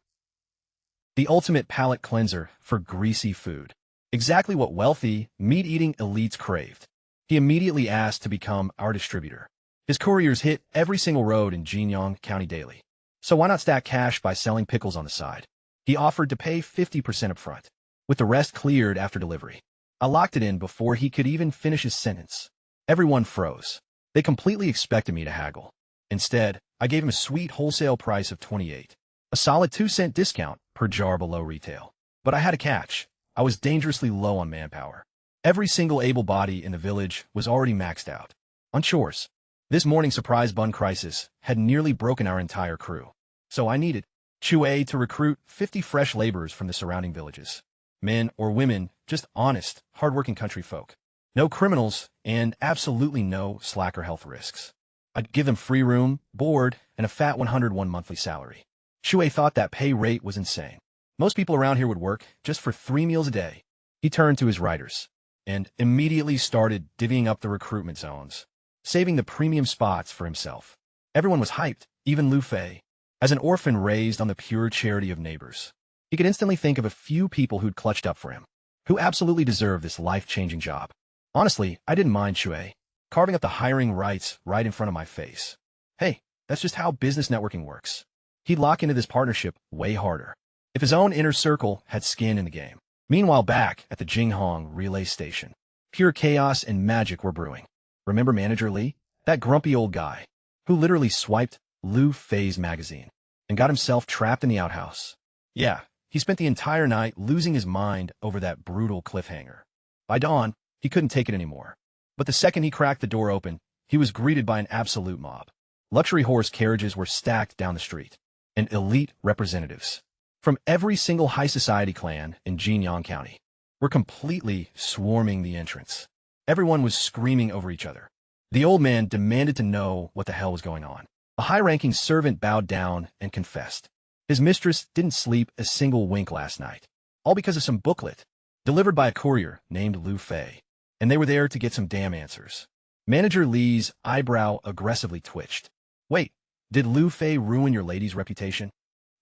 the ultimate palate cleanser for greasy food. Exactly what wealthy, meat-eating elites craved. He immediately asked to become our distributor. His couriers hit every single road in Jinyang County daily. So why not stack cash by selling pickles on the side? He offered to pay 50% up front, with the rest cleared after delivery. I locked it in before he could even finish his sentence. Everyone froze. They completely expected me to haggle. Instead, I gave him a sweet wholesale price of 28. A solid 2-cent discount per jar below retail. But I had a catch. I was dangerously low on manpower. Every single able body in the village was already maxed out on chores. This morning surprise bun crisis had nearly broken our entire crew. So I needed Chue to recruit 50 fresh laborers from the surrounding villages. Men or women, just honest, hardworking country folk. No criminals, and absolutely no slacker health risks. I'd give them free room, board, and a fat 101 monthly salary. Chue thought that pay rate was insane. Most people around here would work just for 3 meals a day. He turned to his writers and immediately started divvying up the recruitment zones, saving the premium spots for himself. Everyone was hyped, even Lu Fei. As an orphan raised on the pure charity of neighbors, he could instantly think of a few people who'd clutched up for him, who absolutely deserved this life-changing job. Honestly, I didn't mind Chue carving up the hiring rights right in front of my face. Hey, that's just how business networking works. He'd lock into this partnership way harder if his own inner circle had skin in the game. Meanwhile, back at the Jinghong relay station, pure chaos and magic were brewing. Remember Manager Lee? That grumpy old guy who literally swiped Lu Fei's magazine and got himself trapped in the outhouse. Yeah, he spent the entire night losing his mind over that brutal cliffhanger. By dawn, he couldn't take it anymore. But the second he cracked the door open, he was greeted by an absolute mob. Luxury horse carriages were stacked down the street, and elite representatives from every single high society clan in Jinyang County were completely swarming the entrance. Everyone was screaming over each other. The old man demanded to know what the hell was going on. A high-ranking servant bowed down and confessed. His mistress didn't sleep a single wink last night, all because of some booklet delivered by a courier named Lu Fei, and they were there to get some damn answers. Manager Lee's eyebrow aggressively twitched. Wait, did Lu Fei ruin your lady's reputation?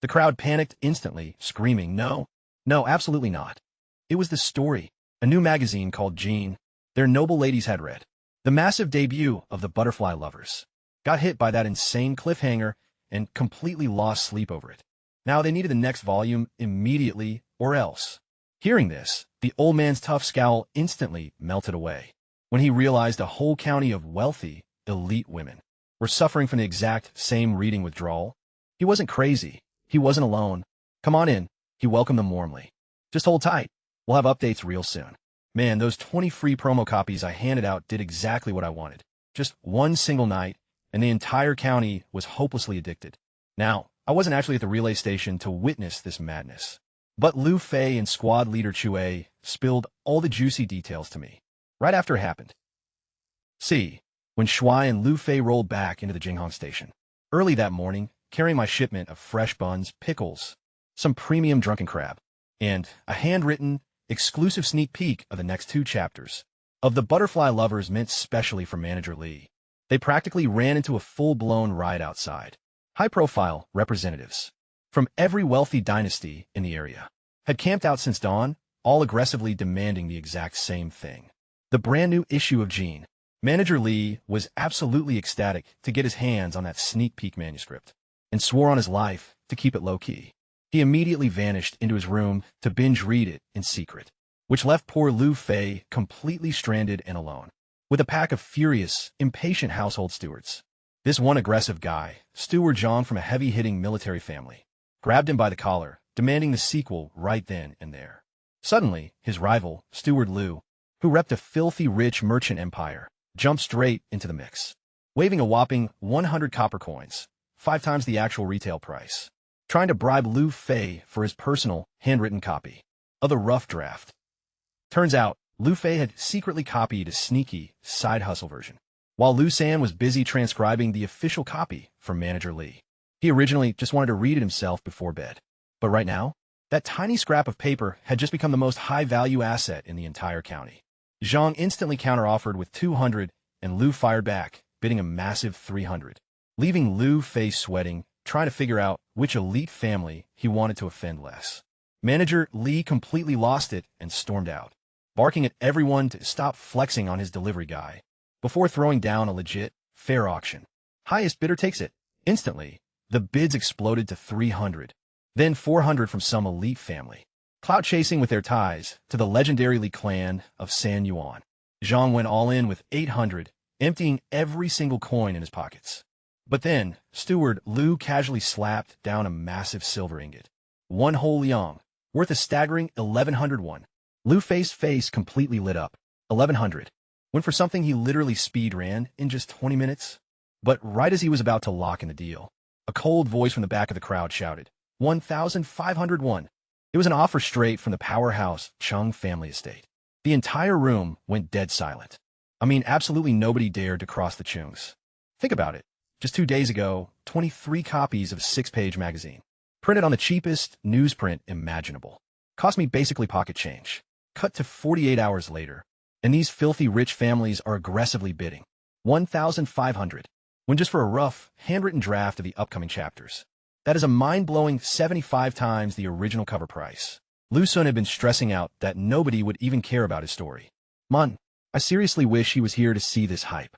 The crowd panicked instantly, screaming, No, absolutely not. It was the story, a new magazine called Jean, their noble ladies had read. The massive debut of the Butterfly Lovers got hit by that insane cliffhanger and completely lost sleep over it. Now they needed the next volume immediately or else. Hearing this, the old man's tough scowl instantly melted away when he realized a whole county of wealthy, elite women were suffering from the exact same reading withdrawal. He wasn't crazy. He wasn't alone. Come on in. He welcomed them warmly. Just hold tight. We'll have updates real soon. Man, those 20 free promo copies I handed out did exactly what I wanted. Just one single night, and the entire county was hopelessly addicted. Now, I wasn't actually at the relay station to witness this madness, but Lu Fei and squad leader Chue spilled all the juicy details to me right after it happened. See, when Shuai and Lu Fei rolled back into the Jinghong station early that morning, carrying my shipment of fresh buns, pickles, some premium drunken crab, and a handwritten, exclusive sneak peek of the next 2 chapters of The Butterfly Lovers meant specially for Manager Lee. They practically ran into a full-blown riot outside. High-profile representatives from every wealthy dynasty in the area had camped out since dawn, all aggressively demanding the exact same thing. The brand-new issue of Jean. Manager Lee was absolutely ecstatic to get his hands on that sneak peek manuscript and swore on his life to keep it low-key. He immediately vanished into his room to binge read it in secret, which left poor Lu Fei completely stranded and alone, with a pack of furious, impatient household stewards. This one aggressive guy, Steward Zhang from a heavy-hitting military family, grabbed him by the collar, demanding the sequel right then and there. Suddenly, his rival, Steward Lu, who repped a filthy rich merchant empire, jumped straight into the mix, waving a whopping 100 copper coins, 5 times the actual retail price, trying to bribe Lu Fei for his personal, handwritten copy of the rough draft. Turns out, Lu Fei had secretly copied a sneaky, side-hustle version, while Lu San was busy transcribing the official copy from Manager Lee. He originally just wanted to read it himself before bed. But right now, that tiny scrap of paper had just become the most high-value asset in the entire county. Zhang instantly counteroffered with 200, and Lu fired back, bidding a massive 300, leaving Lu Fei sweating, trying to figure out which elite family he wanted to offend less. Manager Lee completely lost it and stormed out, barking at everyone to stop flexing on his delivery guy, before throwing down a legit, fair auction. Highest bidder takes it. Instantly, the bids exploded to 300, then 400 from some elite family, clout-chasing with their ties to the legendary Li clan of San Yuan. Zhang went all in with 800, emptying every single coin in his pockets. But then, Steward Lu casually slapped down a massive silver ingot, 1 whole liang, worth a staggering 1,100 won. Lu Fei's face completely lit up. 1,100. Went for something he literally speed ran in just 20 minutes. But right as he was about to lock in the deal, a cold voice from the back of the crowd shouted, 1,501. It was an offer straight from the powerhouse Chung family estate. The entire room went dead silent. I mean, absolutely nobody dared to cross the Chungs. Think about it. Just 2 days ago, 23 copies of a 6-page magazine, printed on the cheapest newsprint imaginable, cost me basically pocket change. Cut to 48 hours later, and these filthy rich families are aggressively bidding 1,500, when just for a rough, handwritten draft of the upcoming chapters. That is a mind-blowing 75 times the original cover price. Lu Sun had been stressing out that nobody would even care about his story. I seriously wish he was here to see this hype.